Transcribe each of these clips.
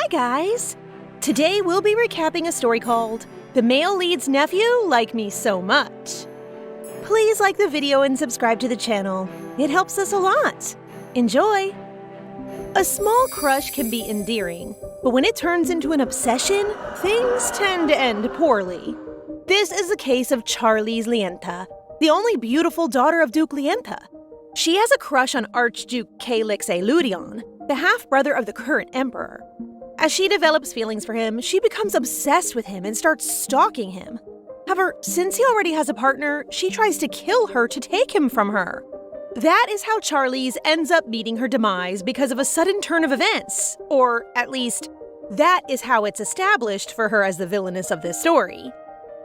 guys! Today we'll be recapping a story called The Male Lead's Nephew Like Me So Much. Please like the video and subscribe to the channel. It helps us a lot. Enjoy! A small crush can be endearing, but when it turns into an obsession, things tend to end poorly. This is the case of Charlize Lienta, the only beautiful daughter of Duke Lienta. She has a crush on Archduke Calix Elurion, the half-brother of the current emperor. As she develops feelings for him, she becomes obsessed with him and starts stalking him. However, since he already has a partner, she tries to kill her to take him from her. That is how Charlize ends up meeting her demise because of a sudden turn of events. Or, at least, that is how it's established for her as the villainess of this story.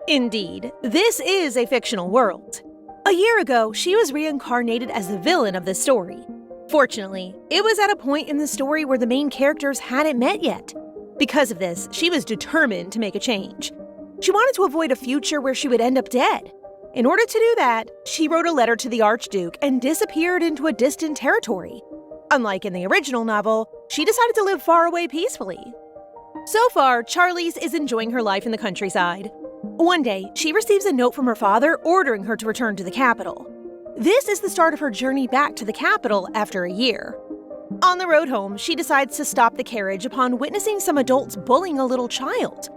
Indeed, this is a fictional world. A year ago, she was reincarnated as the villain of this story. Fortunately, it was at a point in the story where the main characters hadn't met yet. Because of this, she was determined to make a change. She wanted to avoid a future where she would end up dead. In order to do that, she wrote a letter to the Archduke and disappeared into a distant territory. Unlike in the original novel, she decided to live far away peacefully. So far, Charlize is enjoying her life in the countryside. One day, she receives a note from her father ordering her to return to the capital. This is the start of her journey back to the capital after a year. On the road home, she decides to stop the carriage upon witnessing some adults bullying a little child.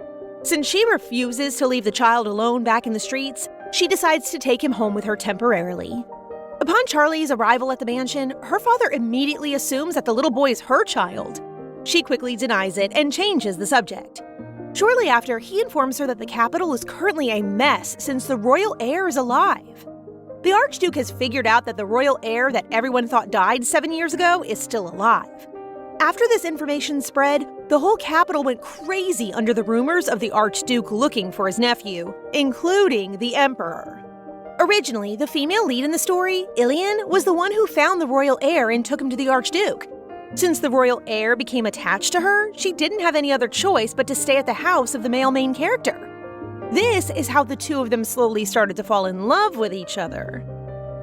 Since she refuses to leave the child alone back in the streets, she decides to take him home with her temporarily. Upon Charlie's arrival at the mansion, her father immediately assumes that the little boy is her child. She quickly denies it and changes the subject. Shortly after, he informs her that the capital is currently a mess since the royal heir is alive. The Archduke has figured out that the royal heir that everyone thought died 7 years ago is still alive. After this information spread, the whole capital went crazy under the rumors of the Archduke looking for his nephew, including the Emperor. Originally, the female lead in the story, Ilian, was the one who found the royal heir and took him to the Archduke. Since the royal heir became attached to her, she didn't have any other choice but to stay at the house of the male main character. This is how the two of them slowly started to fall in love with each other.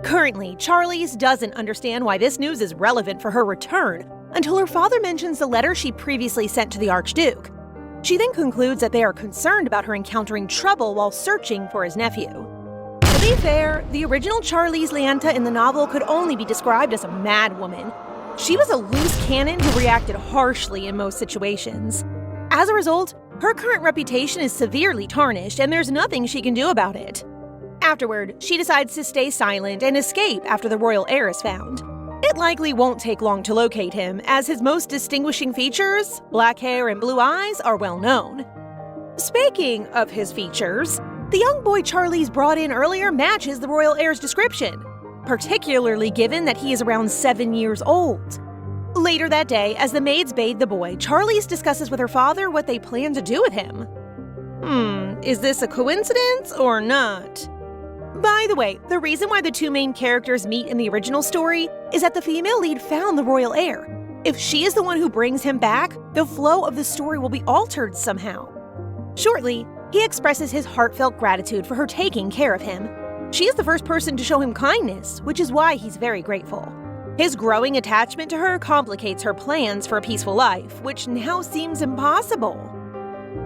Currently, Charlize doesn't understand why this news is relevant for her return until her father mentions the letter she previously sent to the Archduke. She then concludes that they are concerned about her encountering trouble while searching for his nephew. To be fair, the original Charlize Lienta in the novel could only be described as a mad woman. She was a loose cannon who reacted harshly in most situations. As a result, her current reputation is severely tarnished and there's nothing she can do about it. Afterward, she decides to stay silent and escape after the royal heir is found. It likely won't take long to locate him, as his most distinguishing features, black hair and blue eyes, are well known. Speaking of his features, the young boy Charlize brought in earlier matches the royal heir's description, particularly given that he is around 7 years old. Later that day, as the maids bathe the boy, Charlize discusses with her father what they plan to do with him. Is this a coincidence or not? By the way, the reason why the two main characters meet in the original story is that the female lead found the royal heir. If she is the one who brings him back, the flow of the story will be altered somehow. Shortly, he expresses his heartfelt gratitude for her taking care of him. She is the first person to show him kindness, which is why he's very grateful. His growing attachment to her complicates her plans for a peaceful life, which now seems impossible.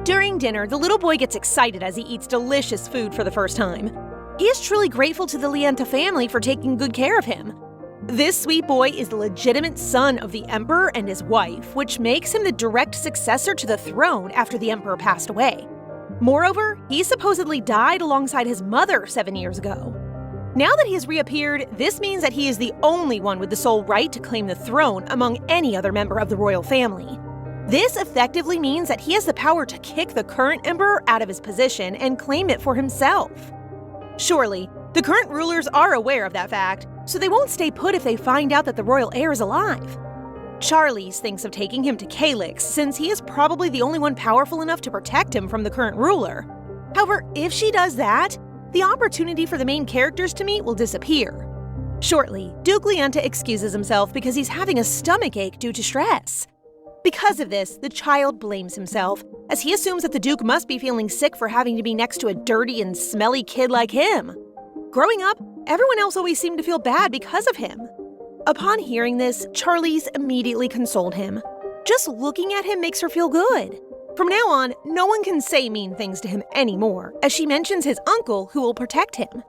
During dinner, the little boy gets excited as he eats delicious food for the first time. He is truly grateful to the Lienta family for taking good care of him. This sweet boy is the legitimate son of the emperor and his wife, which makes him the direct successor to the throne after the emperor passed away. Moreover, he supposedly died alongside his mother 7 years ago. Now that he has reappeared, this means that he is the only one with the sole right to claim the throne among any other member of the royal family. This effectively means that he has the power to kick the current emperor out of his position and claim it for himself. Surely, the current rulers are aware of that fact, so they won't stay put if they find out that the royal heir is alive. Charlize thinks of taking him to Calix, since he is probably the only one powerful enough to protect him from the current ruler. However, if she does that, the opportunity for the main characters to meet will disappear. Shortly, Duke Lienta excuses himself because he's having a stomachache due to stress. Because of this, the child blames himself, as he assumes that the Duke must be feeling sick for having to be next to a dirty and smelly kid like him. Growing up, everyone else always seemed to feel bad because of him. Upon hearing this, Charlize immediately consoled him. Just looking at him makes her feel good. From now on, no one can say mean things to him anymore, as she mentions his uncle who will protect him.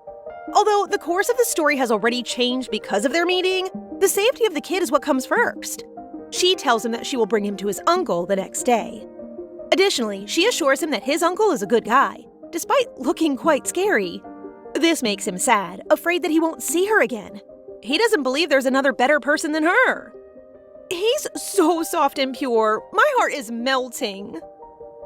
Although the course of the story has already changed because of their meeting, the safety of the kid is what comes first. She tells him that she will bring him to his uncle the next day. Additionally, she assures him that his uncle is a good guy, despite looking quite scary. This makes him sad, afraid that he won't see her again. He doesn't believe there's another better person than her. He's so soft and pure, my heart is melting.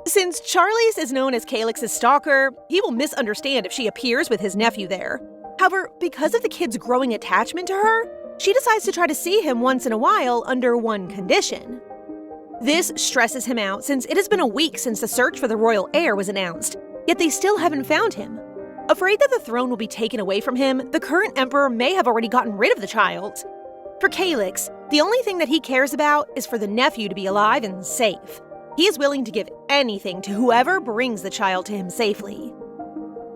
Since Charlize is known as Calix's stalker, he will misunderstand if she appears with his nephew there. However, because of the kid's growing attachment to her, she decides to try to see him once in a while under one condition. This stresses him out since it has been a week since the search for the royal heir was announced, yet they still haven't found him. Afraid that the throne will be taken away from him, the current emperor may have already gotten rid of the child. For Calix, the only thing that he cares about is for the nephew to be alive and safe. He is willing to give anything to whoever brings the child to him safely.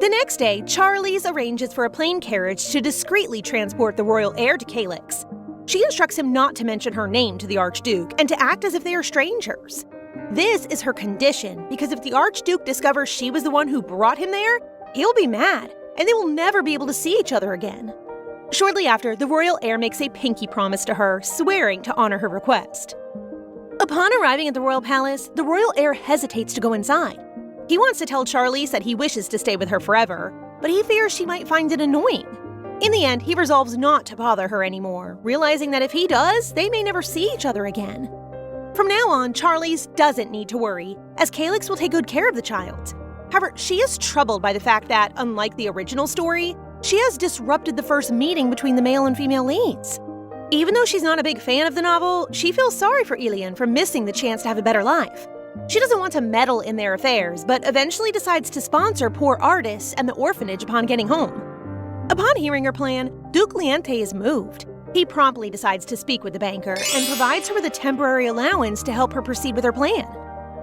The next day, Charlize arranges for a plane carriage to discreetly transport the royal heir to Calix. She instructs him not to mention her name to the Archduke and to act as if they are strangers. This is her condition because if the Archduke discovers she was the one who brought him there, he'll be mad and they will never be able to see each other again. Shortly after, the royal heir makes a pinky promise to her, swearing to honor her request. Upon arriving at the royal palace, the royal heir hesitates to go inside. He wants to tell Charlize that he wishes to stay with her forever, but he fears she might find it annoying. In the end, he resolves not to bother her anymore, realizing that if he does, they may never see each other again. From now on, Charlize doesn't need to worry, as Calix will take good care of the child. However, she is troubled by the fact that, unlike the original story, she has disrupted the first meeting between the male and female leads. Even though she's not a big fan of the novel, she feels sorry for Ilian for missing the chance to have a better life. She doesn't want to meddle in their affairs, but eventually decides to sponsor poor artists and the orphanage upon getting home. Upon hearing her plan, Duke Liente is moved. He promptly decides to speak with the banker and provides her with a temporary allowance to help her proceed with her plan.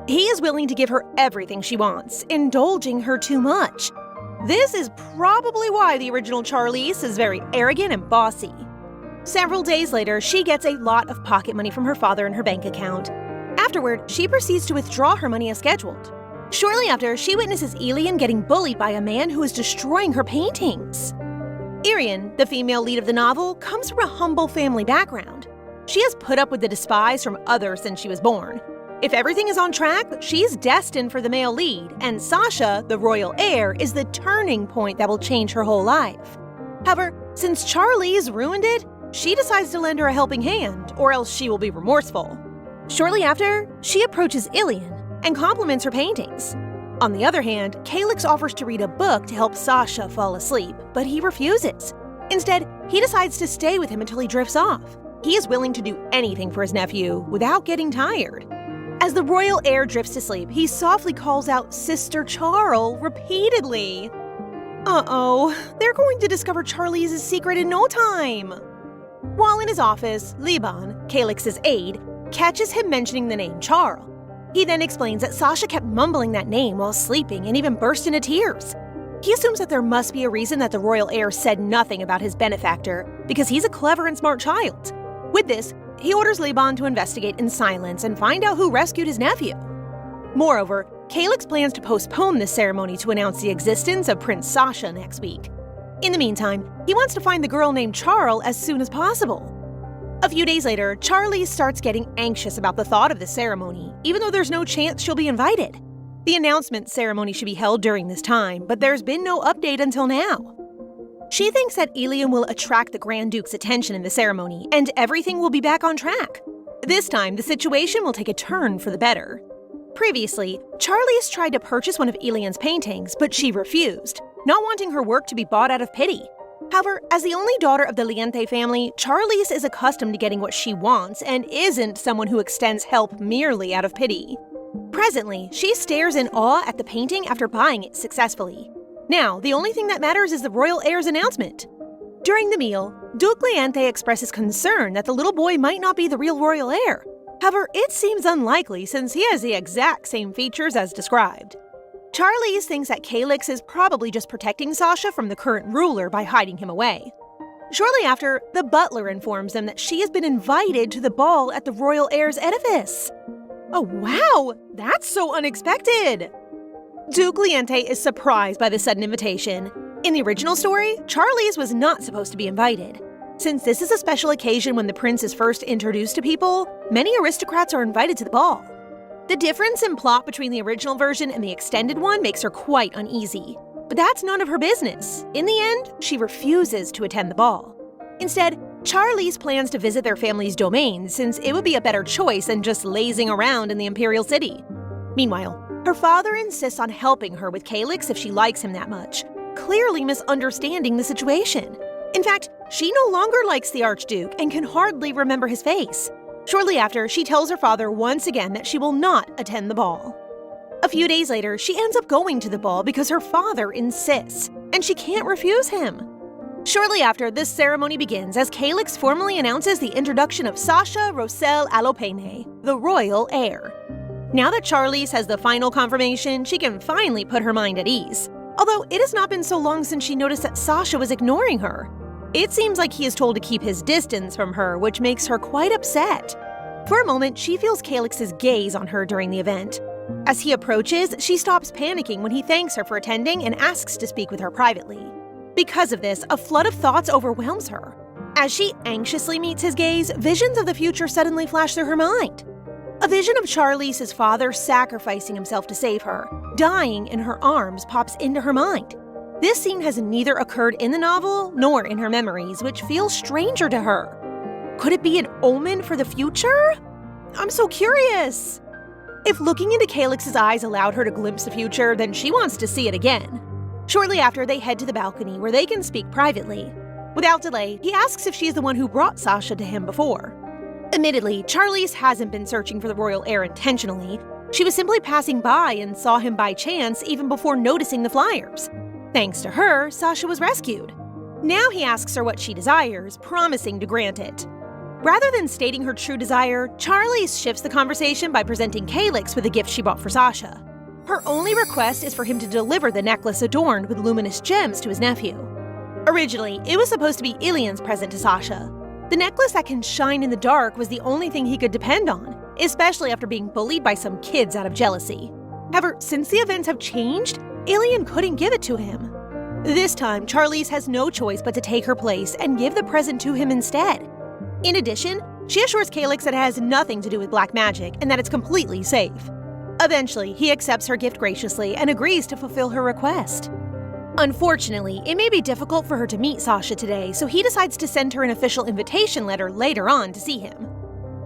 He is willing to give her everything she wants, indulging her too much. This is probably why the original Charlize is very arrogant and bossy. Several days later, she gets a lot of pocket money from her father in her bank account. Afterward, she proceeds to withdraw her money as scheduled. Shortly after, she witnesses Ilian getting bullied by a man who is destroying her paintings. Irian, the female lead of the novel, comes from a humble family background. She has put up with the despise from others since she was born. If everything is on track, she's destined for the male lead, and Sasha, the royal heir, is the turning point that will change her whole life. However, since Charlize ruined it, she decides to lend her a helping hand, or else she will be remorseful. Shortly after, she approaches Ilian and compliments her paintings. On the other hand, Calix offers to read a book to help Sasha fall asleep, but he refuses. Instead, he decides to stay with him until he drifts off. He is willing to do anything for his nephew without getting tired. As the royal heir drifts to sleep, he softly calls out Sister Charl repeatedly. Uh-oh, they're going to discover Charlize's secret in no time. While in his office, Liban, Calix's aide, catches him mentioning the name Charl. He then explains that Sasha kept mumbling that name while sleeping and even burst into tears. He assumes that there must be a reason that the royal heir said nothing about his benefactor, because he's a clever and smart child. With this, he orders Liban to investigate in silence and find out who rescued his nephew. Moreover, Calix plans to postpone this ceremony to announce the existence of Prince Sasha next week. In the meantime, he wants to find the girl named Charl as soon as possible. A few days later, Charlize starts getting anxious about the thought of the ceremony, even though there's no chance she'll be invited. The announcement ceremony should be held during this time, but there's been no update until now. She thinks that Ilian will attract the Grand Duke's attention in the ceremony, and everything will be back on track. This time, the situation will take a turn for the better. Previously, Charlize tried to purchase one of Ilian's paintings, but she refused, not wanting her work to be bought out of pity. However, as the only daughter of the Liente family, Charlize is accustomed to getting what she wants and isn't someone who extends help merely out of pity. Presently, she stares in awe at the painting after buying it successfully. Now, the only thing that matters is the royal heir's announcement. During the meal, Duke Liente expresses concern that the little boy might not be the real royal heir. However, it seems unlikely since he has the exact same features as described. Charlize thinks that Calix is probably just protecting Sasha from the current ruler by hiding him away. Shortly after, the butler informs them that she has been invited to the ball at the royal heir's edifice. Oh wow, that's so unexpected! Duke Leente is surprised by the sudden invitation. In the original story, Charlize was not supposed to be invited. Since this is a special occasion when the prince is first introduced to people, many aristocrats are invited to the ball. The difference in plot between the original version and the extended one makes her quite uneasy. But that's none of her business. In the end, she refuses to attend the ball. Instead, Charlize plans to visit their family's domain since it would be a better choice than just lazing around in the imperial city. Meanwhile, her father insists on helping her with Calyx if she likes him that much, clearly misunderstanding the situation. In fact, she no longer likes the Archduke and can hardly remember his face. Shortly after, she tells her father once again that she will not attend the ball. A few days later, she ends up going to the ball because her father insists, and she can't refuse him. Shortly after, this ceremony begins as Calyx formally announces the introduction of Sasha Rosel Alopene, the royal heir. Now that Charlize has the final confirmation, she can finally put her mind at ease. Although it has not been so long since she noticed that Sasha was ignoring her. It seems like he is told to keep his distance from her, which makes her quite upset. For a moment, she feels Calyx's gaze on her during the event. As he approaches, she stops panicking when he thanks her for attending and asks to speak with her privately. Because of this, a flood of thoughts overwhelms her. As she anxiously meets his gaze, visions of the future suddenly flash through her mind. A vision of Charlize's father sacrificing himself to save her, dying in her arms, pops into her mind. This scene has neither occurred in the novel nor in her memories, which feels stranger to her. Could it be an omen for the future? I'm so curious! If looking into Calyx's eyes allowed her to glimpse the future, then she wants to see it again. Shortly after, they head to the balcony where they can speak privately. Without delay, he asks if she is the one who brought Sasha to him before. Admittedly, Charlize hasn't been searching for the royal heir intentionally. She was simply passing by and saw him by chance even before noticing the flyers. Thanks to her, Sasha was rescued. Now he asks her what she desires, promising to grant it. Rather than stating her true desire, Charlize shifts the conversation by presenting Calyx with a gift she bought for Sasha. Her only request is for him to deliver the necklace adorned with luminous gems to his nephew. Originally, it was supposed to be Ilian's present to Sasha. The necklace that can shine in the dark was the only thing he could depend on, especially after being bullied by some kids out of jealousy. However, since the events have changed, Ilian couldn't give it to him. This time, Charlize has no choice but to take her place and give the present to him instead. In addition, she assures Calyx that it has nothing to do with black magic and that it's completely safe. Eventually, he accepts her gift graciously and agrees to fulfill her request. Unfortunately, it may be difficult for her to meet Sasha today, so he decides to send her an official invitation letter later on to see him.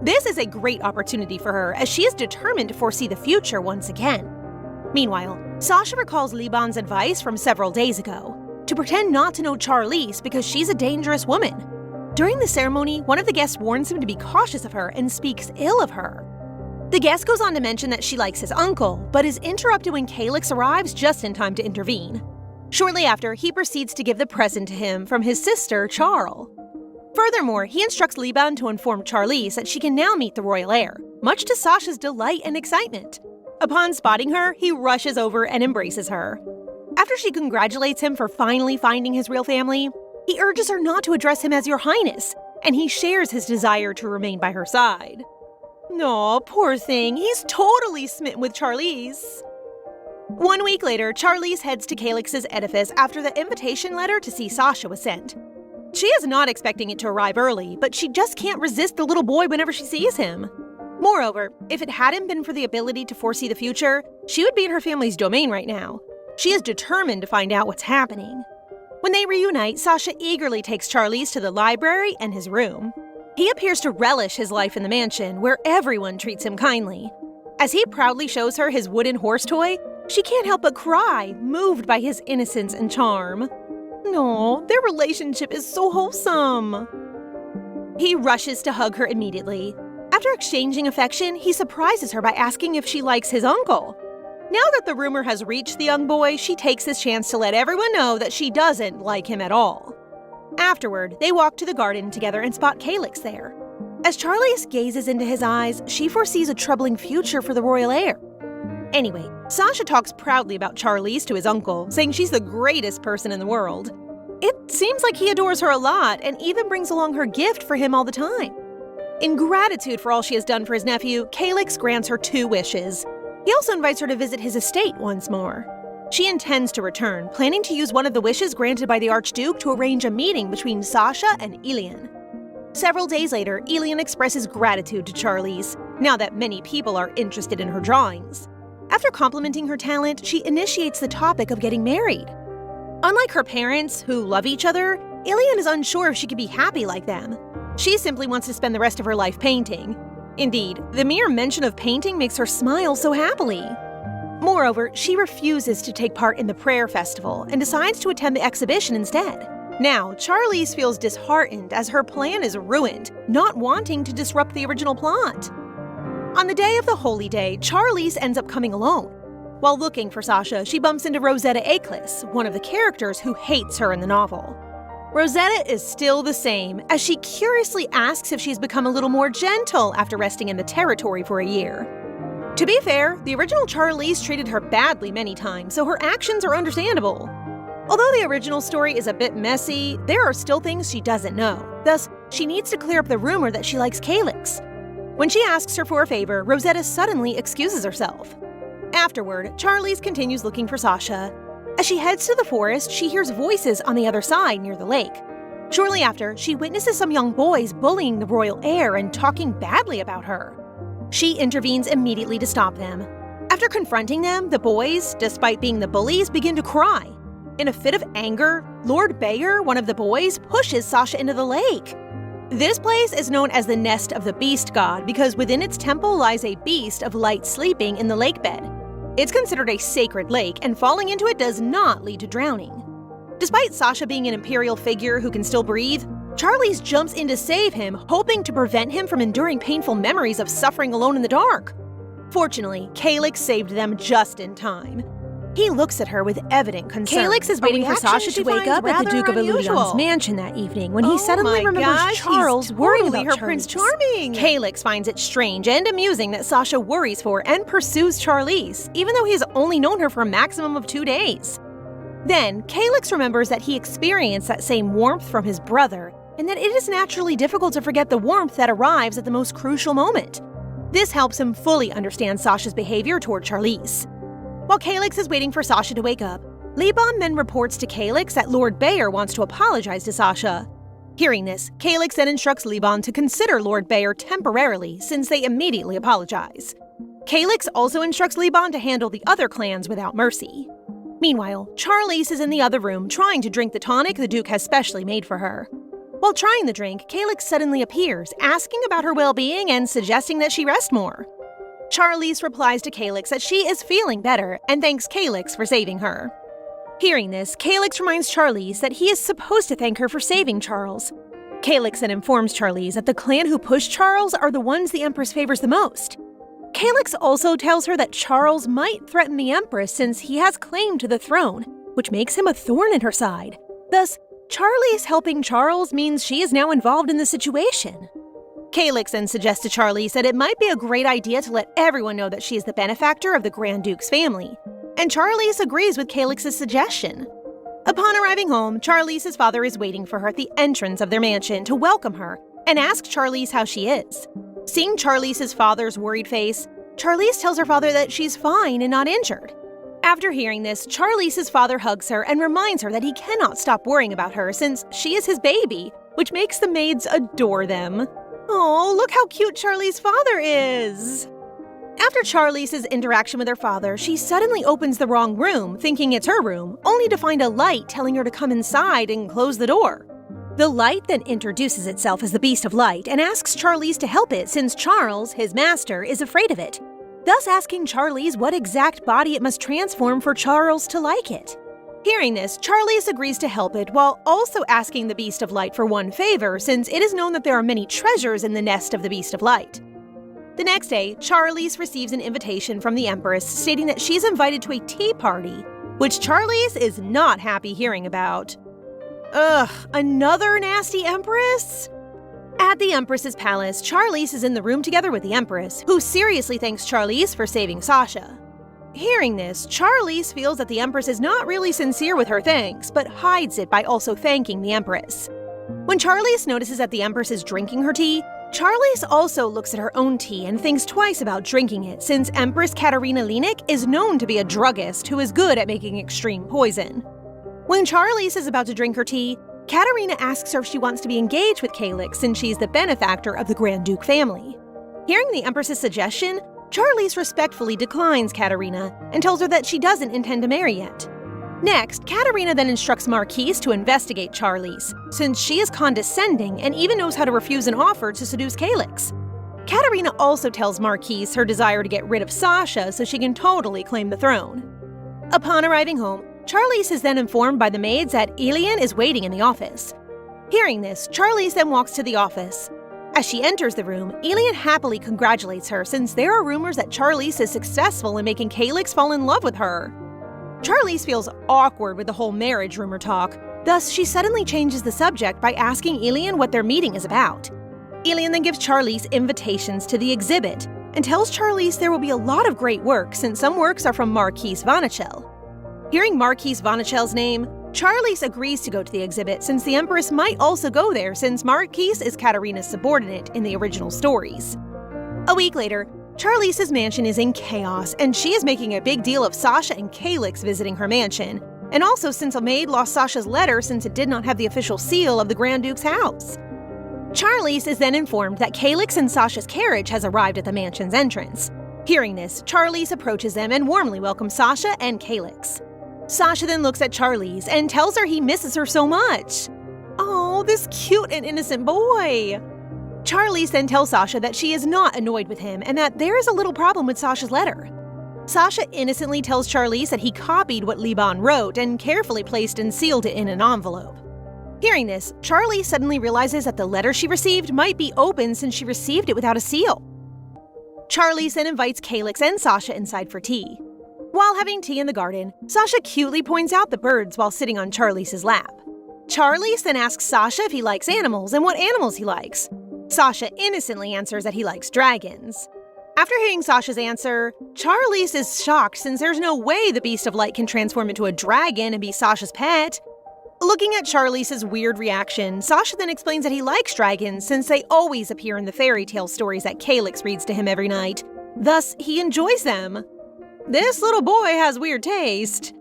This is a great opportunity for her, as she is determined to foresee the future once again. Meanwhile, Sasha recalls Liban's advice from several days ago, to pretend not to know Charlize because she's a dangerous woman. During the ceremony, one of the guests warns him to be cautious of her and speaks ill of her. The guest goes on to mention that she likes his uncle, but is interrupted when Calyx arrives just in time to intervene. Shortly after, he proceeds to give the present to him from his sister, Charl. Furthermore, he instructs Liban to inform Charlize that she can now meet the royal heir, much to Sasha's delight and excitement. Upon spotting her, he rushes over and embraces her. After she congratulates him for finally finding his real family, he urges her not to address him as Your Highness, and he shares his desire to remain by her side. Aw, poor thing, he's totally smitten with Charlize. 1 week later, Charlize heads to Calyx's edifice after the invitation letter to see Sasha was sent. She is not expecting it to arrive early, but she just can't resist the little boy whenever she sees him. Moreover, if it hadn't been for the ability to foresee the future, she would be in her family's domain right now. She is determined to find out what's happening. When they reunite, Sasha eagerly takes Charlize to the library and his room. He appears to relish his life in the mansion, where everyone treats him kindly. As he proudly shows her his wooden horse toy, she can't help but cry, moved by his innocence and charm. No, their relationship is so wholesome. He rushes to hug her immediately. After exchanging affection, he surprises her by asking if she likes his uncle. Now that the rumor has reached the young boy, she takes this chance to let everyone know that she doesn't like him at all. Afterward, they walk to the garden together and spot Calyx there. As Charlize gazes into his eyes, she foresees a troubling future for the royal heir. Anyway, Sasha talks proudly about Charlize to his uncle, saying she's the greatest person in the world. It seems like he adores her a lot and even brings along her gift for him all the time. In gratitude for all she has done for his nephew, Calyx grants her 2 wishes. He also invites her to visit his estate once more. She intends to return, planning to use one of the wishes granted by the Archduke to arrange a meeting between Sasha and Elian. Several days later, Elian expresses gratitude to Charlize, now that many people are interested in her drawings. After complimenting her talent, she initiates the topic of getting married. Unlike her parents, who love each other, Elian is unsure if she could be happy like them. She simply wants to spend the rest of her life painting. Indeed, the mere mention of painting makes her smile so happily. Moreover, she refuses to take part in the prayer festival and decides to attend the exhibition instead. Now, Charlize feels disheartened as her plan is ruined, not wanting to disrupt the original plot. On the day of the holy day, Charlize ends up coming alone. While looking for Sasha, she bumps into Rosetta Aklis, one of the characters who hates her in the novel. Rosetta is still the same, as she curiously asks if she's become a little more gentle after resting in the territory for a year. To be fair, the original Charlize treated her badly many times, so her actions are understandable. Although the original story is a bit messy, there are still things she doesn't know. Thus, she needs to clear up the rumor that she likes Calyx. When she asks her for a favor, Rosetta suddenly excuses herself. Afterward, Charlize continues looking for Sasha. As she heads to the forest, she hears voices on the other side near the lake. Shortly after, she witnesses some young boys bullying the royal heir and talking badly about her. She intervenes immediately to stop them. After confronting them, the boys, despite being the bullies, begin to cry. In a fit of anger, Lord Bayer, one of the boys, pushes Sasha into the lake. This place is known as the Nest of the Beast God because within its temple lies a beast of light sleeping in the lake bed. It's considered a sacred lake, and falling into it does not lead to drowning. Despite Sasha being an imperial figure who can still breathe, Charlize jumps in to save him, hoping to prevent him from enduring painful memories of suffering alone in the dark. Fortunately, Calyx saved them just in time. He looks at her with evident concern. Calyx is waiting for Sasha to wake up at the Duke of Iludion's mansion that evening when he suddenly remembers Charles worrying about her Prince Charming. Calyx finds it strange and amusing that Sasha worries for and pursues Charlize, even though he has only known her for a maximum of 2 days. Then, Calyx remembers that he experienced that same warmth from his brother, and that it is naturally difficult to forget the warmth that arrives at the most crucial moment. This helps him fully understand Sasha's behavior toward Charlize. While Calyx is waiting for Sasha to wake up, Liban then reports to Calyx that Lord Bayer wants to apologize to Sasha. Hearing this, Calyx then instructs Liban to consider Lord Bayer temporarily since they immediately apologize. Calyx also instructs Liban to handle the other clans without mercy. Meanwhile, Charlize is in the other room trying to drink the tonic the Duke has specially made for her. While trying the drink, Calyx suddenly appears, asking about her well-being and suggesting that she rest more. Charlize replies to Calyx that she is feeling better and thanks Calyx for saving her. Hearing this, Calyx reminds Charlize that he is supposed to thank her for saving Charles. Calyx then informs Charlize that the clan who pushed Charles are the ones the Empress favors the most. Calyx also tells her that Charles might threaten the Empress since he has claim to the throne, which makes him a thorn in her side. Thus, Charlize helping Charles means she is now involved in the situation. Calyx then suggests to Charlize that it might be a great idea to let everyone know that she is the benefactor of the Grand Duke's family, and Charlize agrees with Calyx's suggestion. Upon arriving home, Charlize's father is waiting for her at the entrance of their mansion to welcome her and ask Charlize how she is. Seeing Charlize's father's worried face, Charlize tells her father that she's fine and not injured. After hearing this, Charlize's father hugs her and reminds her that he cannot stop worrying about her since she is his baby, which makes the maids adore them. Oh, look how cute Charlize's father is! After Charlize's interaction with her father, she suddenly opens the wrong room, thinking it's her room, only to find a light telling her to come inside and close the door. The light then introduces itself as the Beast of Light and asks Charlize to help it since Charles, his master, is afraid of it, thus asking Charlize what exact body it must transform for Charles to like it. Hearing this, Charlize agrees to help it while also asking the Beast of Light for one favor since it is known that there are many treasures in the nest of the Beast of Light. The next day, Charlize receives an invitation from the Empress stating that she's invited to a tea party, which Charlize is not happy hearing about. Ugh, another nasty Empress? At the Empress's palace, Charlize is in the room together with the Empress, who seriously thanks Charlize for saving Sasha. Hearing this, Charlize feels that the Empress is not really sincere with her thanks, but hides it by also thanking the Empress. When Charlize notices that the Empress is drinking her tea, Charlize also looks at her own tea and thinks twice about drinking it, since Empress Katerina Lenik is known to be a druggist who is good at making extreme poison. When Charlize is about to drink her tea, Katerina asks her if she wants to be engaged with Calyx since she's the benefactor of the Grand Duke family. Hearing the Empress's suggestion, Charlize respectfully declines Katerina and tells her that she doesn't intend to marry yet. Next, Katerina then instructs Marquise to investigate Charlize, since she is condescending and even knows how to refuse an offer to seduce Calyx. Katerina also tells Marquise her desire to get rid of Sasha so she can totally claim the throne. Upon arriving home, Charlize is then informed by the maids that Elian is waiting in the office. Hearing this, Charlize then walks to the office. As she enters the room, Elian happily congratulates her since there are rumors that Charlize is successful in making Calyx fall in love with her. Charlize feels awkward with the whole marriage rumor talk, thus she suddenly changes the subject by asking Elian what their meeting is about. Elian then gives Charlize invitations to the exhibit and tells Charlize there will be a lot of great work since some works are from Marquise Vanachel. Hearing Marquise Vanachel's name, Charlize agrees to go to the exhibit since the Empress might also go there since Marquise is Katerina's subordinate in the original stories. A week later, Charlize's mansion is in chaos, and she is making a big deal of Sasha and Calyx visiting her mansion, and also since a maid lost Sasha's letter since it did not have the official seal of the Grand Duke's house. Charlize is then informed that Calyx and Sasha's carriage has arrived at the mansion's entrance. Hearing this, Charlize approaches them and warmly welcomes Sasha and Calyx. Sasha then looks at Charlize and tells her he misses her so much. Oh, this cute and innocent boy! Charlize then tells Sasha that she is not annoyed with him and that there is a little problem with Sasha's letter. Sasha innocently tells Charlize that he copied what Liban wrote and carefully placed and sealed it in an envelope. Hearing this, Charlize suddenly realizes that the letter she received might be open since she received it without a seal. Charlize then invites Calyx and Sasha inside for tea. While having tea in the garden, Sasha cutely points out the birds while sitting on Charlize's lap. Charlize then asks Sasha if he likes animals and what animals he likes. Sasha innocently answers that he likes dragons. After hearing Sasha's answer, Charlize is shocked since there's no way the Beast of Light can transform into a dragon and be Sasha's pet. Looking at Charlize's weird reaction, Sasha then explains that he likes dragons since they always appear in the fairy tale stories that Calyx reads to him every night. Thus, he enjoys them. This little boy has weird taste.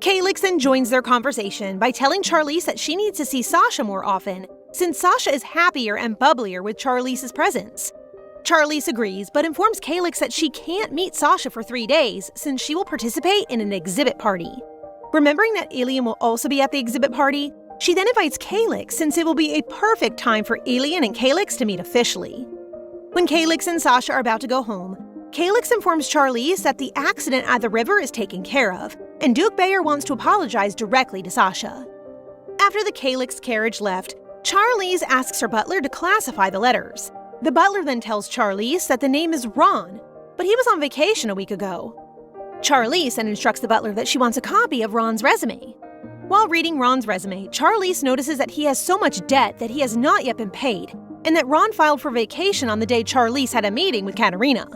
Calyx then joins their conversation by telling Charlize that she needs to see Sasha more often, since Sasha is happier and bubblier with Charlize's presence. Charlize agrees, but informs Calyx that she can't meet Sasha for 3 days since she will participate in an exhibit party. Remembering that Elian will also be at the exhibit party, she then invites Calyx since it will be a perfect time for Elian and Calyx to meet officially. When Calyx and Sasha are about to go home, Calyx informs Charlize that the accident at the river is taken care of, and Duke Bayer wants to apologize directly to Sasha. After the Calyx carriage left, Charlize asks her butler to classify the letters. The butler then tells Charlize that the name is Ron, but he was on vacation a week ago. Charlize then instructs the butler that she wants a copy of Ron's resume. While reading Ron's resume, Charlize notices that he has so much debt that he has not yet been paid, and that Ron filed for vacation on the day Charlize had a meeting with Katerina.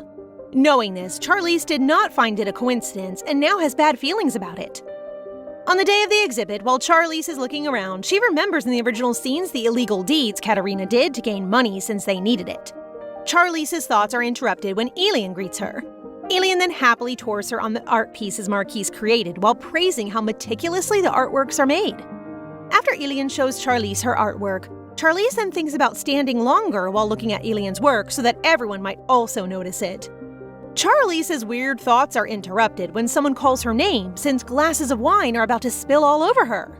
Knowing this, Charlize did not find it a coincidence and now has bad feelings about it. On the day of the exhibit, while Charlize is looking around, she remembers in the original scenes the illegal deeds Katerina did to gain money since they needed it. Charlize's thoughts are interrupted when Elian greets her. Elian then happily tours her on the art pieces Marquise created while praising how meticulously the artworks are made. After Elian shows Charlize her artwork, Charlize then thinks about standing longer while looking at Elian's work so that everyone might also notice it. Charlize's weird thoughts are interrupted when someone calls her name since glasses of wine are about to spill all over her.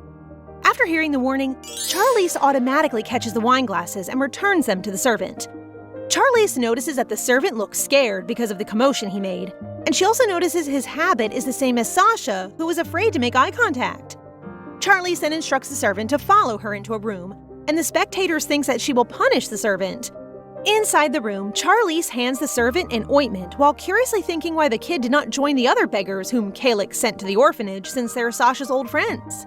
After hearing the warning, Charlize automatically catches the wine glasses and returns them to the servant. Charlize notices that the servant looks scared because of the commotion he made, and she also notices his habit is the same as Sasha, who was afraid to make eye contact. Charlize then instructs the servant to follow her into a room, and the spectators think that she will punish the servant. Inside the room, Charlize hands the servant an ointment while curiously thinking why the kid did not join the other beggars whom Calyx sent to the orphanage since they're Sasha's old friends.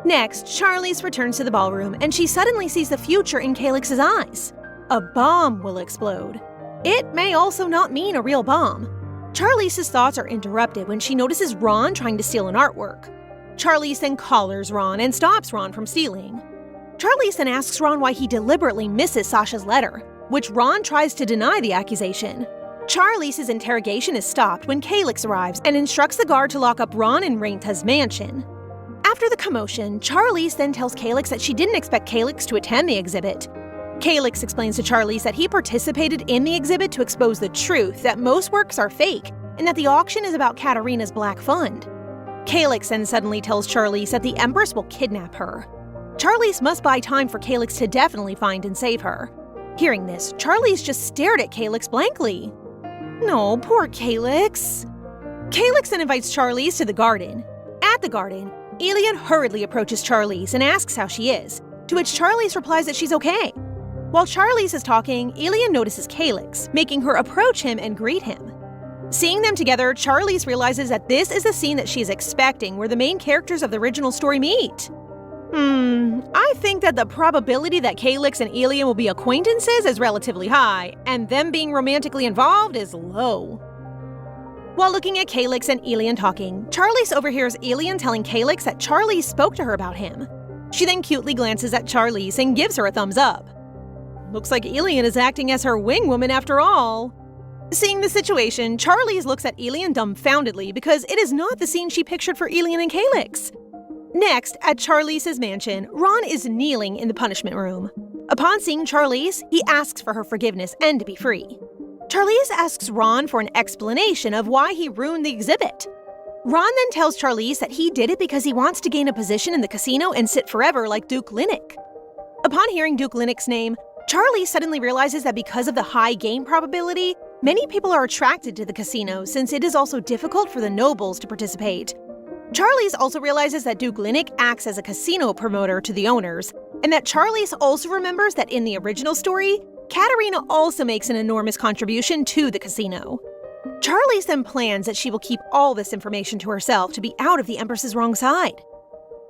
Next, Charlize returns to the ballroom and she suddenly sees the future in Calyx's eyes. A bomb will explode. It may also not mean a real bomb. Charlize's thoughts are interrupted when she notices Ron trying to steal an artwork. Charlize then collars Ron and stops Ron from stealing. Charlize then asks Ron why he deliberately misses Sasha's letter, which Ron tries to deny the accusation. Charlize's interrogation is stopped when Calyx arrives and instructs the guard to lock up Ron in Reincarnation's mansion. After the commotion, Charlize then tells Calyx that she didn't expect Calyx to attend the exhibit. Calyx explains to Charlize that he participated in the exhibit to expose the truth that most works are fake and that the auction is about Katarina's Black Fund. Calyx then suddenly tells Charlize that the Empress will kidnap her. Charlize must buy time for Calyx to definitely find and save her. Hearing this, Charlize just stared at Calyx blankly. No, poor Calyx. Calyx then invites Charlize to the garden. At the garden, Elian hurriedly approaches Charlize and asks how she is, to which Charlize replies that she's okay. While Charlize is talking, Elian notices Calyx, making her approach him and greet him. Seeing them together, Charlize realizes that this is the scene that she is expecting where the main characters of the original story meet. I think that the probability that Calyx and Elian will be acquaintances is relatively high, and them being romantically involved is low. While looking at Calyx and Elian talking, Charlize overhears Elian telling Calyx that Charlize spoke to her about him. She then cutely glances at Charlize and gives her a thumbs up. Looks like Elian is acting as her wing woman after all. Seeing the situation, Charlize looks at Elian dumbfoundedly because it is not the scene she pictured for Elian and Calyx. Next, at Charlize's mansion, Ron is kneeling in the punishment room. Upon seeing Charlize, he asks for her forgiveness and to be free. Charlize asks Ron for an explanation of why he ruined the exhibit. Ron then tells Charlize that he did it because he wants to gain a position in the casino and sit forever like Duke Linnick. Upon hearing Duke Linnick's name, Charlize suddenly realizes that because of the high game probability, many people are attracted to the casino since it is also difficult for the nobles to participate. Charlize also realizes that Duke Linnick acts as a casino promoter to the owners, and that Charlize also remembers that in the original story, Katarina also makes an enormous contribution to the casino. Charlize then plans that she will keep all this information to herself to be out of the Empress's wrong side.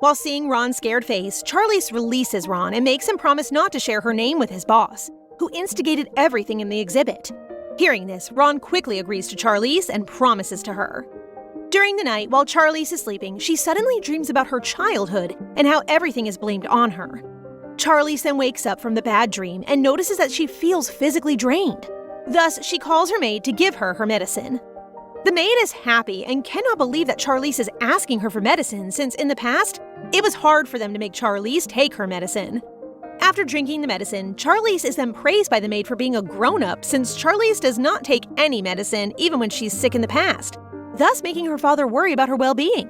While seeing Ron's scared face, Charlize releases Ron and makes him promise not to share her name with his boss, who instigated everything in the exhibit. Hearing this, Ron quickly agrees to Charlize and promises to her. During the night, while Charlize is sleeping, she suddenly dreams about her childhood and how everything is blamed on her. Charlize then wakes up from the bad dream and notices that she feels physically drained. Thus, she calls her maid to give her her medicine. The maid is happy and cannot believe that Charlize is asking her for medicine since in the past, it was hard for them to make Charlize take her medicine. After drinking the medicine, Charlize is then praised by the maid for being a grown-up since Charlize does not take any medicine even when she's sick in the past, thus making her father worry about her well-being.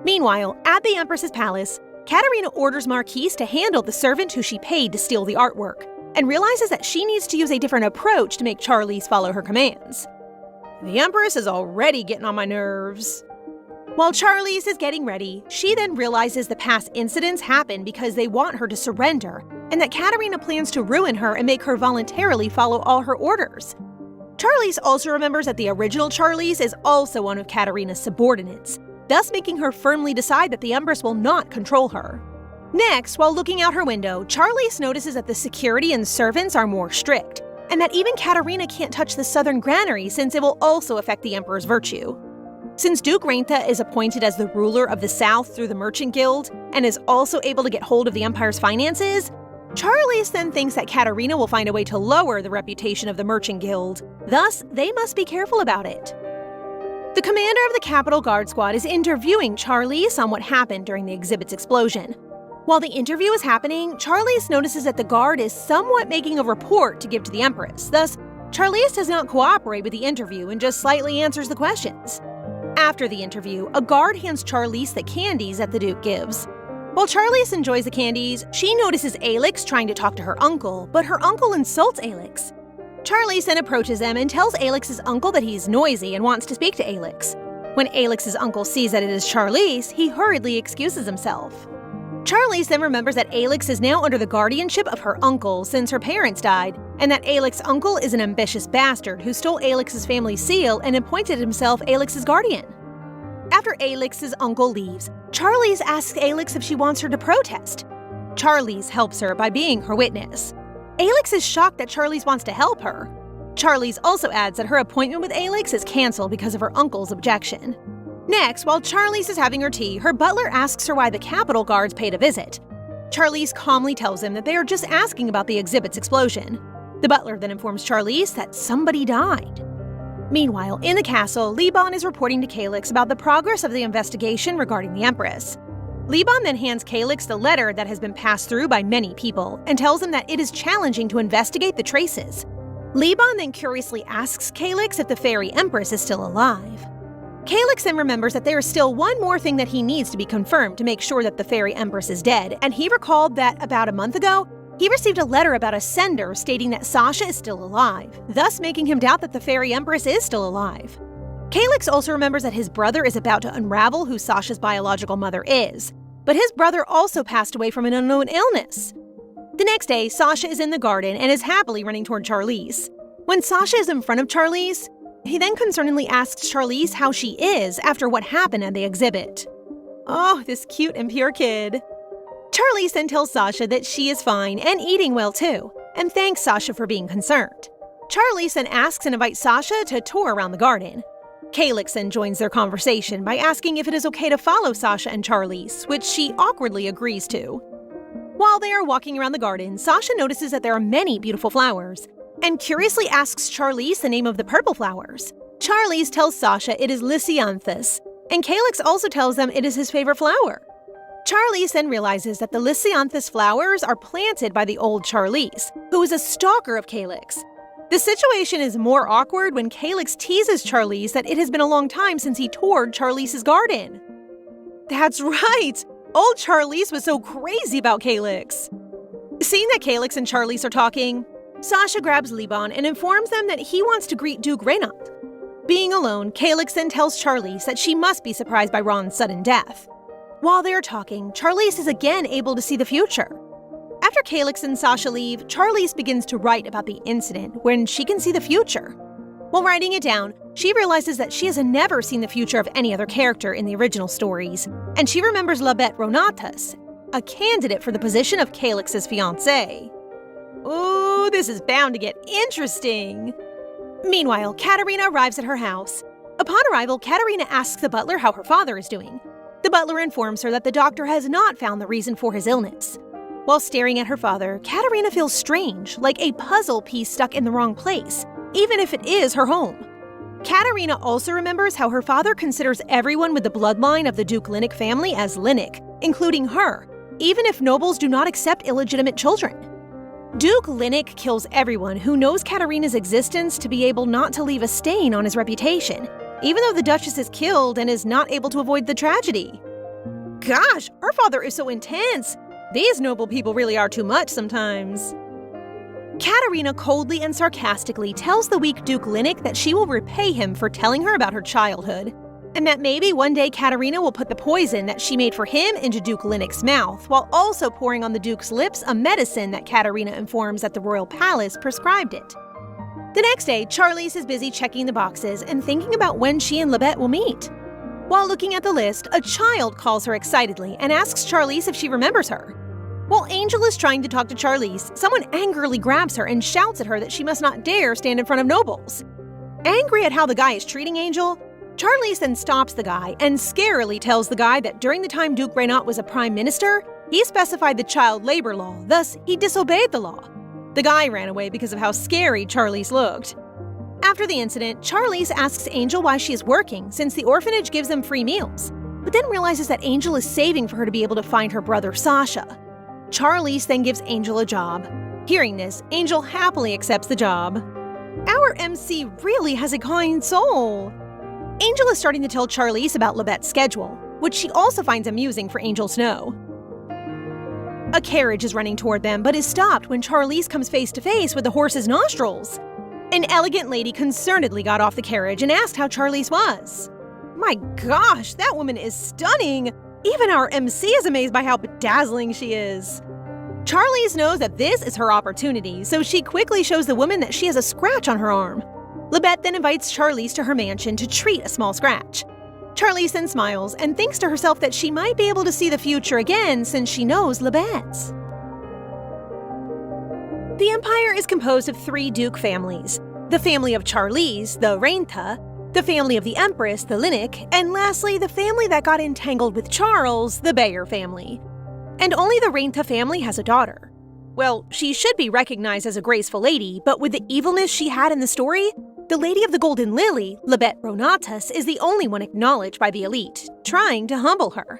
Meanwhile, at the Empress's palace, Katarina orders Marquise to handle the servant who she paid to steal the artwork, and realizes that she needs to use a different approach to make Charlize follow her commands. The Empress is already getting on my nerves. While Charlize is getting ready, she then realizes the past incidents happened because they want her to surrender, and that Katarina plans to ruin her and make her voluntarily follow all her orders. Charlize also remembers that the original Charlize is also one of Katarina's subordinates, thus making her firmly decide that the Empress will not control her. Next, while looking out her window, Charlize notices that the security and servants are more strict, and that even Katarina can't touch the southern granary since it will also affect the Emperor's virtue. Since Duke Reinta is appointed as the ruler of the South through the Merchant Guild, and is also able to get hold of the Empire's finances, Charlize then thinks that Katarina will find a way to lower the reputation of the Merchant Guild, thus they must be careful about it. The commander of the Capitol Guard Squad is interviewing Charlize on what happened during the exhibit's explosion. While the interview is happening, Charlize notices that the guard is somewhat making a report to give to the Empress, thus Charlize does not cooperate with the interview and just slightly answers the questions. After the interview, a guard hands Charlize the candies that the Duke gives. While Charlize enjoys the candies, she notices Alex trying to talk to her uncle, but her uncle insults Alex. Charlize then approaches them and tells Alex's uncle that he's noisy and wants to speak to Alex. When Alex's uncle sees that it is Charlize, he hurriedly excuses himself. Charlize then remembers that Alex is now under the guardianship of her uncle since her parents died, and that Alex's uncle is an ambitious bastard who stole Alex's family seal and appointed himself Alex's guardian. After Alex's uncle leaves, Charlize asks Alex if she wants her to protest. Charlize helps her by being her witness. Alex is shocked that Charlize wants to help her. Charlize also adds that her appointment with Alex is canceled because of her uncle's objection. Next, while Charlize is having her tea, her butler asks her why the Capitol guards paid a visit. Charlize calmly tells him that they are just asking about the exhibit's explosion. The butler then informs Charlize that somebody died. Meanwhile, in the castle, Liban is reporting to Calyx about the progress of the investigation regarding the Empress. Liban then hands Calyx the letter that has been passed through by many people and tells him that it is challenging to investigate the traces. Liban then curiously asks Calyx if the fairy Empress is still alive. Calyx then remembers that there is still one more thing that he needs to be confirmed to make sure that the fairy Empress is dead, and he recalled that about a month ago, he received a letter about a sender stating that Sasha is still alive, thus making him doubt that the fairy Empress is still alive. Calyx also remembers that his brother is about to unravel who Sasha's biological mother is, but his brother also passed away from an unknown illness. The next day, Sasha is in the garden and is happily running toward Charlize. When Sasha is in front of Charlize, he then concernedly asks Charlize how she is after what happened at the exhibit. Oh, this cute and pure kid. Charlize then tells Sasha that she is fine and eating well too, and thanks Sasha for being concerned. Charlize then asks and invites Sasha to tour around the garden. Calyx then joins their conversation by asking if it is okay to follow Sasha and Charlize, which she awkwardly agrees to. While they are walking around the garden, Sasha notices that there are many beautiful flowers, and curiously asks Charlize the name of the purple flowers. Charlize tells Sasha it is Lisianthus, and Calyx also tells them it is his favorite flower. Charlize then realizes that the Lisianthus flowers are planted by the old Charlize, who is a stalker of Calyx. The situation is more awkward when Calyx teases Charlize that it has been a long time since he toured Charlize's garden. That's right! Old Charlize was so crazy about Calyx. Seeing that Calyx and Charlize are talking, Sasha grabs Liban and informs them that he wants to greet Duke Reynald. Being alone, Calyx then tells Charlize that she must be surprised by Ron's sudden death. While they are talking, Charlize is again able to see the future. After Calyx and Sasha leave, Charlize begins to write about the incident when she can see the future. While writing it down, she realizes that she has never seen the future of any other character in the original stories, and she remembers Labette Ronatus, a candidate for the position of Calyx's fiancé. Ooh, this is bound to get interesting! Meanwhile, Katerina arrives at her house. Upon arrival, Katerina asks the butler how her father is doing. The butler informs her that the doctor has not found the reason for his illness. While staring at her father, Katerina feels strange, like a puzzle piece stuck in the wrong place, even if it is her home. Katerina also remembers how her father considers everyone with the bloodline of the Duke Linnick family as Linnick, including her, even if nobles do not accept illegitimate children. Duke Linnick kills everyone who knows Katerina's existence to be able not to leave a stain on his reputation, even though the Duchess is killed and is not able to avoid the tragedy. Gosh, her father is so intense! These noble people really are too much sometimes. Katerina coldly and sarcastically tells the weak Duke Linnick that she will repay him for telling her about her childhood, and that maybe one day Katerina will put the poison that she made for him into Duke Linnick's mouth, while also pouring on the Duke's lips a medicine that Katerina informs that the royal palace prescribed it. The next day, Charlize is busy checking the boxes and thinking about when she and Labette will meet. While looking at the list, a child calls her excitedly and asks Charlize if she remembers her. While Angel is trying to talk to Charlize, someone angrily grabs her and shouts at her that she must not dare stand in front of nobles. Angry at how the guy is treating Angel, Charlize then stops the guy and scarily tells the guy that during the time Duke Reynald was a prime minister, he specified the child labor law, thus he disobeyed the law. The guy ran away because of how scary Charlize looked. After the incident, Charlize asks Angel why she is working since the orphanage gives them free meals, but then realizes that Angel is saving for her to be able to find her brother Sasha. Charlize then gives Angel a job. Hearing this, Angel happily accepts the job. Our MC really has a kind soul. Angel is starting to tell Charlize about Labette's schedule, which she also finds amusing for Angel to know. A carriage is running toward them, but is stopped when Charlize comes face to face with the horse's nostrils. An elegant lady concernedly got off the carriage and asked how Charlize was. My gosh, that woman is stunning! Even our MC is amazed by how bedazzling she is. Charlize knows that this is her opportunity, so she quickly shows the woman that she has a scratch on her arm. Labette then invites Charlize to her mansion to treat a small scratch. Charlize then smiles and thinks to herself that she might be able to see the future again since she knows Labette's. The Empire is composed of 3 Duke families. the family of Charlize, the Reinta, the family of the Empress, the Linnick, and lastly, the family that got entangled with Charles, the Bayer family. And only the Reinta family has a daughter. Well, she should be recognized as a graceful lady, but with the evilness she had in the story, the Lady of the Golden Lily, Libet Ronatus, is the only one acknowledged by the elite, trying to humble her.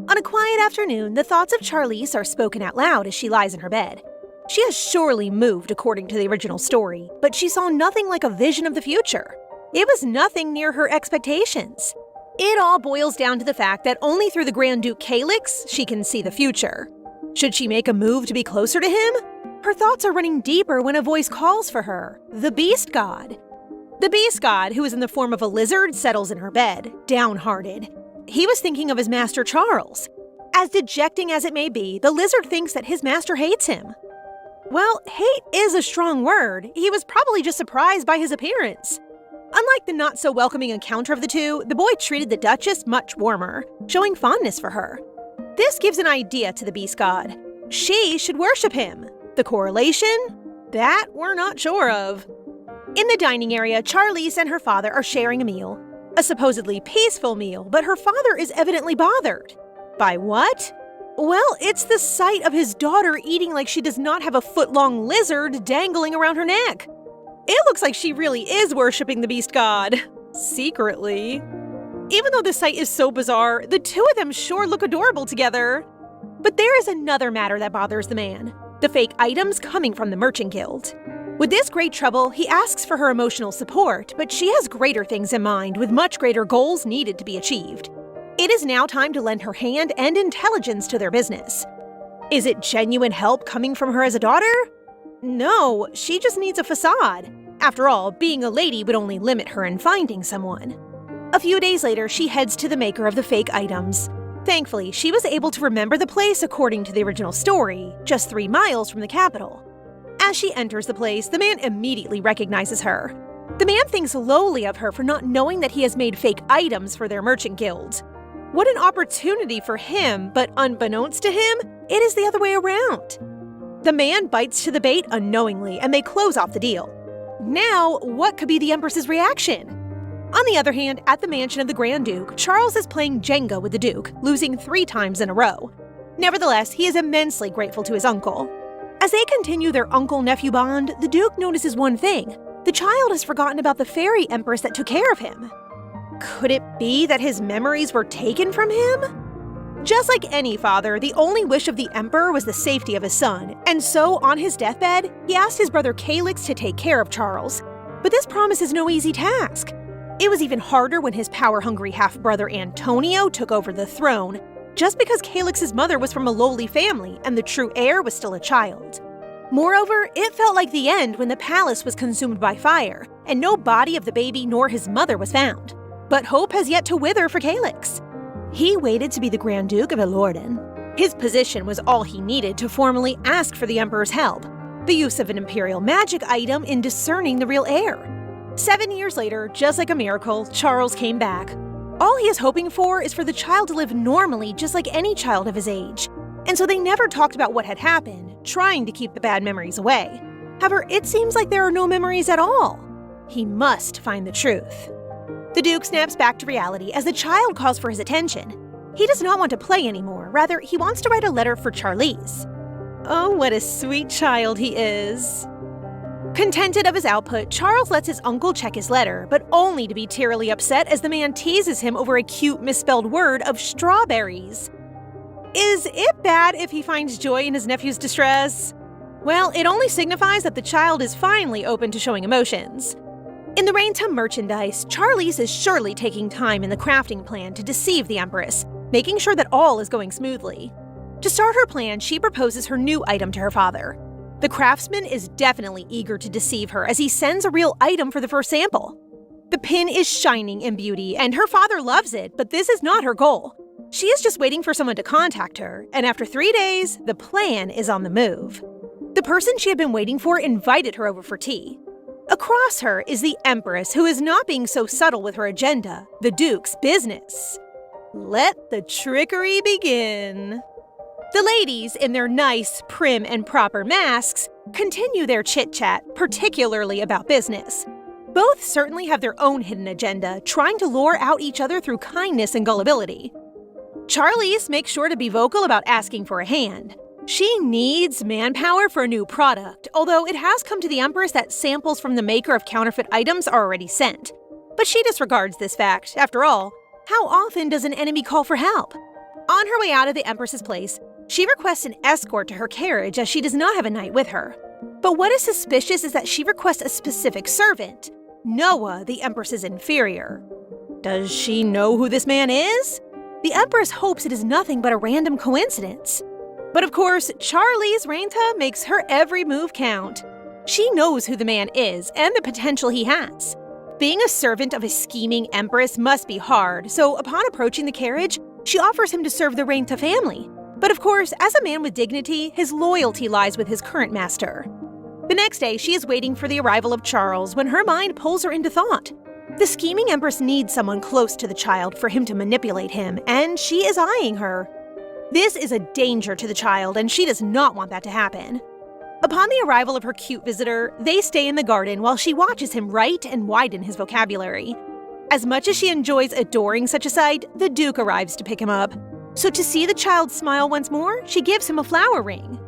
On a quiet afternoon, the thoughts of Charlize are spoken out loud as she lies in her bed. She has surely moved according to the original story, but she saw nothing like a vision of the future. It was nothing near her expectations. It all boils down to the fact that only through the Grand Duke Calyx she can see the future. Should she make a move to be closer to him? Her thoughts are running deeper when a voice calls for her, the Beast God. The Beast God, who is in the form of a lizard, settles in her bed, downhearted. He was thinking of his master Charles. As dejecting as it may be, the lizard thinks that his master hates him. Well, hate is a strong word. He was probably just surprised by his appearance. Unlike the not-so-welcoming encounter of the two, the boy treated the Duchess much warmer, showing fondness for her. This gives an idea to the Beast God. She should worship him. The correlation? That we're not sure of. In the dining area, Charlize and her father are sharing a meal. A supposedly peaceful meal, but her father is evidently bothered. By what? Well, it's the sight of his daughter eating like she does not have a foot-long lizard dangling around her neck. It looks like she really is worshipping the Beast God. Secretly. Even though the sight is so bizarre, the two of them sure look adorable together. But there is another matter that bothers the man. The fake items coming from the Merchant Guild. With this great trouble, he asks for her emotional support, but she has greater things in mind with much greater goals needed to be achieved. It is now time to lend her hand and intelligence to their business. Is it genuine help coming from her as a daughter? No, she just needs a facade. After all, being a lady would only limit her in finding someone. A few days later, she heads to the maker of the fake items. Thankfully, she was able to remember the place according to the original story, just 3 miles from the capital. As she enters the place, the man immediately recognizes her. The man thinks lowly of her for not knowing that he has made fake items for their merchant guild. What an opportunity for him, but unbeknownst to him, it is the other way around. The man bites to the bait unknowingly, and they close off the deal. Now, what could be the Empress's reaction? On the other hand, at the mansion of the Grand Duke, Charles is playing Jenga with the Duke, losing 3 times in a row. Nevertheless, he is immensely grateful to his uncle. As they continue their uncle-nephew bond, the Duke notices one thing. The child has forgotten about the fairy Empress that took care of him. Could it be that his memories were taken from him? Just like any father, the only wish of the Emperor was the safety of his son, and so on his deathbed, he asked his brother Calyx to take care of Charles. But this promise is no easy task. It was even harder when his power-hungry half-brother Antonio took over the throne, just because Calyx's mother was from a lowly family and the true heir was still a child. Moreover, it felt like the end when the palace was consumed by fire, and no body of the baby nor his mother was found. But hope has yet to wither for Calyx. He waited to be the Grand Duke of Elorden. His position was all he needed to formally ask for the Emperor's help, the use of an imperial magic item in discerning the real heir. 7 years later, just like a miracle, Charles came back. All he is hoping for is for the child to live normally just like any child of his age. And so they never talked about what had happened, trying to keep the bad memories away. However, it seems like there are no memories at all. He must find the truth. The Duke snaps back to reality as the child calls for his attention. He does not want to play anymore, rather, he wants to write a letter for Charlize. Oh, what a sweet child he is. Contented of his output, Charles lets his uncle check his letter, but only to be tearily upset as the man teases him over a cute misspelled word of strawberries. Is it bad if he finds joy in his nephew's distress? Well, it only signifies that the child is finally open to showing emotions. In the Reinta merchandise, Charlize is surely taking time in the crafting plan to deceive the Empress, making sure that all is going smoothly. To start her plan, she proposes her new item to her father. The craftsman is definitely eager to deceive her as he sends a real item for the first sample. The pin is shining in beauty, and her father loves it, but this is not her goal. She is just waiting for someone to contact her, and after 3 days, the plan is on the move. The person she had been waiting for invited her over for tea. Across her is the Empress, who is not being so subtle with her agenda, the Duke's business. Let the trickery begin. The ladies, in their nice, prim, and proper masks, continue their chit-chat, particularly about business. Both certainly have their own hidden agenda, trying to lure out each other through kindness and gullibility. Charlize makes sure to be vocal about asking for a hand. She needs manpower for a new product, although it has come to the Empress that samples from the maker of counterfeit items are already sent. But she disregards this fact. After all, how often does an enemy call for help? On her way out of the Empress's place, she requests an escort to her carriage as she does not have a knight with her. But what is suspicious is that she requests a specific servant, Noah, the Empress's inferior. Does she know who this man is? The Empress hopes it is nothing but a random coincidence. But of course, Charlize Reinta makes her every move count. She knows who the man is and the potential he has. Being a servant of a scheming Empress must be hard, so upon approaching the carriage, she offers him to serve the Reinta family. But of course, as a man with dignity, his loyalty lies with his current master. The next day, she is waiting for the arrival of Charles when her mind pulls her into thought. The scheming Empress needs someone close to the child for him to manipulate him, and she is eyeing her. This is a danger to the child, and she does not want that to happen. Upon the arrival of her cute visitor, they stay in the garden while she watches him write and widen his vocabulary. As much as she enjoys adoring such a sight, the Duke arrives to pick him up. So to see the child smile once more, she gives him a flower ring.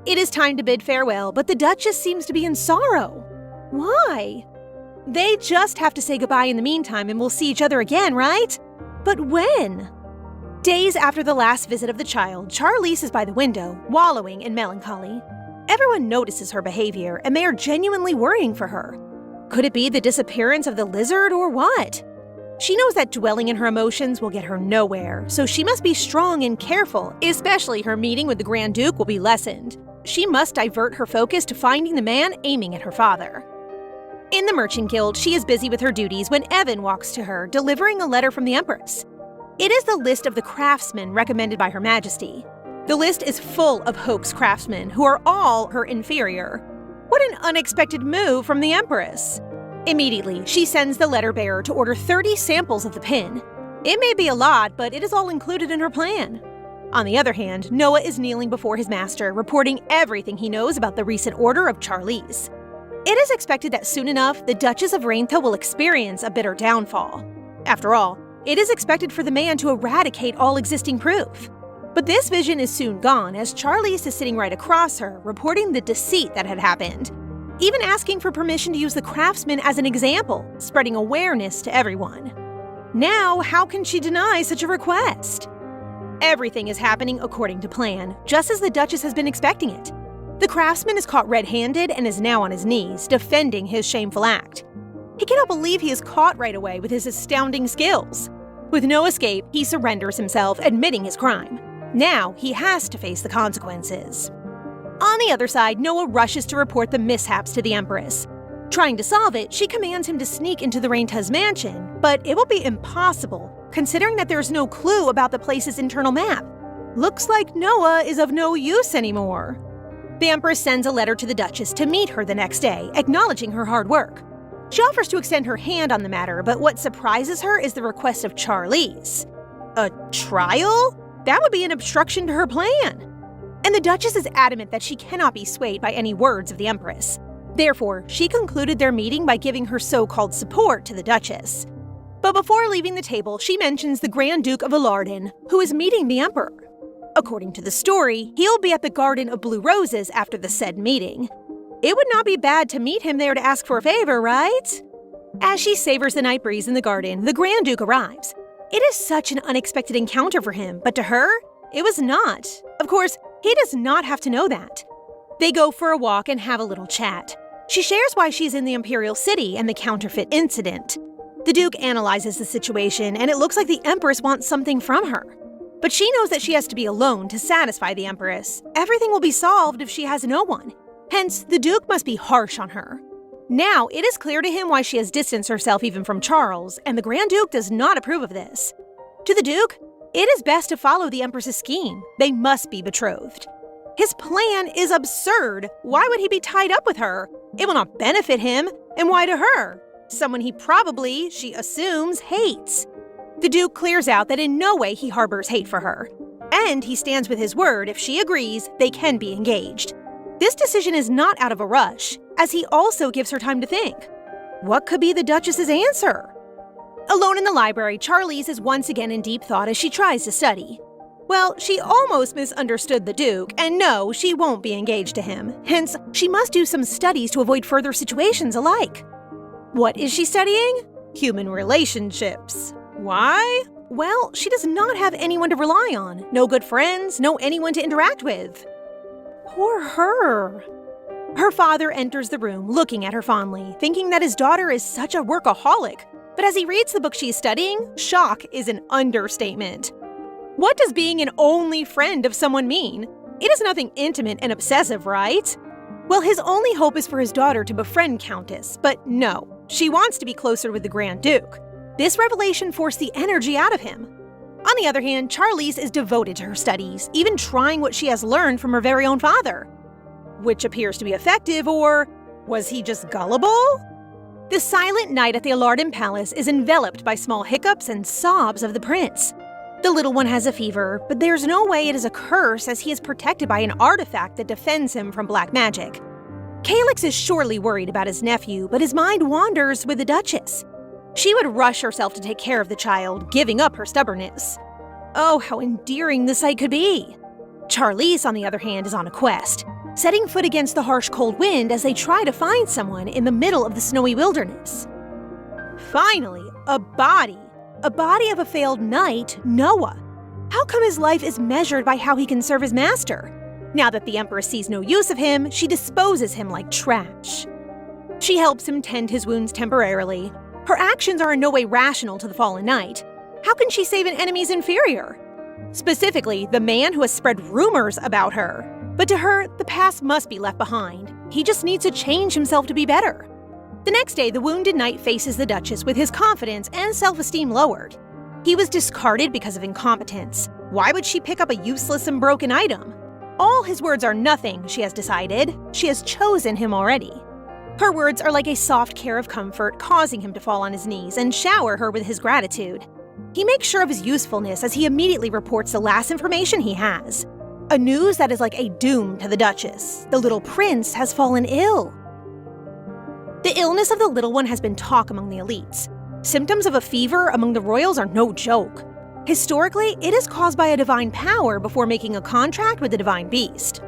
It is time to bid farewell, but the Duchess seems to be in sorrow. Why? They just have to say goodbye in the meantime and we'll see each other again, right? But when? Days after the last visit of the child, Charlize is by the window, wallowing in melancholy. Everyone notices her behavior, and they are genuinely worrying for her. Could it be the disappearance of the lizard or what? She knows that dwelling in her emotions will get her nowhere, so she must be strong and careful, especially her meeting with the Grand Duke will be lessened. She must divert her focus to finding the man aiming at her father. In the Merchant Guild, she is busy with her duties when Evan walks to her, delivering a letter from the Empress. It is the list of the craftsmen recommended by Her Majesty. The list is full of hoax craftsmen who are all her inferior. What an unexpected move from the Empress! Immediately, she sends the letter bearer to order 30 samples of the pin. It may be a lot, but it is all included in her plan. On the other hand, Noah is kneeling before his master, reporting everything he knows about the recent order of Charlize. It is expected that soon enough, the Duchess of Reinta will experience a bitter downfall. After all, it is expected for the man to eradicate all existing proof. But this vision is soon gone as Charlize is sitting right across her, reporting the deceit that had happened, even asking for permission to use the craftsman as an example, spreading awareness to everyone. Now, how can she deny such a request? Everything is happening according to plan, just as the Duchess has been expecting it. The craftsman is caught red-handed and is now on his knees, defending his shameful act. He cannot believe he is caught right away with his astounding skills. With no escape, he surrenders himself, admitting his crime. Now, he has to face the consequences. On the other side, Noah rushes to report the mishaps to the Empress. Trying to solve it, she commands him to sneak into the Reinta's mansion, but it will be impossible, considering that there's no clue about the place's internal map. Looks like Noah is of no use anymore. The Empress sends a letter to the Duchess to meet her the next day, acknowledging her hard work. She offers to extend her hand on the matter, but what surprises her is the request of Charlize. A trial? That would be an obstruction to her plan. And the Duchess is adamant that she cannot be swayed by any words of the Empress. Therefore, she concluded their meeting by giving her so-called support to the Duchess. But before leaving the table, she mentions the Grand Duke of Alarden, who is meeting the Emperor. According to the story, he'll be at the Garden of Blue Roses after the said meeting. It would not be bad to meet him there to ask for a favor, right? As she savors the night breeze in the garden, the Grand Duke arrives. It is such an unexpected encounter for him, but to her, it was not. Of course, he does not have to know that. They go for a walk and have a little chat. She shares why she's in the Imperial City and the Counterfeit incident. The Duke analyzes the situation, and it looks like the Empress wants something from her. But she knows that she has to be alone to satisfy the Empress. Everything will be solved if she has no one. Hence, the Duke must be harsh on her. Now, it is clear to him why she has distanced herself even from Charles, and the Grand Duke does not approve of this. To the Duke, it is best to follow the Empress's scheme. They must be betrothed. His plan is absurd. Why would he be tied up with her? It will not benefit him, and why to her? Someone he probably, she assumes, hates. The Duke clears out that in no way he harbors hate for her. And he stands with his word. If she agrees, they can be engaged. This decision is not out of a rush, as he also gives her time to think. What could be the Duchess's answer? Alone in the library, Charlize is once again in deep thought as she tries to study. Well, she almost misunderstood the Duke, and no, she won't be engaged to him. Hence, she must do some studies to avoid further situations alike. What is she studying? Human relationships. Why? Well, she does not have anyone to rely on. No good friends, no anyone to interact with. Poor her. Her father enters the room, looking at her fondly, thinking that his daughter is such a workaholic. But as he reads the book she's studying, shock is an understatement. What does being an only friend of someone mean? It is nothing intimate and obsessive, right? Well, his only hope is for his daughter to befriend Countess, but no, she wants to be closer with the Grand Duke. This revelation forced the energy out of him. On the other hand, Charlize is devoted to her studies, even trying what she has learned from her very own father. Which appears to be effective, or was he just gullible? The silent night at the Alardin Palace is enveloped by small hiccups and sobs of the prince. The little one has a fever, but there's no way it is a curse as he is protected by an artifact that defends him from black magic. Calyx is surely worried about his nephew, but his mind wanders with the Duchess. She would rush herself to take care of the child, giving up her stubbornness. Oh, how endearing the sight could be! Charlize, on the other hand, is on a quest, setting foot against the harsh cold wind as they try to find someone in the middle of the snowy wilderness. Finally, a body of a failed knight, Noah. How come his life is measured by how he can serve his master? Now that the Empress sees no use of him, she disposes him like trash. She helps him tend his wounds temporarily. Her actions are in no way rational to the fallen knight. How can she save an enemy's inferior? Specifically, the man who has spread rumors about her. But to her, the past must be left behind. He just needs to change himself to be better. The next day, the wounded knight faces the Duchess with his confidence and self-esteem lowered. He was discarded because of incompetence. Why would she pick up a useless and broken item? All his words are nothing, she has decided. She has chosen him already. Her words are like a soft care of comfort, causing him to fall on his knees and shower her with his gratitude. He makes sure of his usefulness as he immediately reports the last information he has. A news that is like a doom to the Duchess. The little prince has fallen ill. The illness of the little one has been talk among the elites. Symptoms of a fever among the royals are no joke. Historically, it is caused by a divine power before making a contract with the divine beast.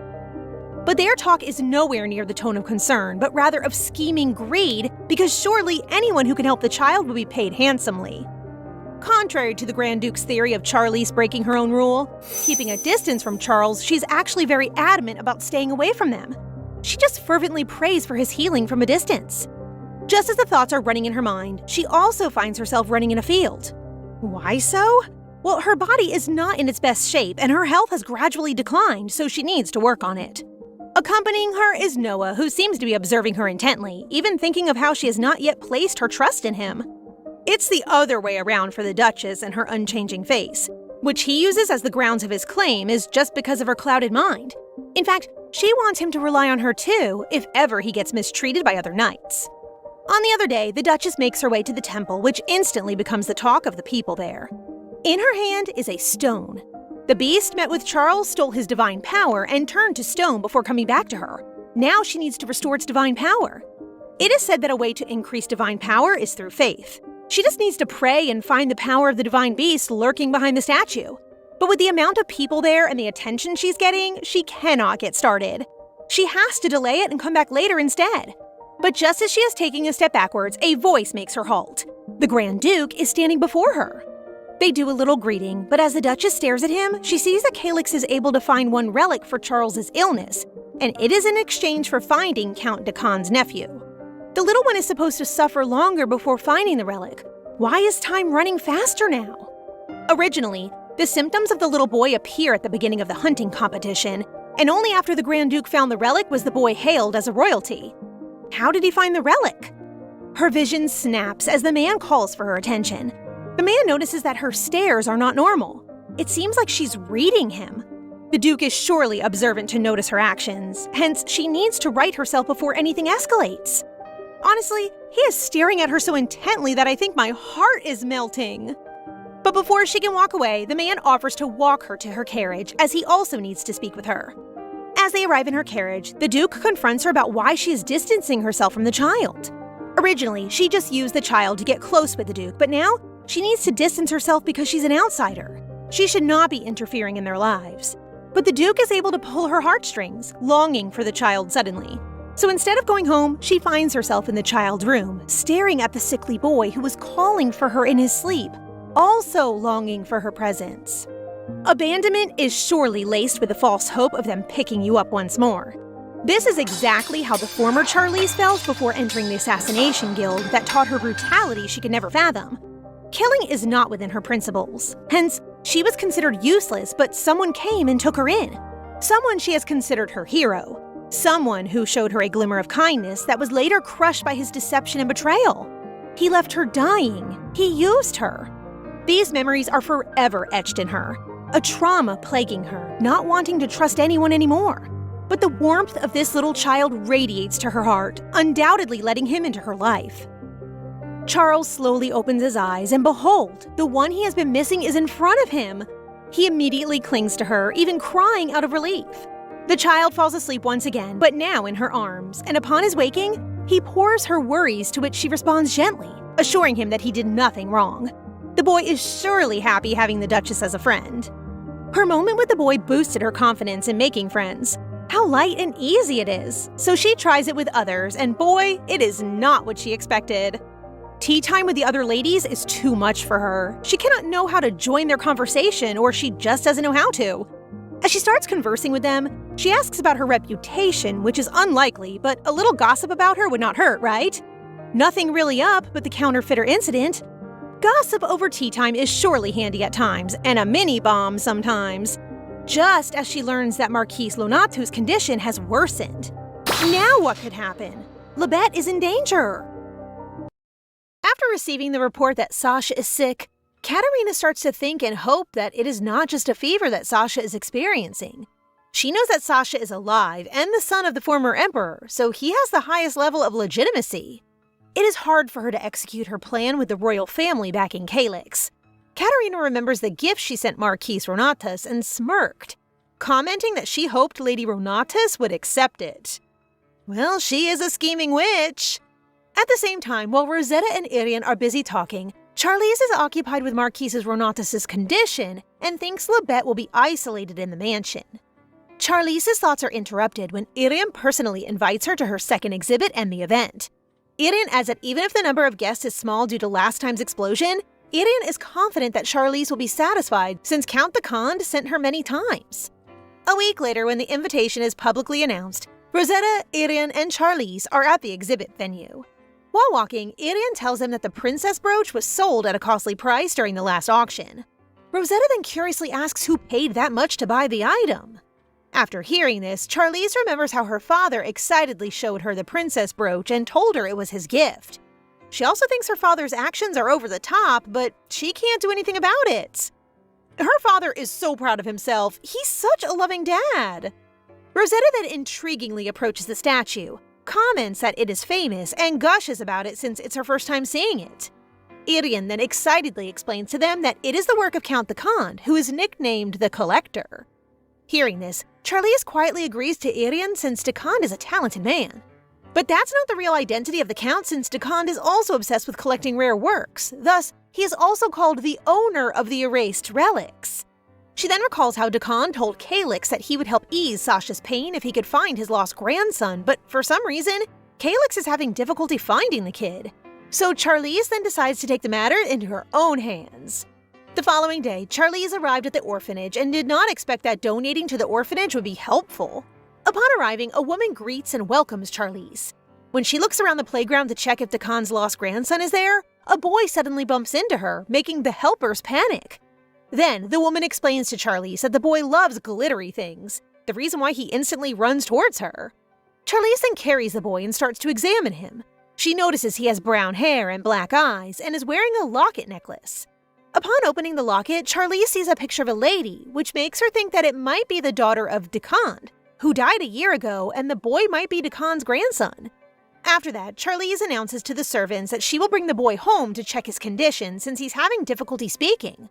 But their talk is nowhere near the tone of concern, but rather of scheming greed, because surely anyone who can help the child will be paid handsomely. Contrary to the Grand Duke's theory of Charlize breaking her own rule, keeping a distance from Charles, she's actually very adamant about staying away from them. She just fervently prays for his healing from a distance. Just as the thoughts are running in her mind, she also finds herself running in a field. Why so? Well, her body is not in its best shape, and her health has gradually declined, so she needs to work on it. Accompanying her is Noah, who seems to be observing her intently, even thinking of how she has not yet placed her trust in him. It's the other way around for the Duchess and her unchanging face, which he uses as the grounds of his claim is just because of her clouded mind. In fact, she wants him to rely on her too, if ever he gets mistreated by other knights. On the other day, the Duchess makes her way to the temple, which instantly becomes the talk of the people there. In her hand is a stone. The beast met with Charles, stole his divine power, and turned to stone before coming back to her. Now she needs to restore its divine power. It is said that a way to increase divine power is through faith. She just needs to pray and find the power of the divine beast lurking behind the statue. But with the amount of people there and the attention she's getting, she cannot get started. She has to delay it and come back later instead. But just as she is taking a step backwards, a voice makes her halt. The Grand Duke is standing before her. They do a little greeting, but as the Duchess stares at him, she sees that Calyx is able to find one relic for Charles's illness, and it is in exchange for finding Count de Caen's nephew. The little one is supposed to suffer longer before finding the relic. Why is time running faster now? Originally, the symptoms of the little boy appear at the beginning of the hunting competition, and only after the Grand Duke found the relic was the boy hailed as a royalty. How did he find the relic? Her vision snaps as the man calls for her attention. The man notices that her stares are not normal. It seems like she's reading him. The Duke is surely observant to notice her actions, hence she needs to right herself before anything escalates. Honestly, he is staring at her so intently that I think my heart is melting. But before she can walk away, the man offers to walk her to her carriage, as he also needs to speak with her. As they arrive in her carriage, the Duke confronts her about why she is distancing herself from the child. Originally, she just used the child to get close with the Duke, but now she needs to distance herself because she's an outsider. She should not be interfering in their lives. But the Duke is able to pull her heartstrings, longing for the child suddenly. So instead of going home, she finds herself in the child's room, staring at the sickly boy who was calling for her in his sleep, also longing for her presence. Abandonment is surely laced with the false hope of them picking you up once more. This is exactly how the former Charlize felt before entering the assassination guild that taught her brutality she could never fathom. Killing is not within her principles. Hence, she was considered useless, but someone came and took her in. Someone she has considered her hero. Someone who showed her a glimmer of kindness that was later crushed by his deception and betrayal. He left her dying. He used her. These memories are forever etched in her. A trauma plaguing her, not wanting to trust anyone anymore. But the warmth of this little child radiates to her heart, undoubtedly letting him into her life. Charles slowly opens his eyes, and behold, the one he has been missing is in front of him. He immediately clings to her, even crying out of relief. The child falls asleep once again, but now in her arms, and upon his waking, he pours her worries, to which she responds gently, assuring him that he did nothing wrong. The boy is surely happy having the Duchess as a friend. Her moment with the boy boosted her confidence in making friends. How light and easy it is. So she tries it with others, and boy, it is not what she expected. Tea time with the other ladies is too much for her. She cannot know how to join their conversation, or she just doesn't know how to. As she starts conversing with them, she asks about her reputation, which is unlikely, but a little gossip about her would not hurt, right? Nothing really up but the counterfeiter incident. Gossip over tea time is surely handy at times, and a mini-bomb sometimes. Just as she learns that Marquise Lonatu's condition has worsened. Now what could happen? Libet is in danger. After receiving the report that Sasha is sick, Katerina starts to think and hope that it is not just a fever that Sasha is experiencing. She knows that Sasha is alive and the son of the former emperor, so he has the highest level of legitimacy. It is hard for her to execute her plan with the royal family backing Calyx. Katerina remembers the gift she sent Marquise Ronatus and smirked, commenting that she hoped Lady Ronatus would accept it. Well, she is a scheming witch. At the same time, while Rosetta and Irian are busy talking, Charlize is occupied with Marquise's Ronatus' condition and thinks Libet will be isolated in the mansion. Charlize's thoughts are interrupted when Irian personally invites her to her second exhibit and the event. Irian adds that even if the number of guests is small due to last time's explosion, Irian is confident that Charlize will be satisfied since Count de Conde sent her many times. A week later, when the invitation is publicly announced, Rosetta, Irian, and Charlize are at the exhibit venue. While walking, Irian tells them that the princess brooch was sold at a costly price during the last auction. Rosetta then curiously asks who paid that much to buy the item. After hearing this, Charlize remembers how her father excitedly showed her the princess brooch and told her it was his gift. She also thinks her father's actions are over the top, but she can't do anything about it. Her father is so proud of himself. He's such a loving dad. Rosetta then intriguingly approaches the statue, comments that it is famous, and gushes about it since it's her first time seeing it. Irian then excitedly explains to them that it is the work of Count de Conde, who is nicknamed the Collector. Hearing this, Charlize quietly agrees to Irian since de Conde is a talented man. But that's not the real identity of the Count, since de Conde is also obsessed with collecting rare works. Thus, he is also called the owner of the erased relics. She then recalls how de Conde told Calyx that he would help ease Sasha's pain if he could find his lost grandson, but for some reason, Calyx is having difficulty finding the kid. So Charlize then decides to take the matter into her own hands. The following day, Charlize arrived at the orphanage and did not expect that donating to the orphanage would be helpful. Upon arriving, a woman greets and welcomes Charlize. When she looks around the playground to check if de Conde's lost grandson is there, a boy suddenly bumps into her, making the helpers panic. Then, the woman explains to Charlize that the boy loves glittery things, the reason why he instantly runs towards her. Charlize then carries the boy and starts to examine him. She notices he has brown hair and black eyes and is wearing a locket necklace. Upon opening the locket, Charlize sees a picture of a lady, which makes her think that it might be the daughter of de Conde, who died a year ago, and the boy might be de Conde's grandson. After that, Charlize announces to the servants that she will bring the boy home to check his condition since he's having difficulty speaking.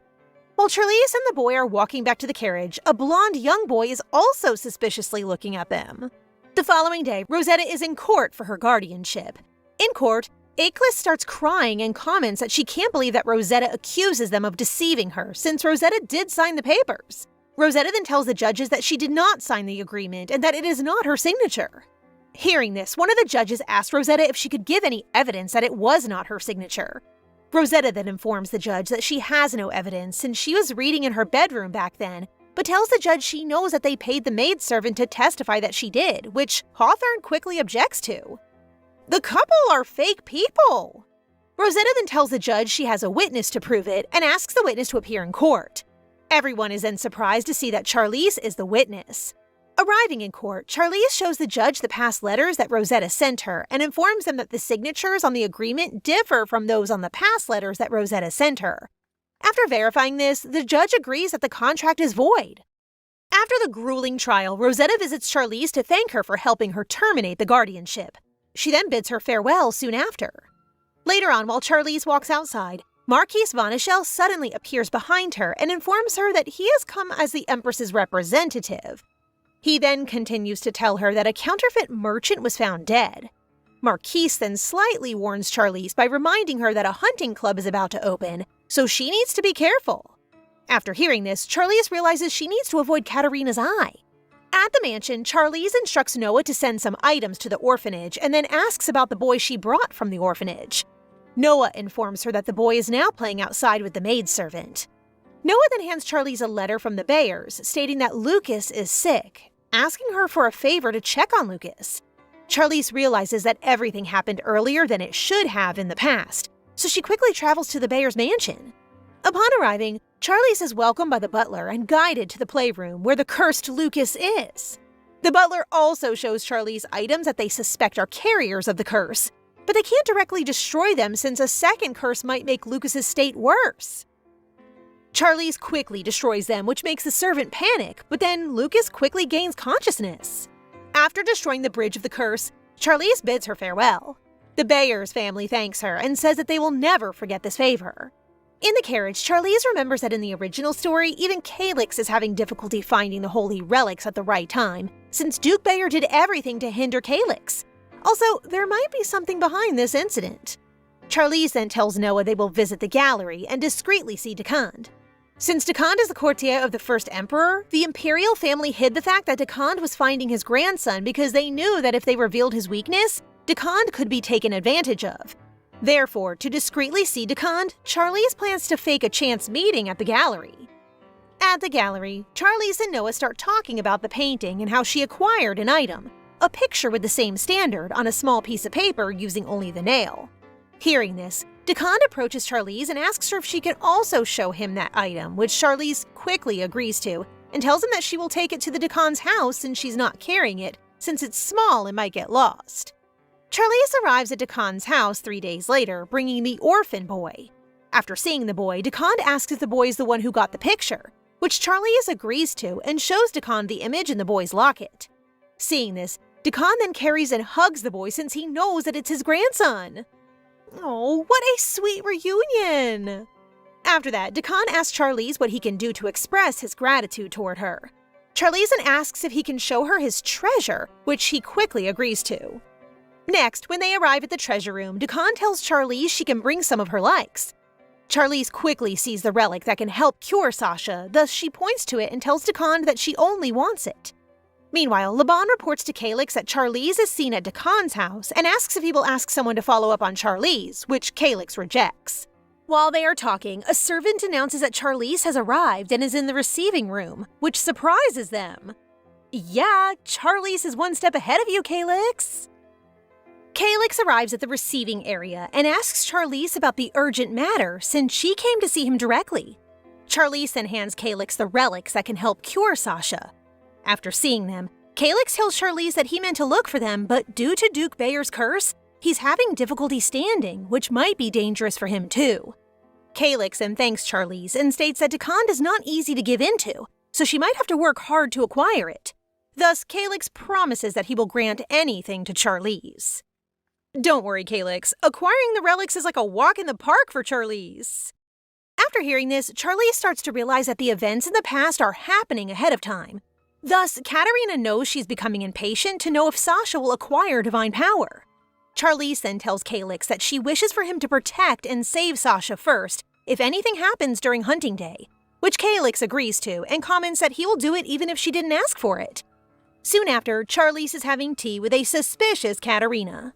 While Charlize and the boy are walking back to the carriage, a blonde young boy is also suspiciously looking at them. The following day, Rosetta is in court for her guardianship. In court, Aklis starts crying and comments that she can't believe that Rosetta accuses them of deceiving her, since Rosetta did sign the papers. Rosetta then tells the judges that she did not sign the agreement and that it is not her signature. Hearing this, one of the judges asks Rosetta if she could give any evidence that it was not her signature. Rosetta then informs the judge that she has no evidence since she was reading in her bedroom back then, but tells the judge she knows that they paid the maidservant to testify that she did, which Hawthorne quickly objects to. The couple are fake people! Rosetta then tells the judge she has a witness to prove it and asks the witness to appear in court. Everyone is then surprised to see that Charlize is the witness. Arriving in court, Charlize shows the judge the past letters that Rosetta sent her and informs them that the signatures on the agreement differ from those on the past letters that Rosetta sent her. After verifying this, the judge agrees that the contract is void. After the grueling trial, Rosetta visits Charlize to thank her for helping her terminate the guardianship. She then bids her farewell soon after. Later on, while Charlize walks outside, Marquis Vanishel suddenly appears behind her and informs her that he has come as the Empress's representative. He then continues to tell her that a counterfeit merchant was found dead. Marquis then slightly warns Charlize by reminding her that a hunting club is about to open, so she needs to be careful. After hearing this, Charlize realizes she needs to avoid Katarina's eye. At the mansion, Charlize instructs Noah to send some items to the orphanage and then asks about the boy she brought from the orphanage. Noah informs her that the boy is now playing outside with the maidservant. Noah then hands Charlize a letter from the Bayers stating that Lucas is sick, asking her for a favor to check on Lucas. Charlize realizes that everything happened earlier than it should have in the past, so she quickly travels to the Bayers' mansion. Upon arriving, Charlize is welcomed by the butler and guided to the playroom where the cursed Lucas is. The butler also shows Charlize items that they suspect are carriers of the curse, but they can't directly destroy them since a second curse might make Lucas's state worse. Charlize quickly destroys them, which makes the servant panic, but then Lucas quickly gains consciousness. After destroying the bridge of the curse, Charlize bids her farewell. The Bayers family thanks her and says that they will never forget this favor. In the carriage, Charlize remembers that in the original story, even Calyx is having difficulty finding the holy relics at the right time, since Duke Bayer did everything to hinder Calyx. Also, there might be something behind this incident. Charlize then tells Noah they will visit the gallery and discreetly see Dekand. Since Dekand is the courtier of the first emperor, the imperial family hid the fact that Dekand was finding his grandson because they knew that if they revealed his weakness, Dekand could be taken advantage of. Therefore, to discreetly see Dekand, Charlize plans to fake a chance meeting at the gallery. At the gallery, Charlize and Noah start talking about the painting and how she acquired an item, a picture with the same standard on a small piece of paper using only the nail. Hearing this, Dekand approaches Charlize and asks her if she can also show him that item, which Charlize quickly agrees to, and tells him that she will take it to the Dekand's house since she's not carrying it, since it's small and might get lost. Charlize arrives at Dekand's house 3 days later, bringing the orphan boy. After seeing the boy, Dekand asks if the boy is the one who got the picture, which Charlize agrees to and shows Dekand the image in the boy's locket. Seeing this, Dekand then carries and hugs the boy since he knows that it's his grandson. Oh, what a sweet reunion! After that, Dekand asks Charlize what he can do to express his gratitude toward her. Charlize then asks if he can show her his treasure, which he quickly agrees to. Next, when they arrive at the treasure room, Dekand tells Charlize she can bring some of her likes. Charlize quickly sees the relic that can help cure Sasha, thus she points to it and tells Dekand that she only wants it. Meanwhile, Laban reports to Calyx that Charlize is seen at Dekand's house and asks if he will ask someone to follow up on Charlize, which Calyx rejects. While they are talking, a servant announces that Charlize has arrived and is in the receiving room, which surprises them. Yeah, Charlize is one step ahead of you, Calyx. Calyx arrives at the receiving area and asks Charlize about the urgent matter since she came to see him directly. Charlize then hands Calyx the relics that can help cure Sasha. After seeing them, Calyx tells Charlize that he meant to look for them, but due to Duke Bayer's curse, he's having difficulty standing, which might be dangerous for him too. Calyx then thanks Charlize and states that Dekand is not easy to give into, so she might have to work hard to acquire it. Thus, Calyx promises that he will grant anything to Charlize. Don't worry, Calyx. Acquiring the relics is like a walk in the park for Charlize. After hearing this, Charlize starts to realize that the events in the past are happening ahead of time. Thus, Katerina knows she's becoming impatient to know if Sasha will acquire divine power. Charlize then tells Calyx that she wishes for him to protect and save Sasha first if anything happens during hunting day, which Calyx agrees to and comments that he will do it even if she didn't ask for it. Soon after, Charlize is having tea with a suspicious Katerina.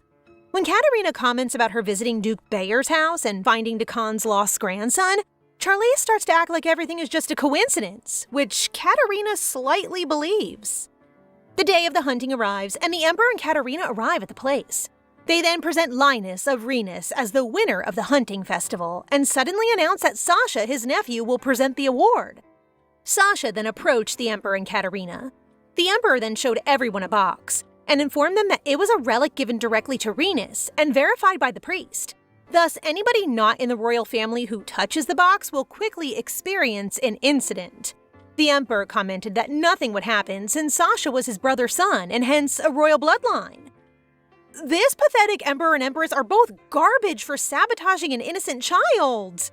When Katerina comments about her visiting Duke Bayer's house and finding Dakon's lost grandson, Charlize starts to act like everything is just a coincidence, which Katerina slightly believes. The day of the hunting arrives, and the Emperor and Katerina arrive at the place. They then present Linus of Rhenus as the winner of the hunting festival, and suddenly announce that Sasha, his nephew, will present the award. Sasha then approached the Emperor and Katerina. The Emperor then showed everyone a box, and informed them that it was a relic given directly to Rhenus and verified by the priest. Thus, anybody not in the royal family who touches the box will quickly experience an incident. The Emperor commented that nothing would happen since Sasha was his brother's son and hence a royal bloodline. This pathetic Emperor and Empress are both garbage for sabotaging an innocent child.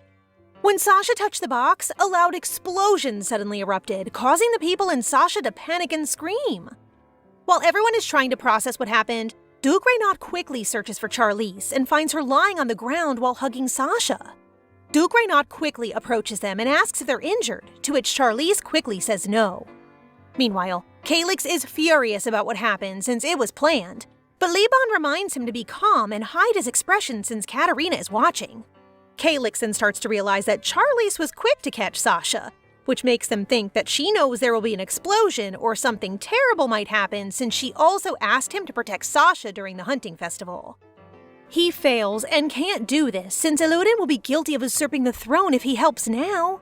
When Sasha touched the box, a loud explosion suddenly erupted, causing the people in Sasha to panic and scream. While everyone is trying to process what happened, Duke Renaud quickly searches for Charlize and finds her lying on the ground while hugging Sasha. Duke Renaud quickly approaches them and asks if they're injured, to which Charlize quickly says no. Meanwhile, Calyx is furious about what happened since it was planned, but Liban reminds him to be calm and hide his expression since Katerina is watching. Calyx then starts to realize that Charlize was quick to catch Sasha, which makes them think that she knows there will be an explosion or something terrible might happen since she also asked him to protect Sasha during the hunting festival. He fails and can't do this since Elodin will be guilty of usurping the throne if he helps now.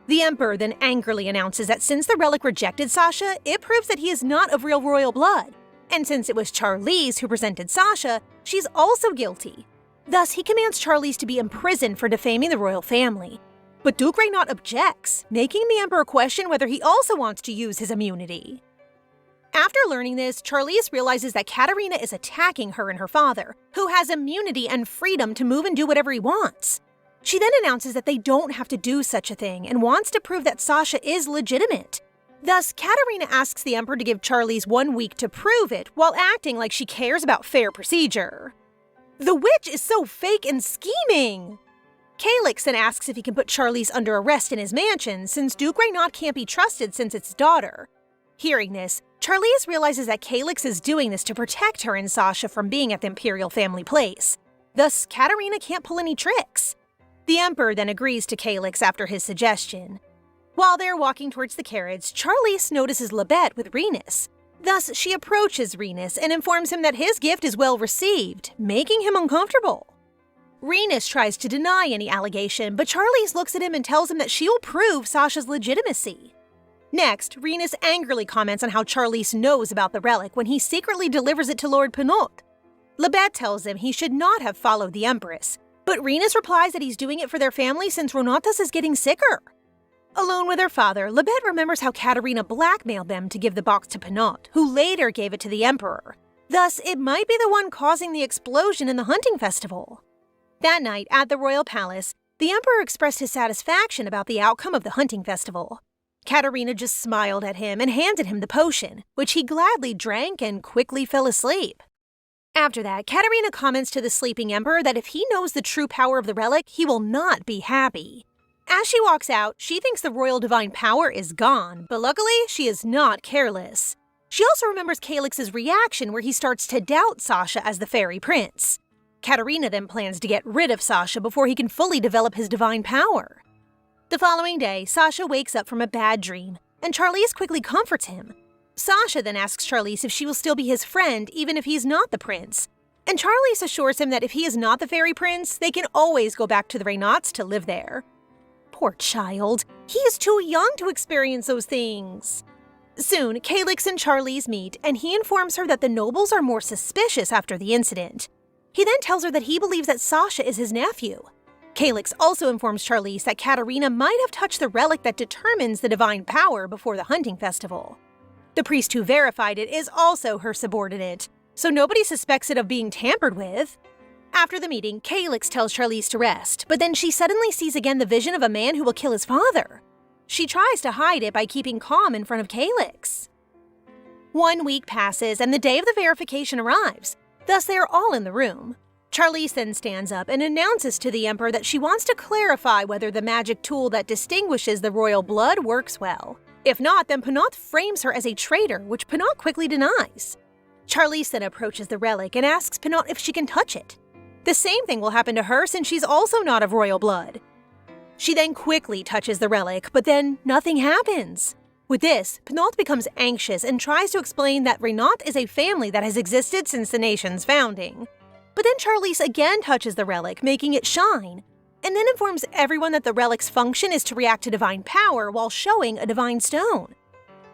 The Emperor then angrily announces that since the relic rejected Sasha, it proves that he is not of real royal blood. And since it was Charlize who presented Sasha, she's also guilty. Thus, he commands Charlize to be imprisoned for defaming the royal family. But Duke Renaud objects, making the Emperor question whether he also wants to use his immunity. After learning this, Charlize realizes that Katerina is attacking her and her father, who has immunity and freedom to move and do whatever he wants. She then announces that they don't have to do such a thing and wants to prove that Sasha is legitimate. Thus, Katerina asks the Emperor to give Charlize 1 week to prove it while acting like she cares about fair procedure. The witch is so fake and scheming! Calyx then asks if he can put Charlize under arrest in his mansion since Duke Renaud can't be trusted since it's his daughter. Hearing this, Charlize realizes that Calyx is doing this to protect her and Sasha from being at the imperial family place. Thus, Katerina can't pull any tricks. The Emperor then agrees to Calyx after his suggestion. While they're walking towards the carriage, Charlize notices Libet with Rhenus. Thus, she approaches Rhenus and informs him that his gift is well received, making him uncomfortable. Rhenus tries to deny any allegation, but Charlize looks at him and tells him that she will prove Sasha's legitimacy. Next, Rhenus angrily comments on how Charlize knows about the relic when he secretly delivers it to Lord Pinot. Libet tells him he should not have followed the Empress, but Rhenus replies that he's doing it for their family since Ronatas is getting sicker. Alone with her father, Libet remembers how Katerina blackmailed them to give the box to Pinot, who later gave it to the Emperor. Thus, it might be the one causing the explosion in the hunting festival. That night, at the royal palace, the Emperor expressed his satisfaction about the outcome of the hunting festival. Katerina just smiled at him and handed him the potion, which he gladly drank and quickly fell asleep. After that, Katerina comments to the sleeping Emperor that if he knows the true power of the relic, he will not be happy. As she walks out, she thinks the royal divine power is gone, but luckily, she is not careless. She also remembers Calyx's reaction where he starts to doubt Sasha as the fairy prince. Katerina then plans to get rid of Sasha before he can fully develop his divine power. The following day, Sasha wakes up from a bad dream, and Charlize quickly comforts him. Sasha then asks Charlize if she will still be his friend even if he's not the prince, and Charlize assures him that if he is not the fairy prince, they can always go back to the Reynauds to live there. Poor child, he is too young to experience those things. Soon, Calyx and Charlize meet, and he informs her that the nobles are more suspicious after the incident. He then tells her that he believes that Sasha is his nephew. Calyx also informs Charlize that Katerina might have touched the relic that determines the divine power before the hunting festival. The priest who verified it is also her subordinate, so nobody suspects it of being tampered with. After the meeting, Calyx tells Charlize to rest, but then she suddenly sees again the vision of a man who will kill his father. She tries to hide it by keeping calm in front of Calyx. 1 week passes and the day of the verification arrives, thus they are all in the room. Charlize then stands up and announces to the Emperor that she wants to clarify whether the magic tool that distinguishes the royal blood works well. If not, then Penauth frames her as a traitor, which Penauth quickly denies. Charlize then approaches the relic and asks Penauth if she can touch it. The same thing will happen to her since she's also not of royal blood. She then quickly touches the relic, but then nothing happens. With this, Penauth becomes anxious and tries to explain that Rodante is a family that has existed since the nation's founding. But then Charlize again touches the relic, making it shine, and then informs everyone that the relic's function is to react to divine power while showing a divine stone.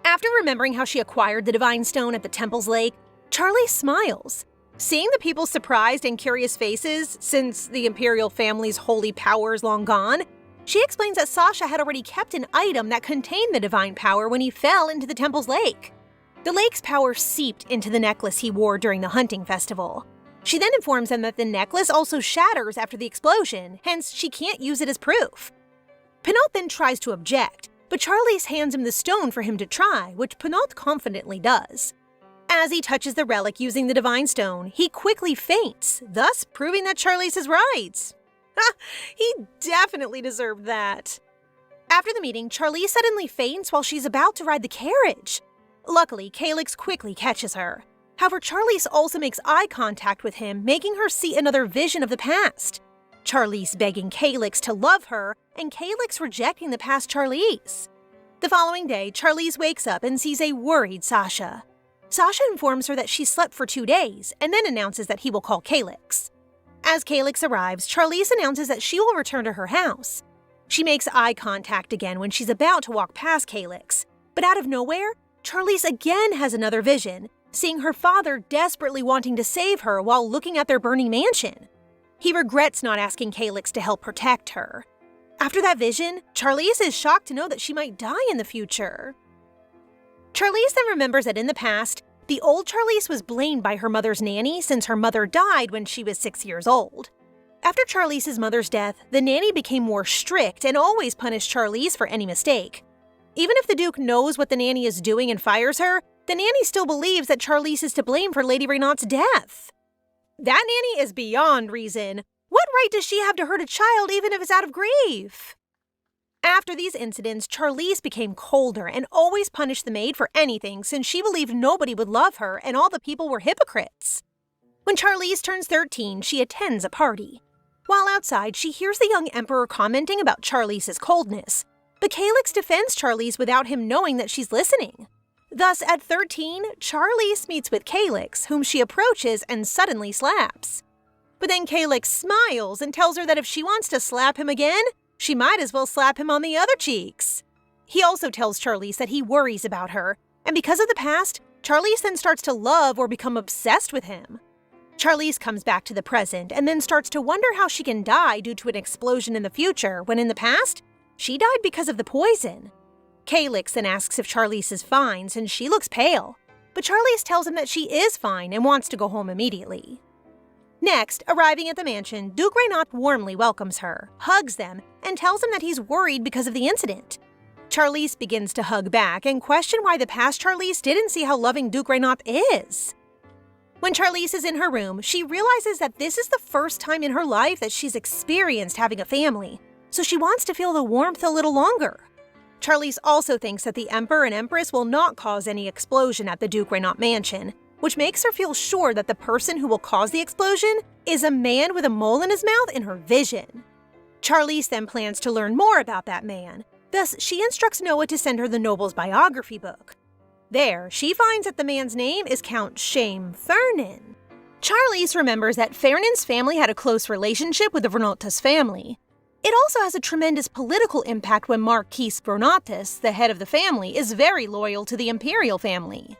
After remembering how she acquired the divine stone at the temple's lake, Charlize smiles. Seeing the people's surprised and curious faces, since the imperial family's holy power is long gone, she explains that Sasha had already kept an item that contained the divine power when he fell into the temple's lake. The lake's power seeped into the necklace he wore during the hunting festival. She then informs them that the necklace also shatters after the explosion, hence she can't use it as proof. Penauth then tries to object, but Charlize hands him the stone for him to try, which Penauth confidently does. As he touches the relic using the divine stone, he quickly faints, thus proving that Charlize is right. Ha! He definitely deserved that. After the meeting, Charlize suddenly faints while she's about to ride the carriage. Luckily, Calyx quickly catches her. However, Charlize also makes eye contact with him, making her see another vision of the past. Charlize begging Calyx to love her, and Calyx rejecting the past Charlize. The following day, Charlize wakes up and sees a worried Sasha. Sasha informs her that she slept for 2 days, and then announces that he will call Calyx. As Calyx arrives, Charlize announces that she will return to her house. She makes eye contact again when she's about to walk past Calyx, but out of nowhere, Charlize again has another vision, seeing her father desperately wanting to save her while looking at their burning mansion. He regrets not asking Calyx to help protect her. After that vision, Charlize is shocked to know that she might die in the future. Charlize then remembers that in the past, the old Charlize was blamed by her mother's nanny since her mother died when she was 6 years old. After Charlize's mother's death, the nanny became more strict and always punished Charlize for any mistake. Even if the Duke knows what the nanny is doing and fires her, the nanny still believes that Charlize is to blame for Lady Renaute's death. That nanny is beyond reason. What right does she have to hurt a child even if it's out of grief? After these incidents, Charlize became colder and always punished the maid for anything since she believed nobody would love her and all the people were hypocrites. When Charlize turns 13, she attends a party. While outside, she hears the young emperor commenting about Charlize's coldness, but Calyx defends Charlize without him knowing that she's listening. Thus, at 13, Charlize meets with Calyx, whom she approaches and suddenly slaps. But then Calyx smiles and tells her that if she wants to slap him again, she might as well slap him on the other cheeks. He also tells Charlize that he worries about her, and because of the past, Charlize then starts to love or become obsessed with him. Charlize comes back to the present and then starts to wonder how she can die due to an explosion in the future when in the past, she died because of the poison. Calyx then asks if Charlize is fine since she looks pale, but Charlize tells him that she is fine and wants to go home immediately. Next, arriving at the mansion, Duke Renaud warmly welcomes her, hugs them, and tells him that he's worried because of the incident. Charlize begins to hug back and question why the past Charlize didn't see how loving Duke Renaud is. When Charlize is in her room, she realizes that this is the first time in her life that she's experienced having a family, so she wants to feel the warmth a little longer. Charlize also thinks that the Emperor and Empress will not cause any explosion at the Duke Renaud mansion, which makes her feel sure that the person who will cause the explosion is a man with a mole in his mouth in her vision. Charlize then plans to learn more about that man, thus she instructs Noah to send her the noble's biography book. There, she finds that the man's name is Count Shame Fernan. Charlize remembers that Fernan's family had a close relationship with the Vernotas family. It also has a tremendous political impact when Marquis Vernotas, the head of the family, is very loyal to the imperial family.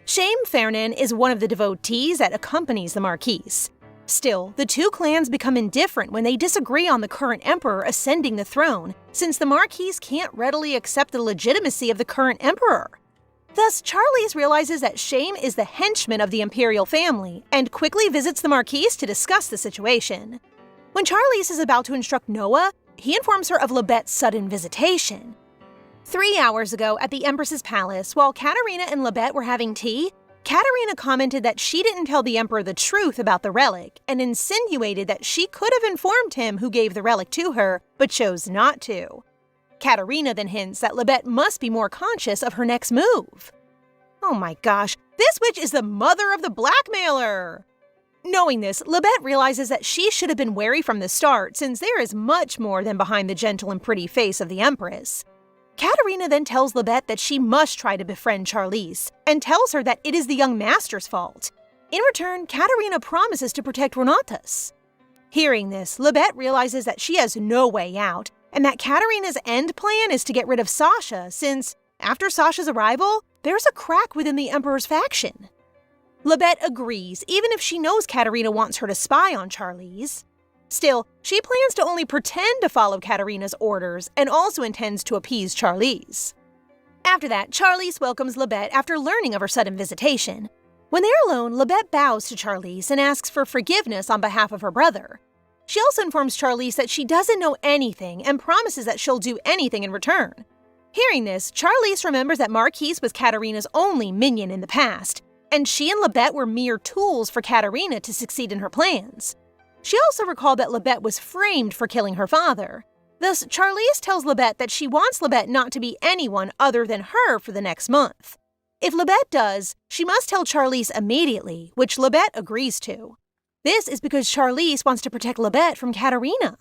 Shame Fernan is one of the devotees that accompanies the Marquis. Still, the two clans become indifferent when they disagree on the current emperor ascending the throne, since the Marquis can't readily accept the legitimacy of the current emperor. Thus, Charlize realizes that Shame is the henchman of the imperial family and quickly visits the Marquise to discuss the situation. When Charlize is about to instruct Noah, he informs her of Lebet's sudden visitation. 3 hours ago at the Empress's palace, while Katerina and Lebet were having tea, Katerina commented that she didn't tell the Emperor the truth about the relic and insinuated that she could have informed him who gave the relic to her, but chose not to. Katerina then hints that Lebet must be more conscious of her next move. Oh my gosh, this witch is the mother of the blackmailer! Knowing this, Lebet realizes that she should have been wary from the start, since there is much more than behind the gentle and pretty face of the Empress. Katerina then tells Lebet that she must try to befriend Charlize, and tells her that it is the young master's fault. In return, Katerina promises to protect Renatus. Hearing this, Lebet realizes that she has no way out, and that Katerina's end plan is to get rid of Sasha, since, after Sasha's arrival, there's a crack within the Emperor's faction. Lebet agrees, even if she knows Katerina wants her to spy on Charlize. Still, she plans to only pretend to follow Katerina's orders and also intends to appease Charlize. After that, Charlize welcomes Lebet after learning of her sudden visitation. When they're alone, Lebet bows to Charlize and asks for forgiveness on behalf of her brother. She also informs Charlize that she doesn't know anything and promises that she'll do anything in return. Hearing this, Charlize remembers that Marquise was Katerina's only minion in the past, and she and Lebet were mere tools for Katerina to succeed in her plans. She also recalled that Lebet was framed for killing her father. Thus, Charlize tells Lebet that she wants Lebet not to be anyone other than her for the next month. If Lebet does, she must tell Charlize immediately, which Lebet agrees to. This is because Charlize wants to protect Lebet from Katerina.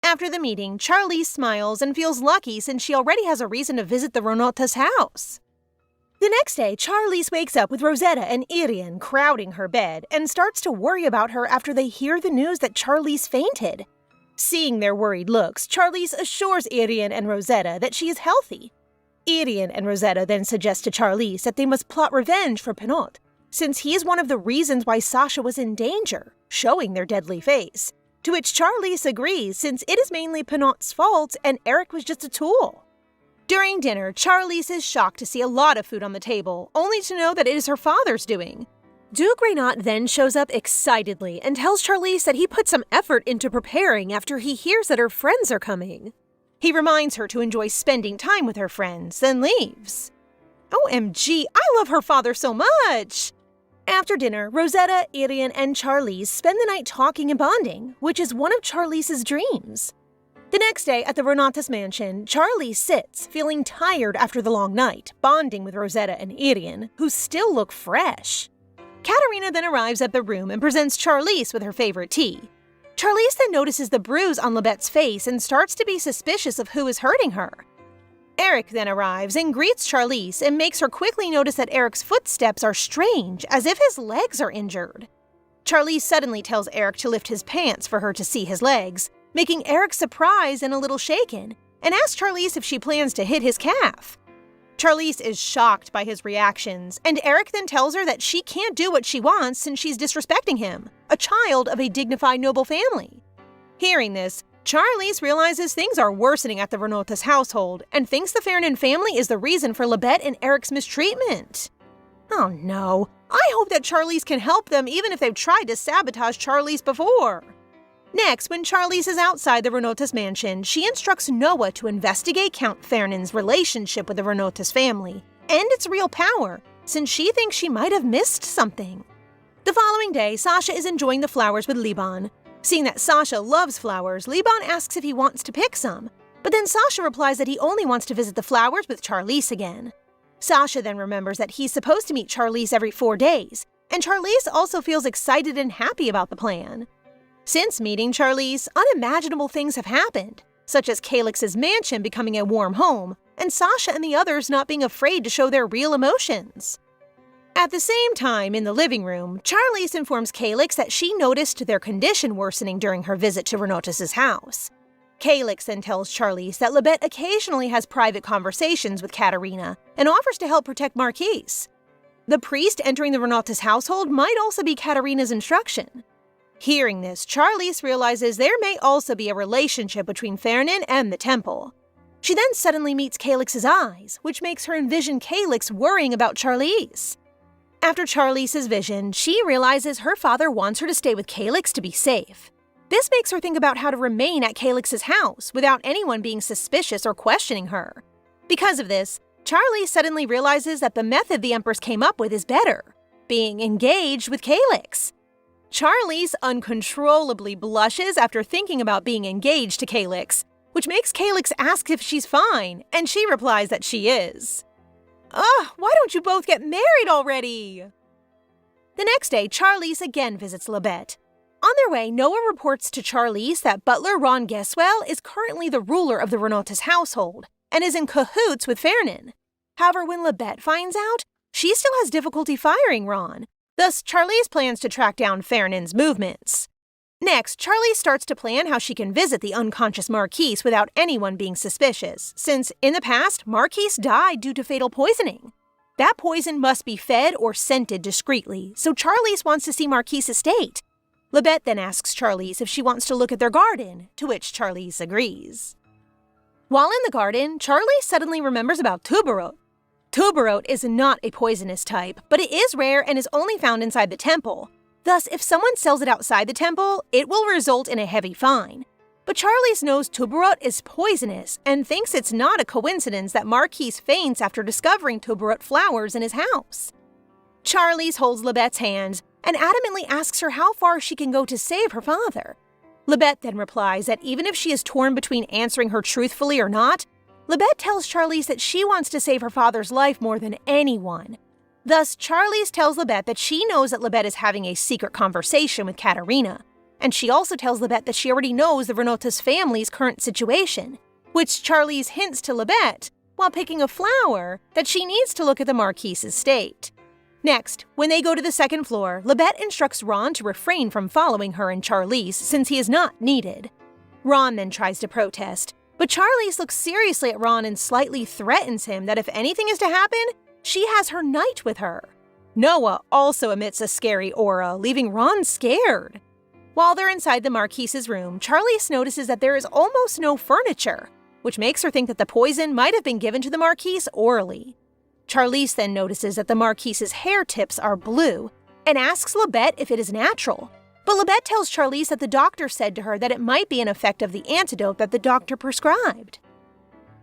After the meeting, Charlize smiles and feels lucky since she already has a reason to visit the Renatus house. The next day, Charlize wakes up with Rosetta and Irian crowding her bed and starts to worry about her after they hear the news that Charlize fainted. Seeing their worried looks, Charlize assures Irian and Rosetta that she is healthy. Irian and Rosetta then suggest to Charlize that they must plot revenge for Pinot, since he is one of the reasons why Sasha was in danger, showing their deadly face. To which Charlize agrees, since it is mainly Pinot's fault and Eric was just a tool. During dinner, Charlize is shocked to see a lot of food on the table, only to know that it is her father's doing. Duke Reynat then shows up excitedly and tells Charlize that he put some effort into preparing after he hears that her friends are coming. He reminds her to enjoy spending time with her friends, then leaves. OMG, I love her father so much! After dinner, Rosetta, Irian, and Charlize spend the night talking and bonding, which is one of Charlize's dreams. The next day at the Renatus mansion, Charlize sits, feeling tired after the long night, bonding with Rosetta and Irian, who still look fresh. Katerina then arrives at the room and presents Charlize with her favorite tea. Charlize then notices the bruise on Lebet's face and starts to be suspicious of who is hurting her. Eric then arrives and greets Charlize and makes her quickly notice that Eric's footsteps are strange, as if his legs are injured. Charlize suddenly tells Eric to lift his pants for her to see his legs, making Eric surprised and a little shaken, and asks Charlize if she plans to hit his calf. Charlize is shocked by his reactions, and Eric then tells her that she can't do what she wants since she's disrespecting him, a child of a dignified noble family. Hearing this, Charlize realizes things are worsening at the Renatus household and thinks the Fernan family is the reason for Lebet and Eric's mistreatment. Oh no, I hope that Charlize can help them even if they've tried to sabotage Charlize before. Next, when Charlize is outside the Renatus mansion, she instructs Noah to investigate Count Fernan's relationship with the Renatus family and its real power, since she thinks she might have missed something. The following day, Sasha is enjoying the flowers with Liban. Seeing that Sasha loves flowers, Liban asks if he wants to pick some, but then Sasha replies that he only wants to visit the flowers with Charlize again. Sasha then remembers that he's supposed to meet Charlize every 4 days, and Charlize also feels excited and happy about the plan. Since meeting Charlize, unimaginable things have happened, such as Calix's mansion becoming a warm home, and Sasha and the others not being afraid to show their real emotions. At the same time, in the living room, Charlize informs Calix that she noticed their condition worsening during her visit to Renatus' house. Calix then tells Charlize that Lebet occasionally has private conversations with Katerina and offers to help protect Marquise. The priest entering the Renatus household might also be Katerina's instruction. Hearing this, Charlize realizes there may also be a relationship between Fernan and the temple. She then suddenly meets Calix's eyes, which makes her envision Calix worrying about Charlize. After Charlize's vision, she realizes her father wants her to stay with Calix to be safe. This makes her think about how to remain at Calix's house without anyone being suspicious or questioning her. Because of this, Charlize suddenly realizes that the method the Empress came up with is better, being engaged with Calix. Charlize uncontrollably blushes after thinking about being engaged to Calix, which makes Calix ask if she's fine, and she replies that she is. Ugh, why don't you both get married already? The next day, Charlize again visits Libet. On their way, Noah reports to Charlize that butler Ron Guesswell is currently the ruler of the Renotis household and is in cahoots with Fernan. However, when Libet finds out, she still has difficulty firing Ron. Thus, Charlize plans to track down Fernand's movements. Next, Charlize starts to plan how she can visit the unconscious Marquise without anyone being suspicious, since in the past, Marquise died due to fatal poisoning. That poison must be fed or scented discreetly, so Charlize wants to see Marquise's estate. Libet then asks Charlize if she wants to look at their garden, to which Charlize agrees. While in the garden, Charlize suddenly remembers about tuberose. Tuberose is not a poisonous type, but it is rare and is only found inside the temple. Thus, if someone sells it outside the temple, it will result in a heavy fine. But Charlize knows tuberose is poisonous and thinks it's not a coincidence that Marquise faints after discovering tuberose flowers in his house. Charlize holds Libet's hand and adamantly asks her how far she can go to save her father. Libet then replies that even if she is torn between answering her truthfully or not, Libet tells Charlize that she wants to save her father's life more than anyone. Thus, Charlize tells Libet that she knows that Libet is having a secret conversation with Katerina, and she also tells Libet that she already knows the Renotis family's current situation, which Charlize hints to Libet, while picking a flower, that she needs to look at the Marquise's estate. Next, when they go to the second floor, Libet instructs Ron to refrain from following her and Charlize since he is not needed. Ron then tries to protest, but Charlize looks seriously at Ron and slightly threatens him that if anything is to happen, she has her knight with her. Noah also emits a scary aura, leaving Ron scared. While they're inside the Marquise's room, Charlize notices that there is almost no furniture, which makes her think that the poison might have been given to the Marquise orally. Charlize then notices that the Marquise's hair tips are blue and asks Libet if it is natural. But Libet tells Charlize that the doctor said to her that it might be an effect of the antidote that the doctor prescribed.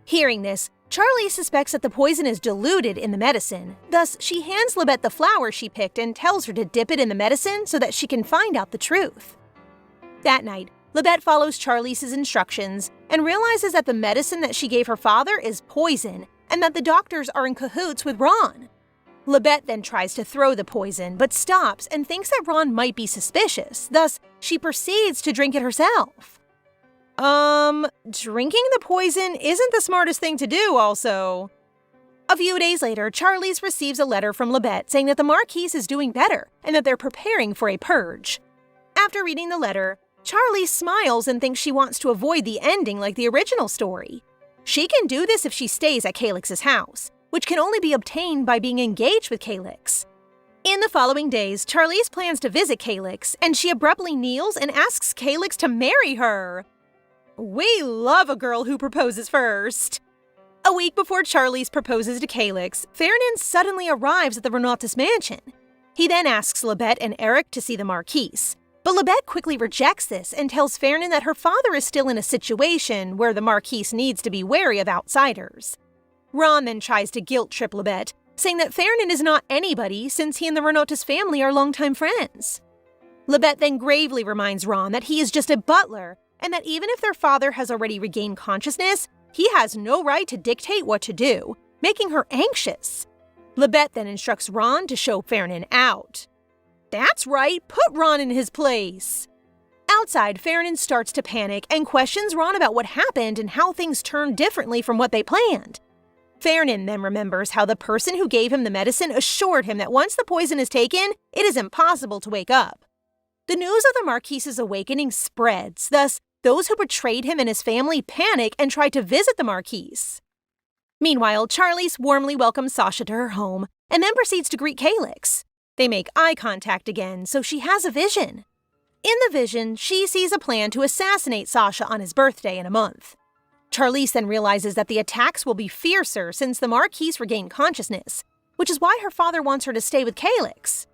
Hearing this, Charlize suspects that the poison is diluted in the medicine. Thus, she hands Libet the flower she picked and tells her to dip it in the medicine so that she can find out the truth. That night, Libet follows Charlize's instructions and realizes that the medicine that she gave her father is poison and that the doctors are in cahoots with Ron. Libet then tries to throw the poison, but stops and thinks that Ron might be suspicious. Thus, she proceeds to drink it herself. Drinking the poison isn't the smartest thing to do, also. A few days later, Charlize receives a letter from Libet saying that the Marquise is doing better and that they're preparing for a purge. After reading the letter, Charlize smiles and thinks she wants to avoid the ending like the original story. She can do this if she stays at Calix's house, which can only be obtained by being engaged with Calix. In the following days, Charlize plans to visit Calix, and she abruptly kneels and asks Calix to marry her. We love a girl who proposes first. A week before Charlize proposes to Calix, Fernan suddenly arrives at the Renotis mansion. He then asks Libet and Eric to see the Marquise, but Libet quickly rejects this and tells Fernan that her father is still in a situation where the Marquise needs to be wary of outsiders. Ron then tries to guilt-trip Libet, saying that Fernan is not anybody since he and the Renotis family are longtime friends. Libet then gravely reminds Ron that he is just a butler, and that even if their father has already regained consciousness, he has no right to dictate what to do, making her anxious. Libet then instructs Ron to show Fernan out. That's right, put Ron in his place. Outside, Fernan starts to panic and questions Ron about what happened and how things turned differently from what they planned. Fernan then remembers how the person who gave him the medicine assured him that once the poison is taken, it is impossible to wake up. The news of the Marquise's awakening spreads, thus those who betrayed him and his family panic and try to visit the Marquise. Meanwhile, Charlize warmly welcomes Sasha to her home and then proceeds to greet Calix. They make eye contact again, so she has a vision. In the vision, she sees a plan to assassinate Sasha on his birthday in a month. Charlize then realizes that the attacks will be fiercer since the Marquise regained consciousness, which is why her father wants her to stay with Calyx.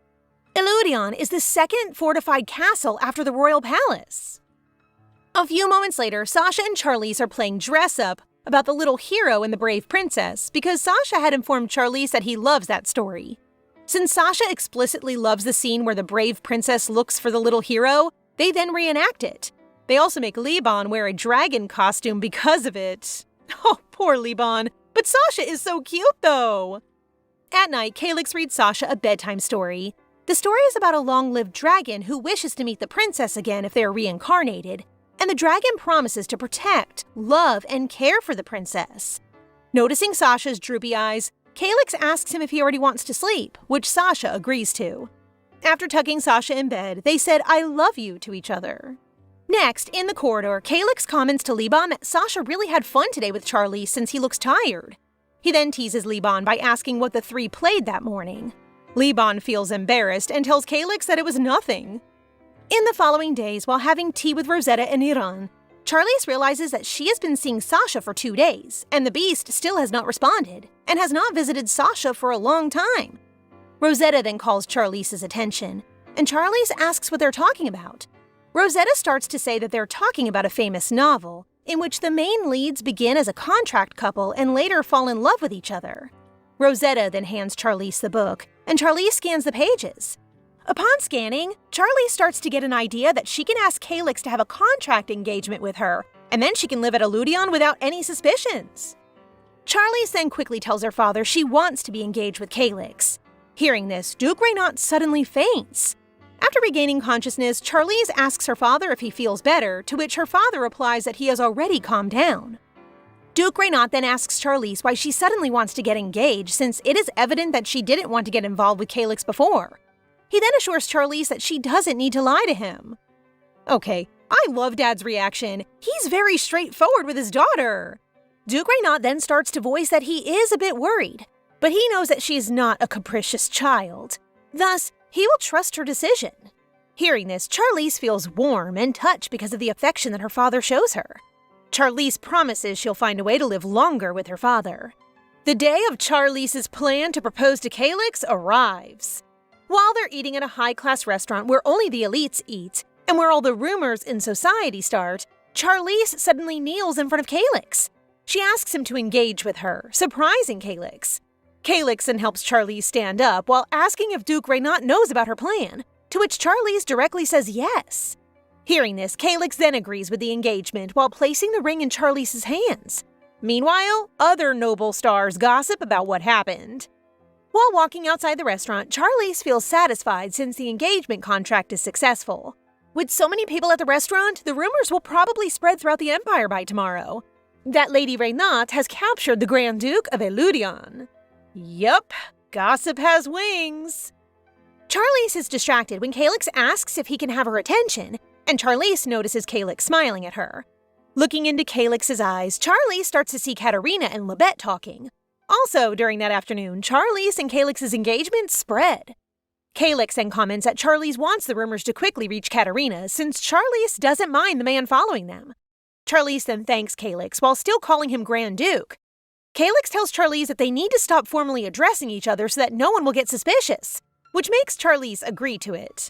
Illudion is the second fortified castle after the royal palace. A few moments later, Sasha and Charlize are playing dress-up about the little hero and the brave princess because Sasha had informed Charlize that he loves that story. Since Sasha explicitly loves the scene where the brave princess looks for the little hero, they then reenact it. They also make Liban wear a dragon costume because of it. Oh, poor Liban. But Sasha is so cute, though. At night, Calyx reads Sasha a bedtime story. The story is about a long-lived dragon who wishes to meet the princess again if they are reincarnated, and the dragon promises to protect, love, and care for the princess. Noticing Sasha's droopy eyes, Calyx asks him if he already wants to sleep, which Sasha agrees to. After tucking Sasha in bed, they said "I love you" to each other. Next, in the corridor, Calyx comments to Liban that Sasha really had fun today with Charlize since he looks tired. He then teases Liban by asking what the three played that morning. Liban feels embarrassed and tells Calyx that it was nothing. In the following days, while having tea with Rosetta and Iran, Charlize realizes that she has been seeing Sasha for 2 days, and the Beast still has not responded, and has not visited Sasha for a long time. Rosetta then calls Charlize's attention, and Charlize asks what they're talking about. Rosetta starts to say that they're talking about a famous novel, in which the main leads begin as a contract couple and later fall in love with each other. Rosetta then hands Charlize the book, and Charlize scans the pages. Upon scanning, Charlize starts to get an idea that she can ask Calyx to have a contract engagement with her, and then she can live at Illudion without any suspicions. Charlize then quickly tells her father she wants to be engaged with Calyx. Hearing this, Duke Reynat suddenly faints. After regaining consciousness, Charlize asks her father if he feels better, to which her father replies that he has already calmed down. Duke Reynat then asks Charlize why she suddenly wants to get engaged, since it is evident that she didn't want to get involved with Calyx before. He then assures Charlize that she doesn't need to lie to him. Okay, I love Dad's reaction. He's very straightforward with his daughter. Duke Reynat then starts to voice that he is a bit worried, but he knows that she is not a capricious child. Thus, he will trust her decision. Hearing this, Charlize feels warm and touched because of the affection that her father shows her. Charlize promises she'll find a way to live longer with her father. The day of Charlize's plan to propose to Calyx arrives. While they're eating at a high-class restaurant where only the elites eat, and where all the rumors in society start, Charlize suddenly kneels in front of Calyx. She asks him to engage with her, surprising Calyx. Calyx then helps Charlize stand up while asking if Duke Reynat knows about her plan, to which Charlize directly says yes. Hearing this, Calyx then agrees with the engagement while placing the ring in Charlize's hands. Meanwhile, other noble stars gossip about what happened. While walking outside the restaurant, Charlize feels satisfied since the engagement contract is successful. With so many people at the restaurant, the rumors will probably spread throughout the Empire by tomorrow. That Lady Reynat has captured the Grand Duke of Illudion. Yup, gossip has wings. Charlize is distracted when Calyx asks if he can have her attention, and Charlize notices Calyx smiling at her. Looking into Calyx's eyes, Charlize starts to see Katerina and Libet talking. Also, during that afternoon, Charlize and Calyx's engagement spread. Calyx then comments that Charlize wants the rumors to quickly reach Katerina since Charlize doesn't mind the man following them. Charlize then thanks Calyx while still calling him Grand Duke. Calyx tells Charlize that they need to stop formally addressing each other so that no one will get suspicious, which makes Charlize agree to it.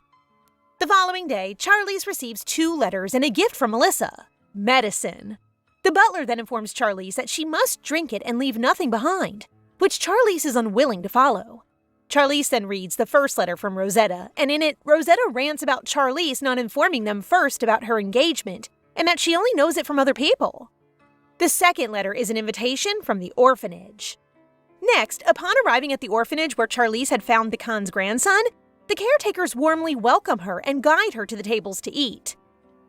The following day, Charlize receives 2 letters and a gift from Melissa: medicine. The butler then informs Charlize that she must drink it and leave nothing behind, which Charlize is unwilling to follow. Charlize then reads the first letter from Rosetta, and in it, Rosetta rants about Charlize not informing them first about her engagement, and that she only knows it from other people. The second letter is an invitation from the orphanage. Next, upon arriving at the orphanage where Charlize had found the Khan's grandson, the caretakers warmly welcome her and guide her to the tables to eat.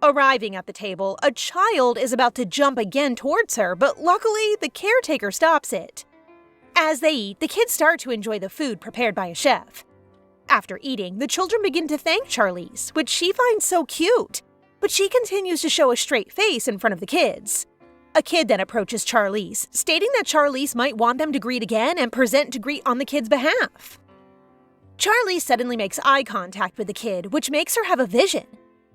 Arriving at the table, a child is about to jump again towards her, but luckily, the caretaker stops it. As they eat, the kids start to enjoy the food prepared by a chef. After eating, the children begin to thank Charlize, which she finds so cute, but she continues to show a straight face in front of the kids. A kid then approaches Charlize, stating that Charlize might want them to greet again and present to greet on the kid's behalf. Charlize suddenly makes eye contact with the kid, which makes her have a vision.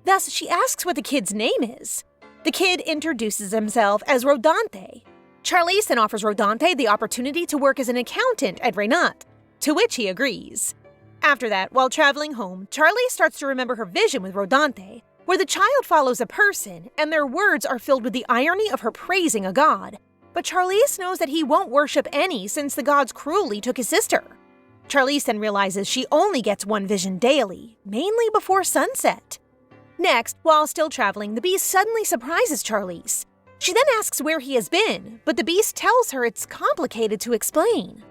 Thus, she asks what the kid's name is. The kid introduces himself as Rodante. Charlize then offers Rodante the opportunity to work as an accountant at Renat, to which he agrees. After that, while traveling home, Charlize starts to remember her vision with Rodante, where the child follows a person and their words are filled with the irony of her praising a god. But Charlize knows that he won't worship any since the gods cruelly took his sister. Charlize then realizes she only gets one vision daily, mainly before sunset. Next, while still traveling, the beast suddenly surprises Charlize. She then asks where he has been, but the beast tells her it's complicated to explain.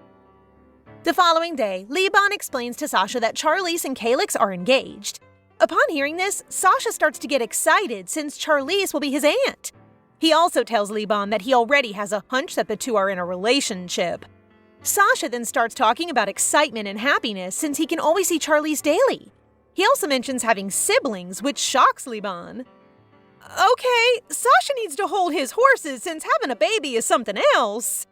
The following day, Liban explains to Sasha that Charlize and Calyx are engaged. Upon hearing this, Sasha starts to get excited since Charlize will be his aunt. He also tells Liban that he already has a hunch that the two are in a relationship. Sasha then starts talking about excitement and happiness since he can always see Charlize daily. He also mentions having siblings, which shocks Liban. Okay, Sasha needs to hold his horses since having a baby is something else.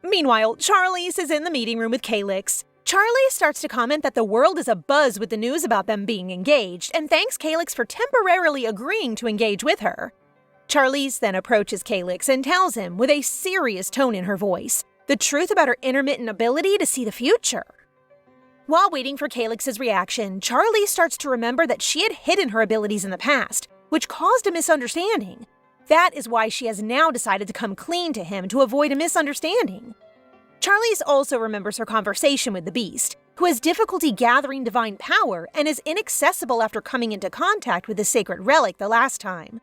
Meanwhile, Charlize is in the meeting room with Calyx. Charlize starts to comment that the world is abuzz with the news about them being engaged and thanks Calyx for temporarily agreeing to engage with her. Charlize then approaches Calyx and tells him, with a serious tone in her voice, the truth about her intermittent ability to see the future. While waiting for Calyx's reaction, Charlize starts to remember that she had hidden her abilities in the past, which caused a misunderstanding. That is why she has now decided to come clean to him to avoid a misunderstanding. Charlize also remembers her conversation with the Beast, who has difficulty gathering divine power and is inaccessible after coming into contact with the sacred relic the last time.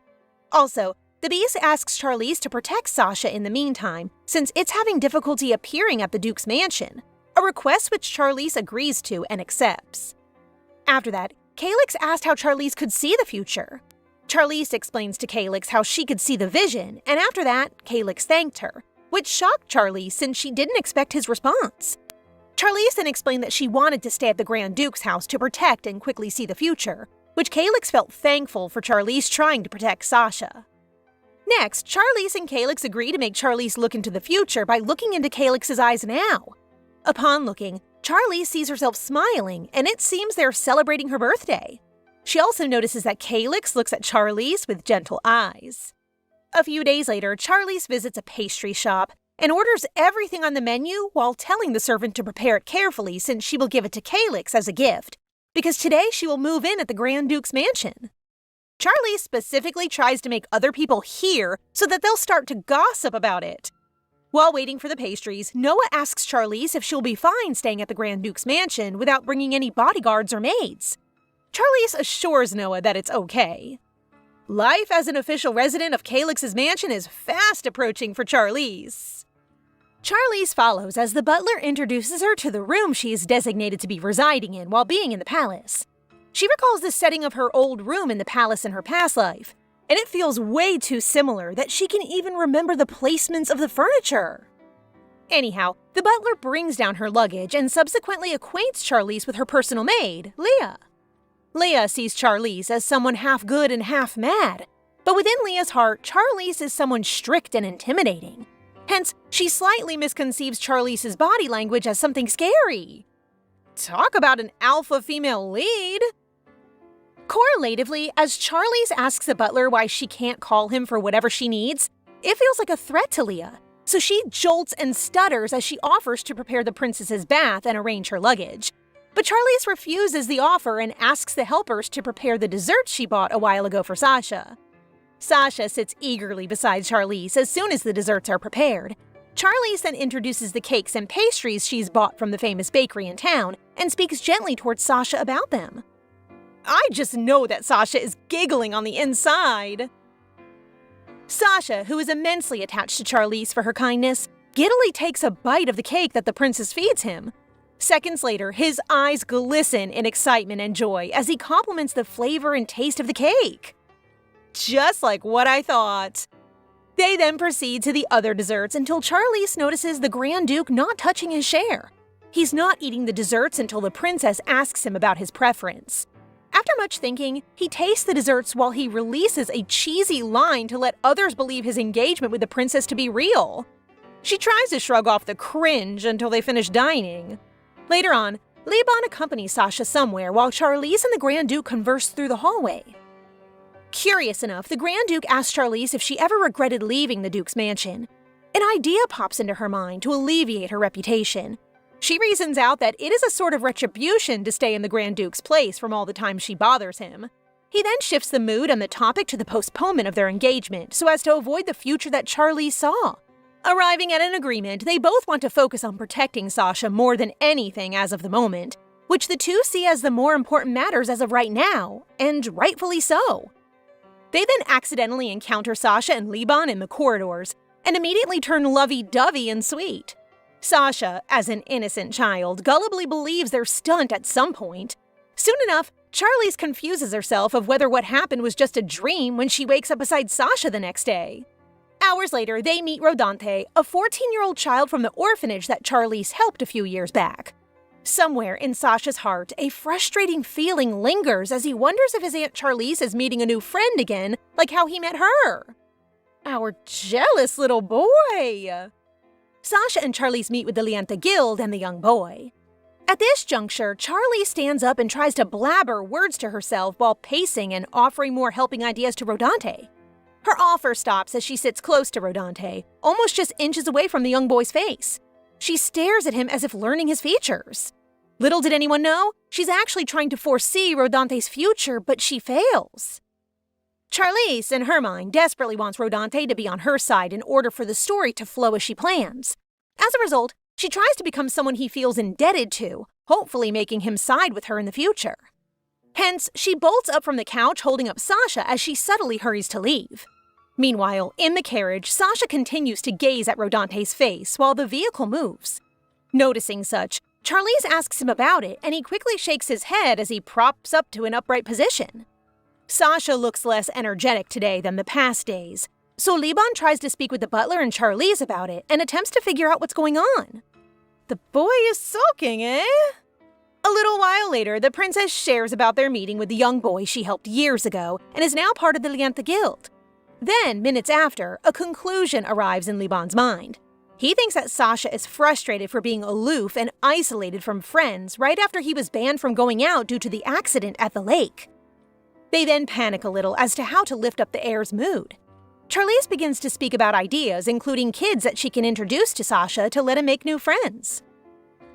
Also, the Beast asks Charlize to protect Sasha in the meantime, since it's having difficulty appearing at the Duke's mansion, a request which Charlize agrees to and accepts. After that, Calyx asked how Charlize could see the future. Charlize explains to Calyx how she could see the vision, and after that, Calyx thanked her, which shocked Charlize since she didn't expect his response. Charlize then explained that she wanted to stay at the Grand Duke's house to protect and quickly see the future, which Calyx felt thankful for Charlize trying to protect Sasha. Next, Charlize and Calyx agree to make Charlize look into the future by looking into Calyx's eyes now. Upon looking, Charlize sees herself smiling, and it seems they're celebrating her birthday. She also notices that Calyx looks at Charlize with gentle eyes. A few days later, Charlize visits a pastry shop and orders everything on the menu while telling the servant to prepare it carefully since she will give it to Calyx as a gift, because today she will move in at the Grand Duke's mansion. Charlize specifically tries to make other people hear so that they'll start to gossip about it. While waiting for the pastries, Noah asks Charlize if she'll be fine staying at the Grand Duke's mansion without bringing any bodyguards or maids. Charlize assures Noah that it's okay. Life as an official resident of Calyx's mansion is fast approaching for Charlize. Charlize follows as the butler introduces her to the room she is designated to be residing in while being in the palace. She recalls the setting of her old room in the palace in her past life, and it feels way too similar that she can even remember the placements of the furniture. Anyhow, the butler brings down her luggage and subsequently acquaints Charlize with her personal maid, Leah. Leah sees Charlize as someone half good and half mad, but within Leah's heart, Charlize is someone strict and intimidating. Hence, she slightly misconceives Charlize's body language as something scary. Talk about an alpha female lead! Correlatively, as Charlize asks the butler why she can't call him for whatever she needs, it feels like a threat to Leah, so she jolts and stutters as she offers to prepare the princess's bath and arrange her luggage. But Charlize refuses the offer and asks the helpers to prepare the desserts she bought a while ago for Sasha. Sasha sits eagerly beside Charlize as soon as the desserts are prepared. Charlize then introduces the cakes and pastries she's bought from the famous bakery in town and speaks gently towards Sasha about them. I just know that Sasha is giggling on the inside. Sasha, who is immensely attached to Charlize for her kindness, giddily takes a bite of the cake that the princess feeds him. Seconds later, his eyes glisten in excitement and joy as he compliments the flavor and taste of the cake. Just like what I thought. They then proceed to the other desserts until Charlize notices the Grand Duke not touching his share. He's not eating the desserts until the princess asks him about his preference. After much thinking, he tastes the desserts while he releases a cheesy line to let others believe his engagement with the princess to be real. She tries to shrug off the cringe until they finish dining. Later on, Liban accompanies Sasha somewhere while Charlize and the Grand Duke converse through the hallway. Curious enough, the Grand Duke asks Charlize if she ever regretted leaving the Duke's mansion. An idea pops into her mind to alleviate her reputation. She reasons out that it is a sort of retribution to stay in the Grand Duke's place from all the time she bothers him. He then shifts the mood and the topic to the postponement of their engagement so as to avoid the future that Charlize saw. Arriving at an agreement, they both want to focus on protecting Sasha more than anything as of the moment, which the two see as the more important matters as of right now, and rightfully so. They then accidentally encounter Sasha and Liban in the corridors, and immediately turn lovey-dovey and sweet. Sasha, as an innocent child, gullibly believes their stunt at some point. Soon enough, Charlize confuses herself of whether what happened was just a dream when she wakes up beside Sasha the next day. Hours later, they meet Rodante, a 14-year-old child from the orphanage that Charlize helped a few years back. Somewhere in Sasha's heart, a frustrating feeling lingers as he wonders if his Aunt Charlize is meeting a new friend again, like how he met her. Our jealous little boy! Sasha and Charlize meet with the Lianta Guild and the young boy. At this juncture, Charlize stands up and tries to blabber words to herself while pacing and offering more helping ideas to Rodante. Her offer stops as she sits close to Rodante, almost just inches away from the young boy's face. She stares at him as if learning his features. Little did anyone know, she's actually trying to foresee Rodante's future, but she fails. Charlize, in her mind, desperately wants Rodante to be on her side in order for the story to flow as she plans. As a result, she tries to become someone he feels indebted to, hopefully making him side with her in the future. Hence, she bolts up from the couch holding up Sasha as she subtly hurries to leave. Meanwhile, in the carriage, Sasha continues to gaze at Rodante's face while the vehicle moves. Noticing such, Charlize asks him about it, and he quickly shakes his head as he props up to an upright position. Sasha looks less energetic today than the past days, so Liban tries to speak with the butler and Charlize about it and attempts to figure out what's going on. The boy is sulking, eh? A little while later, the princess shares about their meeting with the young boy she helped years ago and is now part of the Lianta Guild. Then, minutes after, a conclusion arrives in Liban's mind. He thinks that Sasha is frustrated for being aloof and isolated from friends right after he was banned from going out due to the accident at the lake. They then panic a little as to how to lift up the heir's mood. Charlize begins to speak about ideas, including kids that she can introduce to Sasha to let him make new friends.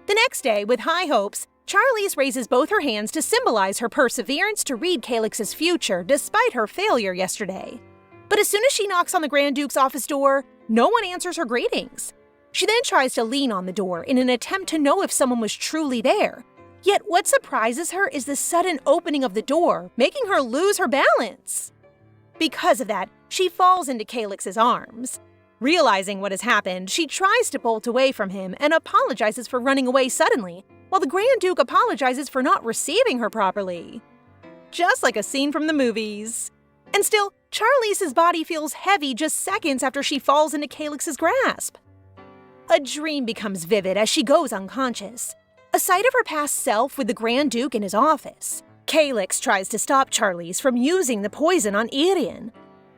The next day, with high hopes, Charlize raises both her hands to symbolize her perseverance to read Calix's future despite her failure yesterday. But as soon as she knocks on the Grand Duke's office door, no one answers her greetings. She then tries to lean on the door in an attempt to know if someone was truly there. Yet what surprises her is the sudden opening of the door, making her lose her balance. Because of that, she falls into Calix's arms. Realizing what has happened, she tries to bolt away from him and apologizes for running away suddenly, while the Grand Duke apologizes for not receiving her properly. Just like a scene from the movies. And still, Charlize's body feels heavy just seconds after she falls into Calix's grasp. A dream becomes vivid as she goes unconscious. A sight of her past self with the Grand Duke in his office. Calix tries to stop Charlize from using the poison on Irian.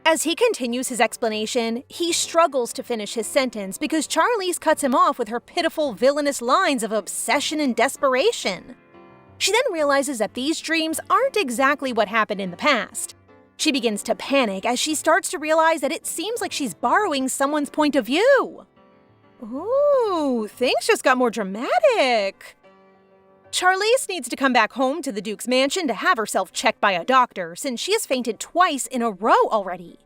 As he continues his explanation, he struggles to finish his sentence because Charlize cuts him off with her pitiful, villainous lines of obsession and desperation. She then realizes that these dreams aren't exactly what happened in the past. She begins to panic as she starts to realize that it seems like she's borrowing someone's point of view. Ooh, things just got more dramatic. Charlize needs to come back home to the Duke's mansion to have herself checked by a doctor since she has fainted twice in a row already.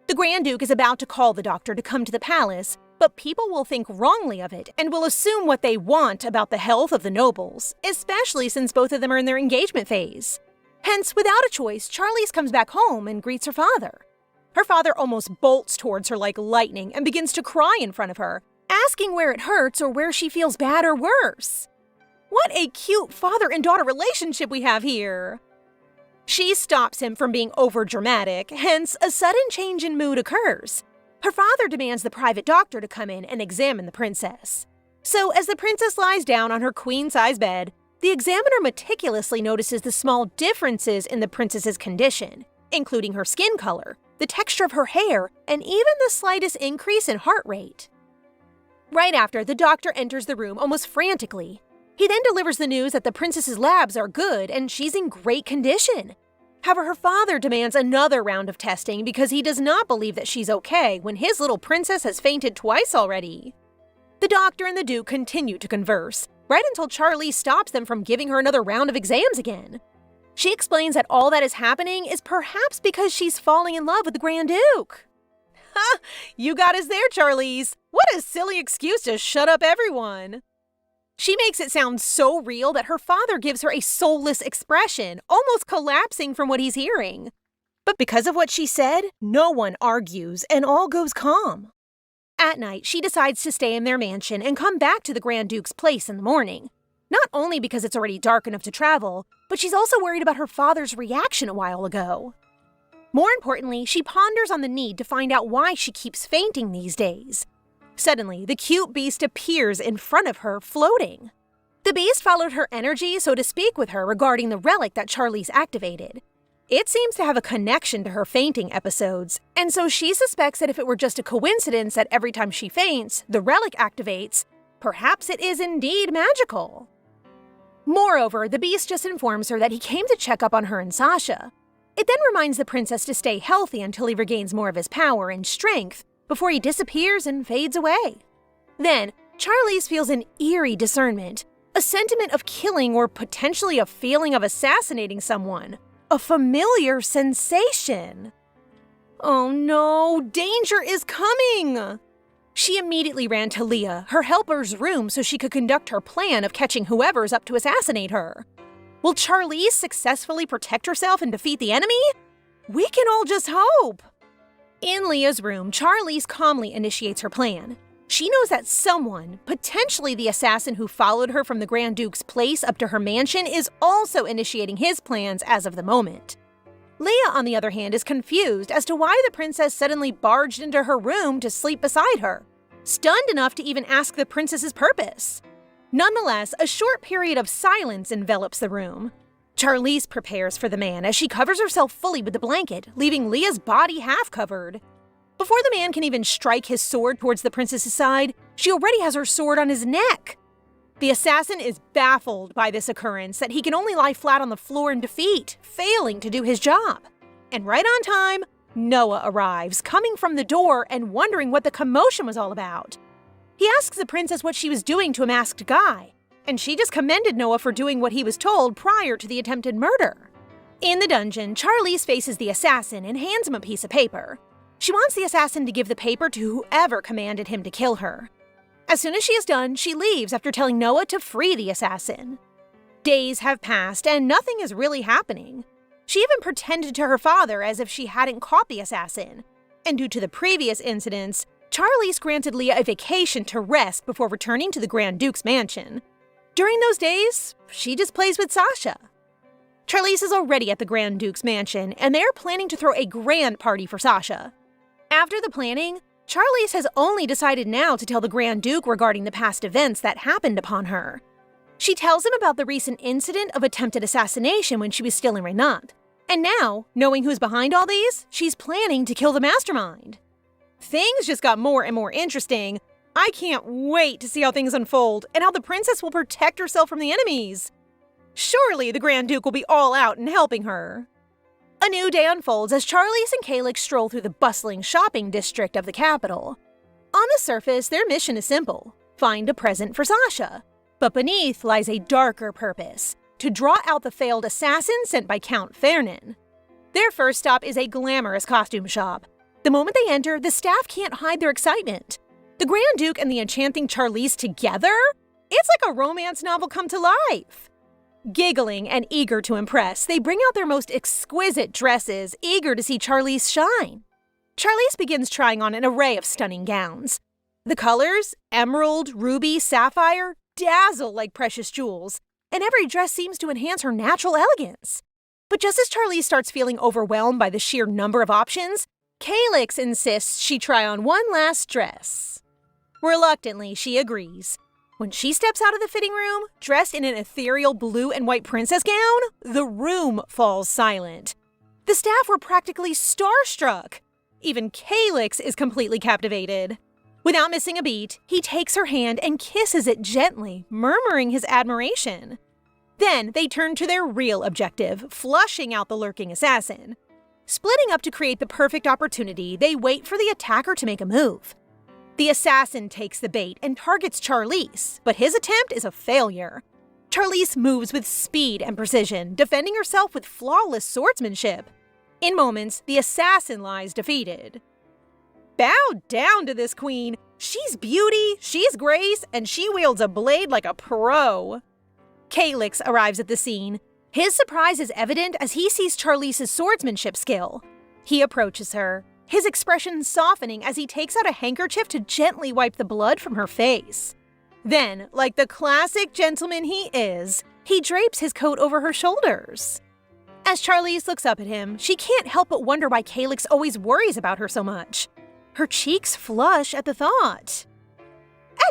The Grand Duke is about to call the doctor to come to the palace, but people will think wrongly of it and will assume what they want about the health of the nobles, especially since both of them are in their engagement phase. Hence, without a choice, Charlize comes back home and greets her father. Her father almost bolts towards her like lightning and begins to cry in front of her, asking where it hurts or where she feels bad or worse. What a cute father and daughter relationship we have here! She stops him from being overdramatic, hence a sudden change in mood occurs. Her father demands the private doctor to come in and examine the princess. So as the princess lies down on her queen-size bed, the examiner meticulously notices the small differences in the princess's condition, including her skin color, the texture of her hair, and even the slightest increase in heart rate. Right after, the doctor enters the room almost frantically. He then delivers the news that the princess's labs are good and she's in great condition. However, her father demands another round of testing because he does not believe that she's okay when his little princess has fainted twice already. The doctor and the Duke continue to converse, right until Charlize stops them from giving her another round of exams again. She explains that all that is happening is perhaps because she's falling in love with the Grand Duke. Ha! You got us there, Charlize. What a silly excuse to shut up everyone. She makes it sound so real that her father gives her a soulless expression, almost collapsing from what he's hearing. But because of what she said, no one argues and all goes calm. At night, she decides to stay in their mansion and come back to the Grand Duke's place in the morning. Not only because it's already dark enough to travel, but she's also worried about her father's reaction a while ago. More importantly, she ponders on the need to find out why she keeps fainting these days. Suddenly, the cute beast appears in front of her, floating. The beast followed her energy so to speak with her regarding the relic that Charlize activated. It seems to have a connection to her fainting episodes, and so she suspects that if it were just a coincidence that every time she faints, the relic activates, perhaps it is indeed magical. Moreover, the beast just informs her that he came to check up on her and Sasha. It then reminds the princess to stay healthy until he regains more of his power and strength before he disappears and fades away. Then, Charlize feels an eerie discernment, a sentiment of killing or potentially a feeling of assassinating someone, a familiar sensation. Oh no, danger is coming! She immediately ran to Leah, her helper's room, so she could conduct her plan of catching whoever's up to assassinate her. Will Charlize successfully protect herself and defeat the enemy? We can all just hope! In Leah's room, Charlize calmly initiates her plan. She knows that someone, potentially the assassin who followed her from the Grand Duke's place up to her mansion, is also initiating his plans as of the moment. Leah, on the other hand, is confused as to why the princess suddenly barged into her room to sleep beside her, stunned enough to even ask the princess's purpose. Nonetheless, a short period of silence envelops the room. Charlize prepares for the man as she covers herself fully with the blanket, leaving Leah's body half covered. Before the man can even strike his sword towards the princess's side, she already has her sword on his neck. The assassin is baffled by this occurrence that he can only lie flat on the floor in defeat, failing to do his job. And right on time, Noah arrives, coming from the door and wondering what the commotion was all about. He asks the princess what she was doing to a masked guy, and she just commended Noah for doing what he was told prior to the attempted murder. In the dungeon, Charlize faces the assassin and hands him a piece of paper. She wants the assassin to give the paper to whoever commanded him to kill her. As soon as she is done, she leaves after telling Noah to free the assassin. Days have passed and nothing is really happening. She even pretended to her father as if she hadn't caught the assassin. And due to the previous incidents, Charlize granted Leah a vacation to rest before returning to the Grand Duke's mansion. During those days, she just plays with Sasha. Charlize is already at the Grand Duke's mansion, and they're planning to throw a grand party for Sasha. After the planning, Charlize has only decided now to tell the Grand Duke regarding the past events that happened upon her. She tells him about the recent incident of attempted assassination when she was still in Rodante. And now, knowing who's behind all these, she's planning to kill the mastermind. Things just got more and more interesting. I can't wait to see how things unfold and how the princess will protect herself from the enemies. Surely the Grand Duke will be all out in helping her. A new day unfolds as Charlize and Calix stroll through the bustling shopping district of the capital. On the surface, their mission is simple: find a present for Sasha. But beneath lies a darker purpose: to draw out the failed assassin sent by Count Fernan. Their first stop is a glamorous costume shop. The moment they enter, the staff can't hide their excitement. The Grand Duke and the enchanting Charlize together? It's like a romance novel come to life. Giggling and eager to impress, they bring out their most exquisite dresses, eager to see Charlize shine. Charlize begins trying on an array of stunning gowns. The colors, emerald, ruby, sapphire, dazzle like precious jewels, and every dress seems to enhance her natural elegance. But just as Charlize starts feeling overwhelmed by the sheer number of options, Calix insists she try on one last dress. Reluctantly, she agrees. When she steps out of the fitting room, dressed in an ethereal blue and white princess gown, the room falls silent. The staff were practically starstruck. Even Calix is completely captivated. Without missing a beat, he takes her hand and kisses it gently, murmuring his admiration. Then they turn to their real objective, flushing out the lurking assassin. Splitting up to create the perfect opportunity, they wait for the attacker to make a move. The assassin takes the bait and targets Charlize, but his attempt is a failure. Charlize moves with speed and precision, defending herself with flawless swordsmanship. In moments, the assassin lies defeated. Bow down to this queen. She's beauty, she's grace, and she wields a blade like a pro. Calyx arrives at the scene. His surprise is evident as he sees Charlize's swordsmanship skill. He approaches her, his expression softening as he takes out a handkerchief to gently wipe the blood from her face. Then, like the classic gentleman he is, he drapes his coat over her shoulders. As Charlize looks up at him, she can't help but wonder why Calyx always worries about her so much. Her cheeks flush at the thought.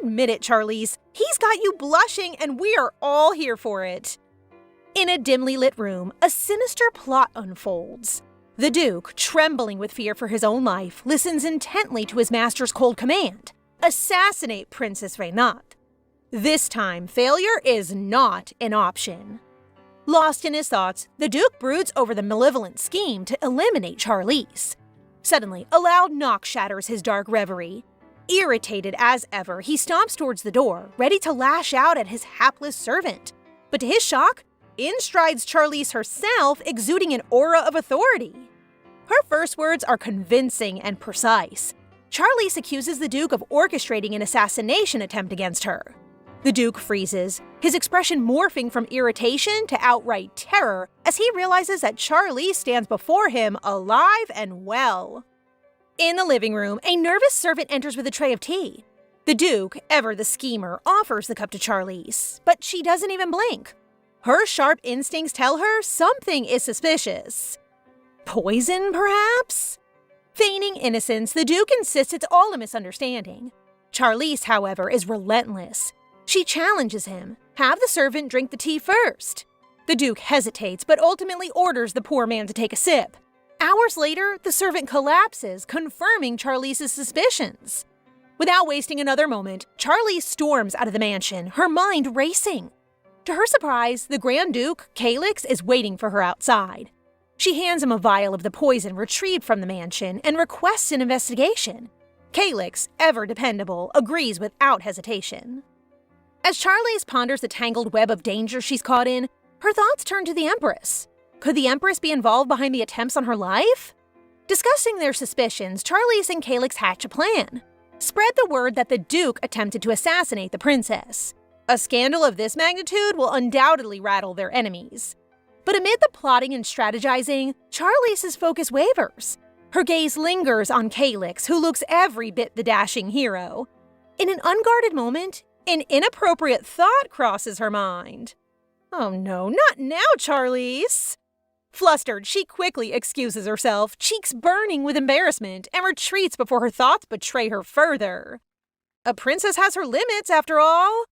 Admit it, Charlize, he's got you blushing and we are all here for it. In a dimly lit room, a sinister plot unfolds. The Duke, trembling with fear for his own life, listens intently to his master's cold command: assassinate Princess Reincarnation. This time, failure is not an option. Lost in his thoughts, the Duke broods over the malevolent scheme to eliminate Charlize. Suddenly, a loud knock shatters his dark reverie. Irritated as ever, he stomps towards the door, ready to lash out at his hapless servant. But to his shock, in strides Charlize herself, exuding an aura of authority. Her first words are convincing and precise. Charlize accuses the Duke of orchestrating an assassination attempt against her. The Duke freezes, his expression morphing from irritation to outright terror as he realizes that Charlize stands before him alive and well. In the living room, a nervous servant enters with a tray of tea. The Duke, ever the schemer, offers the cup to Charlize, but she doesn't even blink. Her sharp instincts tell her something is suspicious. Poison, perhaps? Feigning innocence, the Duke insists it's all a misunderstanding. Charlize, however, is relentless. She challenges him, have the servant drink the tea first. The Duke hesitates, but ultimately orders the poor man to take a sip. Hours later, the servant collapses, confirming Charlize's suspicions. Without wasting another moment, Charlize storms out of the mansion, her mind racing. To her surprise, the Grand Duke, Calyx, is waiting for her outside. She hands him a vial of the poison retrieved from the mansion and requests an investigation. Calyx, ever dependable, agrees without hesitation. As Charlize ponders the tangled web of danger she's caught in, her thoughts turn to the Empress. Could the Empress be involved behind the attempts on her life? Discussing their suspicions, Charlize and Calyx hatch a plan. Spread the word that the Duke attempted to assassinate the princess. A scandal of this magnitude will undoubtedly rattle their enemies. But amid the plotting and strategizing, Charlize's focus wavers. Her gaze lingers on Calyx, who looks every bit the dashing hero. In an unguarded moment, an inappropriate thought crosses her mind. Oh no, not now, Charlize! Flustered, she quickly excuses herself, cheeks burning with embarrassment, and retreats before her thoughts betray her further. A princess has her limits, after all.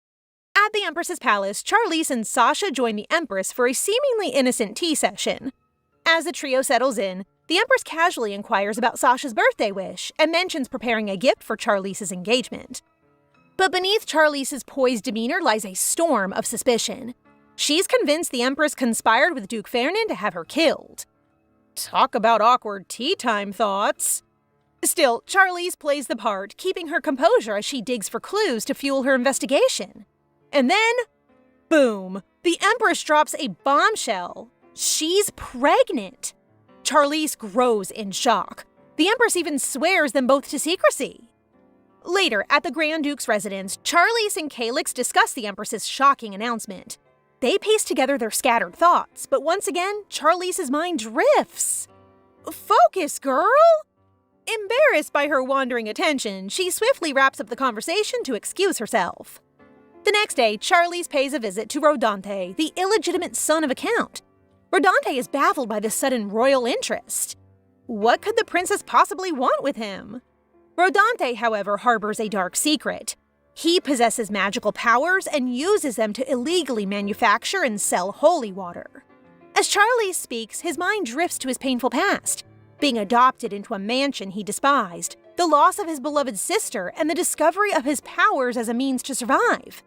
At the Empress's palace, Charlize and Sasha join the Empress for a seemingly innocent tea session. As the trio settles in, the Empress casually inquires about Sasha's birthday wish and mentions preparing a gift for Charlize's engagement. But beneath Charlize's poised demeanor lies a storm of suspicion. She's convinced the Empress conspired with Duke Ferdinand to have her killed. Talk about awkward tea time thoughts. Still, Charlize plays the part, keeping her composure as she digs for clues to fuel her investigation. And then, boom, the Empress drops a bombshell. She's pregnant. Charlize grows in shock. The Empress even swears them both to secrecy. Later, at the Grand Duke's residence, Charlize and Calyx discuss the Empress's shocking announcement. They piece together their scattered thoughts, but once again, Charlize's mind drifts. Focus, girl! Embarrassed by her wandering attention, she swiftly wraps up the conversation to excuse herself. The next day, Charlize pays a visit to Rodante, the illegitimate son of a count. Rodante is baffled by this sudden royal interest. What could the princess possibly want with him? Rodante, however, harbors a dark secret. He possesses magical powers and uses them to illegally manufacture and sell holy water. As Charlize speaks, his mind drifts to his painful past, being adopted into a mansion he despised, the loss of his beloved sister, and the discovery of his powers as a means to survive.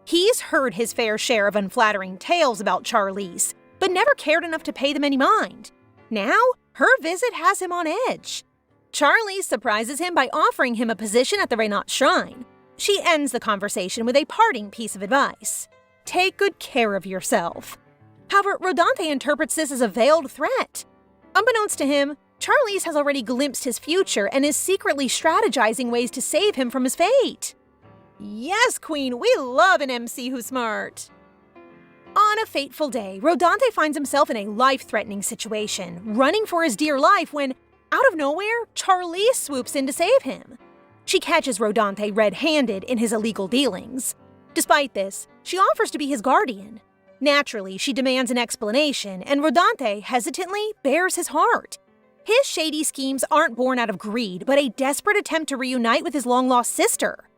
He's heard his fair share of unflattering tales about Charlize, but never cared enough to pay them any mind. Now, her visit has him on edge. Charlize surprises him by offering him a position at the Reincarnation shrine. She ends the conversation with a parting piece of advice. Take good care of yourself. However, Rodante interprets this as a veiled threat. Unbeknownst to him, Charlize has already glimpsed his future and is secretly strategizing ways to save him from his fate. Yes, Queen, we love an MC who's smart. On a fateful day, Rodante finds himself in a life-threatening situation, running for his dear life when, out of nowhere, Charlize swoops in to save him. She catches Rodante red-handed in his illegal dealings. Despite this, she offers to be his guardian. Naturally, she demands an explanation, and Rodante hesitantly bares his heart. His shady schemes aren't born out of greed, but a desperate attempt to reunite with his long-lost sister.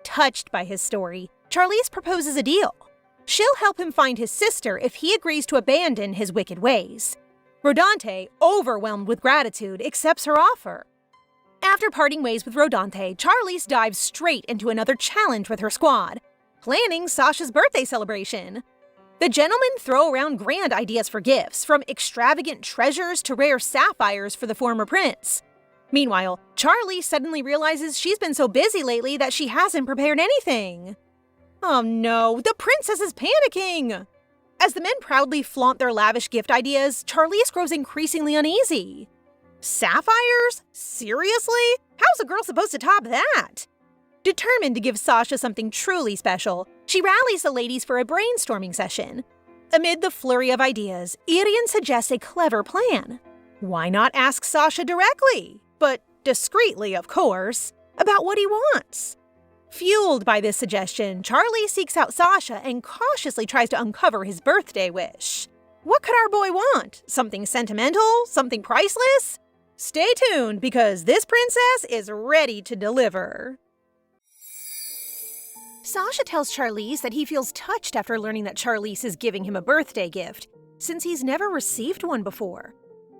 Touched by his story, Charlize proposes a deal. She'll help him find his sister if he agrees to abandon his wicked ways. Rodante, overwhelmed with gratitude, accepts her offer. After parting ways with Rodante, Charlize dives straight into another challenge with her squad, planning Sasha's birthday celebration. The gentlemen throw around grand ideas for gifts, from extravagant treasures to rare sapphires for the former prince. Meanwhile, Charlize suddenly realizes she's been so busy lately that she hasn't prepared anything. Oh no, the princess is panicking! As the men proudly flaunt their lavish gift ideas, Charlize grows increasingly uneasy. Sapphires? Seriously? How's a girl supposed to top that? Determined to give Sasha something truly special, she rallies the ladies for a brainstorming session. Amid the flurry of ideas, Irian suggests a clever plan. Why not ask Sasha directly, but discreetly, of course, about what he wants? Fueled by this suggestion, Charlie seeks out Sasha and cautiously tries to uncover his birthday wish. What could our boy want? Something sentimental? Something priceless? Stay tuned, because this princess is ready to deliver. Sasha tells Charlize that he feels touched after learning that Charlize is giving him a birthday gift, since he's never received one before.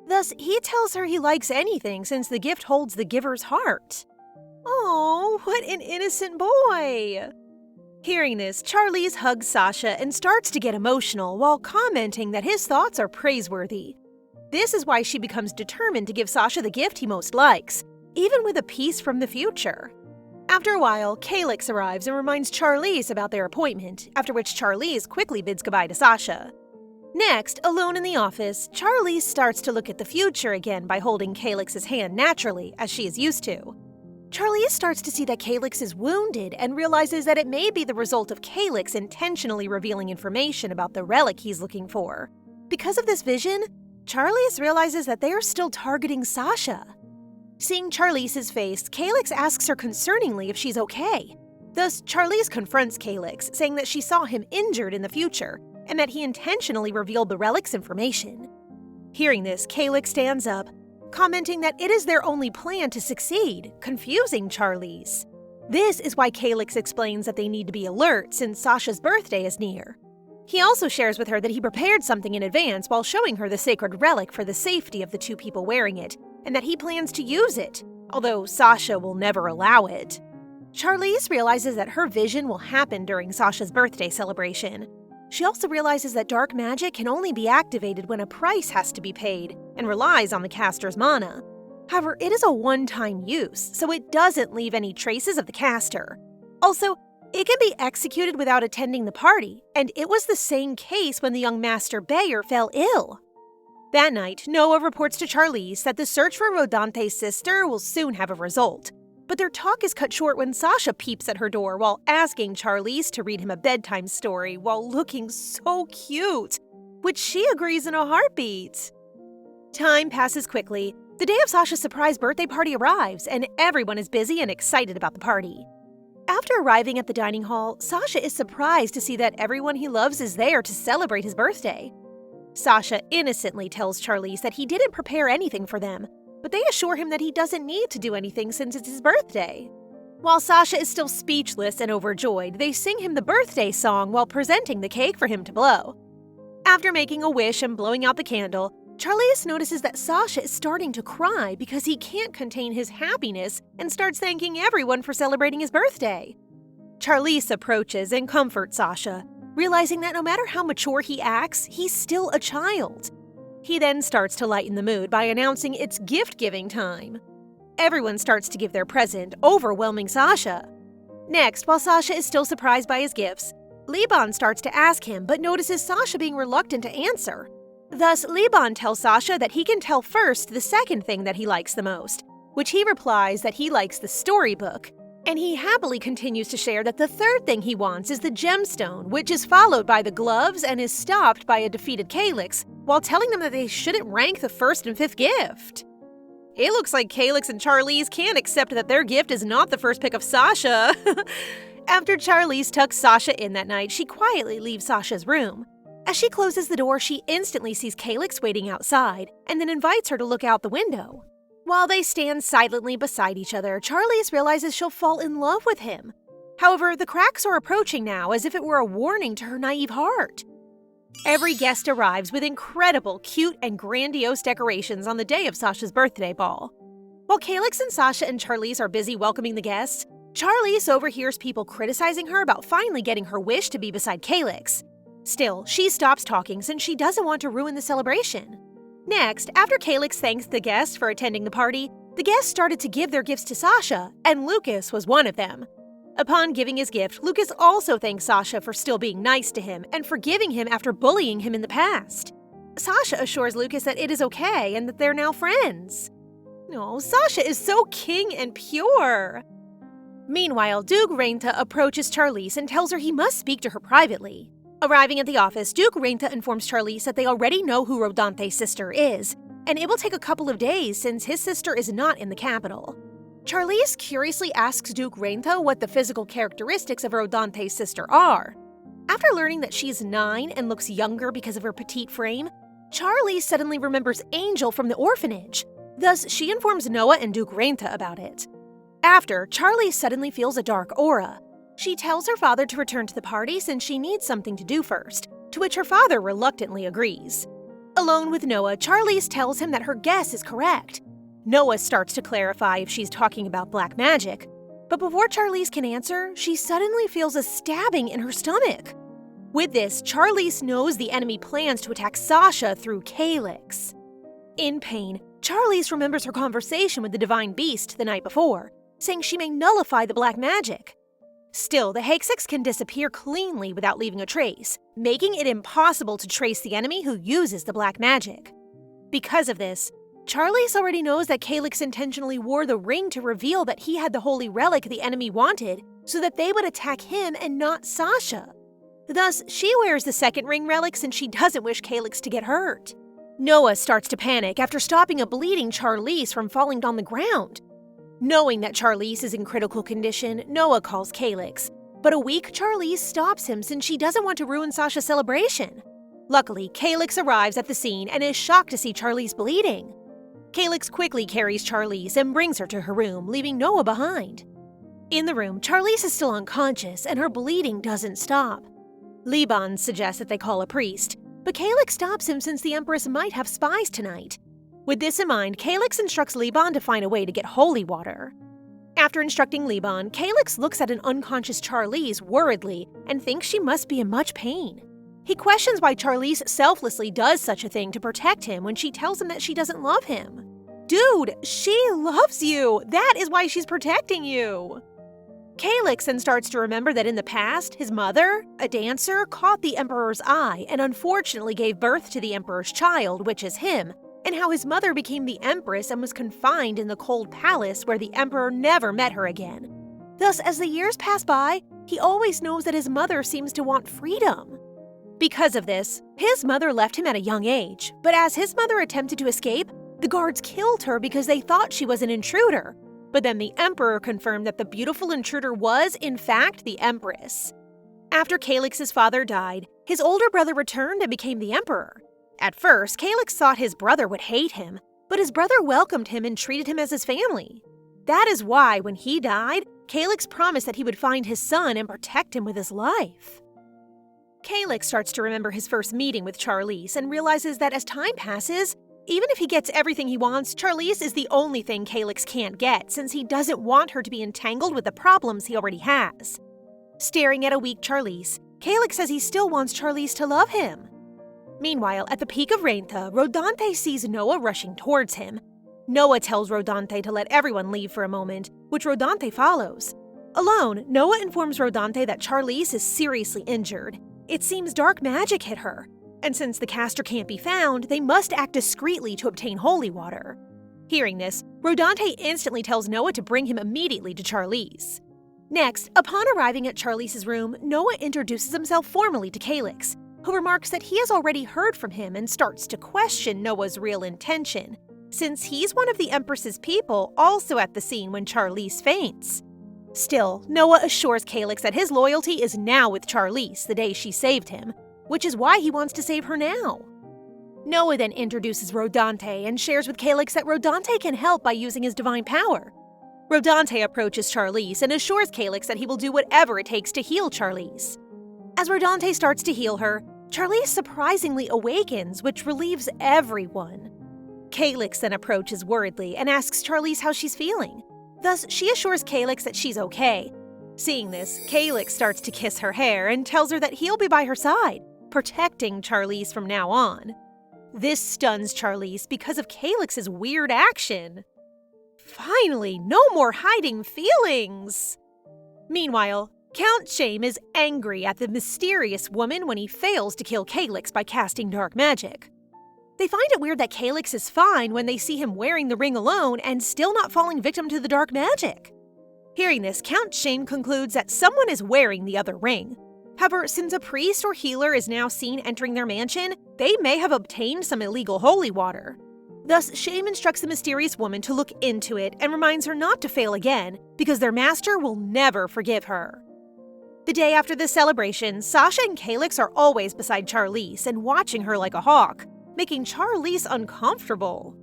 Thus, he tells her he likes anything since the gift holds the giver's heart. Oh, what an innocent boy! Hearing this, Charlize hugs Sasha and starts to get emotional while commenting that his thoughts are praiseworthy. This is why she becomes determined to give Sasha the gift he most likes, even with a piece from the future. After a while, Calyx arrives and reminds Charlize about their appointment, after which Charlize quickly bids goodbye to Sasha. Next, alone in the office, Charlize starts to look at the future again by holding Calyx's hand naturally, as she is used to. Charlize starts to see that Calyx is wounded and realizes that it may be the result of Calyx intentionally revealing information about the relic he's looking for. Because of this vision, Charlize realizes that they are still targeting Sasha. Seeing Charlize's face, Calyx asks her concerningly if she's okay. Thus, Charlize confronts Calyx, saying that she saw him injured in the future and that he intentionally revealed the relic's information. Hearing this, Calyx stands up, commenting that it is their only plan to succeed, confusing Charlize. This is why Calyx explains that they need to be alert since Sasha's birthday is near. He also shares with her that he prepared something in advance while showing her the sacred relic for the safety of the two people wearing it, and that he plans to use it, although Sasha will never allow it. Charlize realizes that her vision will happen during Sasha's birthday celebration. She also realizes that dark magic can only be activated when a price has to be paid, and relies on the caster's mana. However, it is a one-time use, so it doesn't leave any traces of the caster. Also, it can be executed without attending the party, and it was the same case when the young Master Bayer fell ill. That night, Noah reports to Charlize that the search for Rodante's sister will soon have a result. But their talk is cut short when Sasha peeps at her door while asking Charlize to read him a bedtime story while looking so cute, which she agrees in a heartbeat. Time passes quickly. The day of Sasha's surprise birthday party arrives, and everyone is busy and excited about the party. After arriving at the dining hall, Sasha is surprised to see that everyone he loves is there to celebrate his birthday. Sasha innocently tells Charlize that he didn't prepare anything for them, but they assure him that he doesn't need to do anything since it's his birthday. While Sasha is still speechless and overjoyed, they sing him the birthday song while presenting the cake for him to blow. After making a wish and blowing out the candle, Charlize notices that Sasha is starting to cry because he can't contain his happiness and starts thanking everyone for celebrating his birthday. Charlize approaches and comforts Sasha, realizing that no matter how mature he acts, he's still a child. He then starts to lighten the mood by announcing it's gift-giving time. Everyone starts to give their present, overwhelming Sasha. Next, while Sasha is still surprised by his gifts, Liban starts to ask him but notices Sasha being reluctant to answer. Thus, Liban tells Sasha that he can tell first the second thing that he likes the most, which he replies that he likes the storybook, and he happily continues to share that the third thing he wants is the gemstone, which is followed by the gloves and is stopped by a defeated Calyx, while telling them that they shouldn't rank the first and fifth gift. It looks like Calyx and Charlize can't accept that their gift is not the first pick of Sasha. After Charlize tucks Sasha in that night, she quietly leaves Sasha's room. As she closes the door, she instantly sees Calyx waiting outside, and then invites her to look out the window. While they stand silently beside each other, Charlize realizes she'll fall in love with him. However, the cracks are approaching now as if it were a warning to her naive heart. Every guest arrives with incredible, cute, and grandiose decorations on the day of Sasha's birthday ball. While Calyx and Sasha and Charlize are busy welcoming the guests, Charlize overhears people criticizing her about finally getting her wish to be beside Calyx. Still, she stops talking since she doesn't want to ruin the celebration. Next, after Calyx thanks the guests for attending the party, the guests started to give their gifts to Sasha, and Lucas was one of them. Upon giving his gift, Lucas also thanks Sasha for still being nice to him and forgiving him after bullying him in the past. Sasha assures Lucas that it is okay and that they're now friends. Oh, Sasha is so king and pure. Meanwhile, Duke Reinta approaches Charlize and tells her he must speak to her privately. Arriving at the office, Duke Reinta informs Charlize that they already know who Rodante's sister is, and it will take a couple of days since his sister is not in the capital. Charlize curiously asks Duke Reinta what the physical characteristics of Rodante's sister are. After learning that she is 9 and looks younger because of her petite frame, Charlize suddenly remembers Angel from the orphanage. Thus, she informs Noah and Duke Reinta about it. After, Charlize suddenly feels a dark aura. She tells her father to return to the party since she needs something to do first, to which her father reluctantly agrees. Alone with Noah, Charlize tells him that her guess is correct. Noah starts to clarify if she's talking about black magic, but before Charlize can answer, she suddenly feels a stabbing in her stomach. With this, Charlize knows the enemy plans to attack Sasha through Calyx. In pain, Charlize remembers her conversation with the Divine Beast the night before, saying she may nullify the black magic. Still, the Hexex can disappear cleanly without leaving a trace, making it impossible to trace the enemy who uses the black magic. Because of this, Charlize already knows that Calyx intentionally wore the ring to reveal that he had the holy relic the enemy wanted, so that they would attack him and not Sasha. Thus, she wears the second ring relic since she doesn't wish Calyx to get hurt. Noah starts to panic after stopping a bleeding Charlize from falling on the ground. Knowing that Charlize is in critical condition, Noah calls Calyx, but a weak Charlize stops him since she doesn't want to ruin Sasha's celebration. Luckily, Calyx arrives at the scene and is shocked to see Charlize bleeding. Calyx quickly carries Charlize and brings her to her room, leaving Noah behind. In the room, Charlize is still unconscious and her bleeding doesn't stop. Liban suggests that they call a priest, but Calyx stops him since the Empress might have spies tonight. With this in mind, Calyx instructs Liban to find a way to get holy water. After instructing Liban, Calyx looks at an unconscious Charlize worriedly and thinks she must be in much pain. He questions why Charlize selflessly does such a thing to protect him when she tells him that she doesn't love him. Dude, she loves you! That is why she's protecting you! Calyx then starts to remember that in the past, his mother, a dancer, caught the Emperor's eye and unfortunately gave birth to the Emperor's child, which is him, and how his mother became the Empress and was confined in the cold palace where the Emperor never met her again. Thus, as the years pass by, he always knows that his mother seems to want freedom. Because of this, his mother left him at a young age, but as his mother attempted to escape, the guards killed her because they thought she was an intruder. But then the Emperor confirmed that the beautiful intruder was, in fact, the Empress. After Calyx's father died, his older brother returned and became the Emperor. At first, Calyx thought his brother would hate him, but his brother welcomed him and treated him as his family. That is why, when he died, Calyx promised that he would find his son and protect him with his life. Calyx starts to remember his first meeting with Charlize and realizes that as time passes, even if he gets everything he wants, Charlize is the only thing Calyx can't get since he doesn't want her to be entangled with the problems he already has. Staring at a weak Charlize, Calyx says he still wants Charlize to love him. Meanwhile, at the peak of Reincarnation, Rodante sees Noah rushing towards him. Noah tells Rodante to let everyone leave for a moment, which Rodante follows. Alone, Noah informs Rodante that Charlize is seriously injured. It seems dark magic hit her, and since the caster can't be found, they must act discreetly to obtain holy water. Hearing this, Rodante instantly tells Noah to bring him immediately to Charlize. Next, upon arriving at Charlize's room, Noah introduces himself formally to Calyx, who remarks that he has already heard from him and starts to question Noah's real intention, since he's one of the Empress's people also at the scene when Charlize faints. Still, Noah assures Calyx that his loyalty is now with Charlize the day she saved him, which is why he wants to save her now. Noah then introduces Rodante and shares with Calyx that Rodante can help by using his divine power. Rodante approaches Charlize and assures Calyx that he will do whatever it takes to heal Charlize. As Rodante starts to heal her, Charlize surprisingly awakens, which relieves everyone. Calyx then approaches worriedly and asks Charlize how she's feeling. Thus, she assures Calyx that she's okay. Seeing this, Calyx starts to kiss her hair and tells her that he'll be by her side, protecting Charlize from now on. This stuns Charlize because of Calyx's weird action. Finally, no more hiding feelings! Meanwhile, Count Shame is angry at the mysterious woman when he fails to kill Calyx by casting dark magic. They find it weird that Calyx is fine when they see him wearing the ring alone and still not falling victim to the dark magic. Hearing this, Count Shame concludes that someone is wearing the other ring. However, since a priest or healer is now seen entering their mansion, they may have obtained some illegal holy water. Thus, Shame instructs the mysterious woman to look into it and reminds her not to fail again, because their master will never forgive her. The day after the celebration, Sasha and Calyx are always beside Charlize and watching her like a hawk, making Charlize uncomfortable.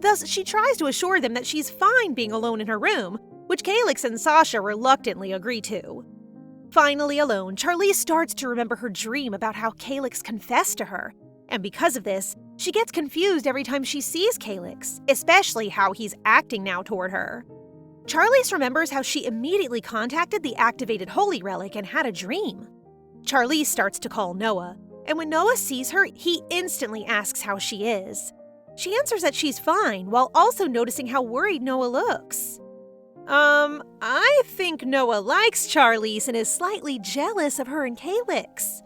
Thus, she tries to assure them that she's fine being alone in her room, which Calyx and Sasha reluctantly agree to. Finally alone, Charlize starts to remember her dream about how Calyx confessed to her, and because of this, she gets confused every time she sees Calyx, especially how he's acting now toward her. Charlize remembers how she immediately contacted the activated holy relic and had a dream. Charlize starts to call Noah, and when Noah sees her, he instantly asks how she is. She answers that she's fine, while also noticing how worried Noah looks. I think Noah likes Charlize and is slightly jealous of her and Calyx.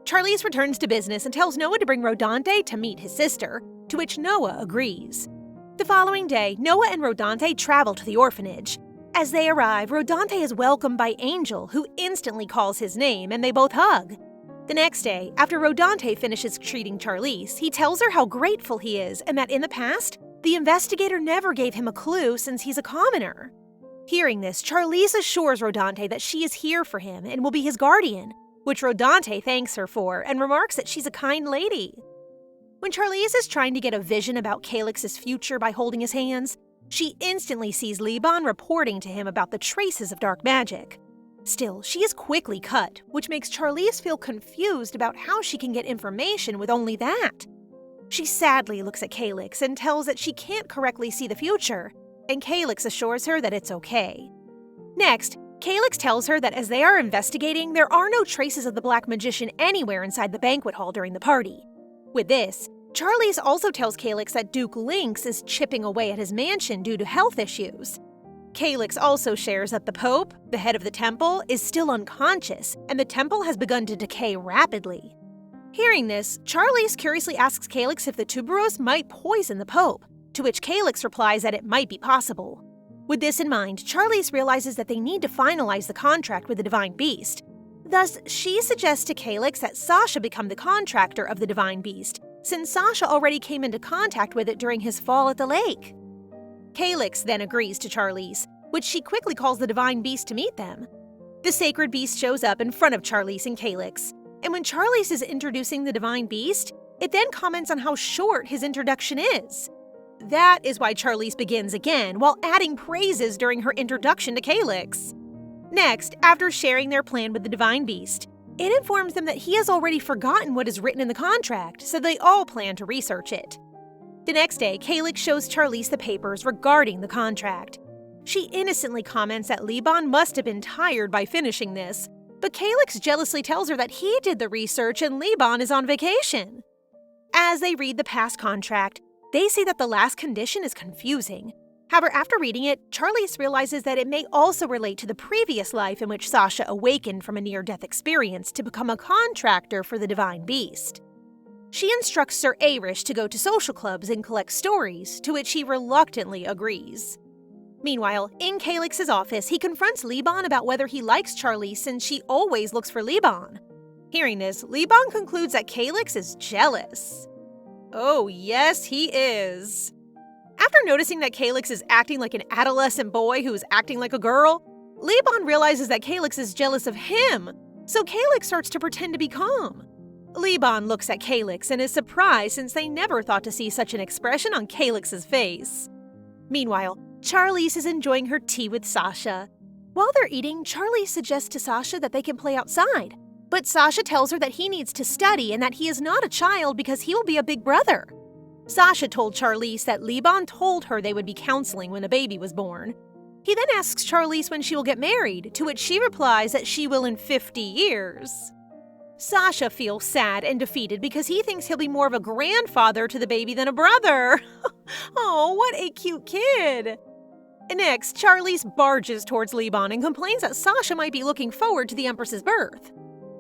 Charlize returns to business and tells Noah to bring Rodante to meet his sister, to which Noah agrees. The following day, Noah and Rodante travel to the orphanage. As they arrive, Rodante is welcomed by Angel, who instantly calls his name, and they both hug. The next day, after Rodante finishes treating Charlize, he tells her how grateful he is and that in the past, the investigator never gave him a clue since he's a commoner. Hearing this, Charlize assures Rodante that she is here for him and will be his guardian, which Rodante thanks her for and remarks that she's a kind lady. When Charlize is trying to get a vision about Calyx's future by holding his hands, she instantly sees Liban reporting to him about the traces of dark magic. Still, she is quickly cut, which makes Charlize feel confused about how she can get information with only that. She sadly looks at Calyx and tells that she can't correctly see the future, and Calyx assures her that it's okay. Next, Calyx tells her that as they are investigating, there are no traces of the Black Magician anywhere inside the banquet hall during the party. With this, Charlize also tells Calyx that Duke Lynx is chipping away at his mansion due to health issues. Calyx also shares that the Pope, the head of the temple, is still unconscious, and the temple has begun to decay rapidly. Hearing this, Charlize curiously asks Calyx if the tuberose might poison the Pope, to which Calyx replies that it might be possible. With this in mind, Charlize realizes that they need to finalize the contract with the Divine Beast. Thus, she suggests to Calyx that Sasha become the contractor of the Divine Beast, since Sasha already came into contact with it during his fall at the lake. Calyx then agrees to Charlize, which she quickly calls the Divine Beast to meet them. The Sacred Beast shows up in front of Charlize and Calyx, and when Charlize is introducing the Divine Beast, it then comments on how short his introduction is. That is why Charlize begins again, while adding praises during her introduction to Calyx. Next, after sharing their plan with the Divine Beast, it informs them that he has already forgotten what is written in the contract, so they all plan to research it. The next day, Calyx shows Charlize the papers regarding the contract. She innocently comments that Liban must have been tired by finishing this, But Calyx jealously tells her that he did the research and Liban is on vacation. As they read the past contract, they see that the last condition is confusing. However, after reading it, Charlize realizes that it may also relate to the previous life in which Sasha awakened from a near-death experience to become a contractor for the Divine Beast. She instructs Sir Arish to go to social clubs and collect stories, to which he reluctantly agrees. Meanwhile, in Calyx's office, he confronts Liban about whether he likes Charlize since she always looks for Liban. Hearing this, Liban concludes that Calyx is jealous. Oh yes, he is. After noticing that Calyx is acting like an adolescent boy who is acting like a girl, Liban realizes that Calyx is jealous of him, so Calyx starts to pretend to be calm. Liban looks at Calyx and is surprised since they never thought to see such an expression on Calyx's face. Meanwhile, Charlize is enjoying her tea with Sasha. While they're eating, Charlize suggests to Sasha that they can play outside, but Sasha tells her that he needs to study and that he is not a child because he will be a big brother. Sasha told Charlize that Liban told her they would be counseling when the baby was born. He then asks Charlize when she will get married, to which she replies that she will in 50 years. Sasha feels sad and defeated because he thinks he'll be more of a grandfather to the baby than a brother. Oh, what a cute kid! Next, Charlize barges towards Liban and complains that Sasha might be looking forward to the Empress's birth.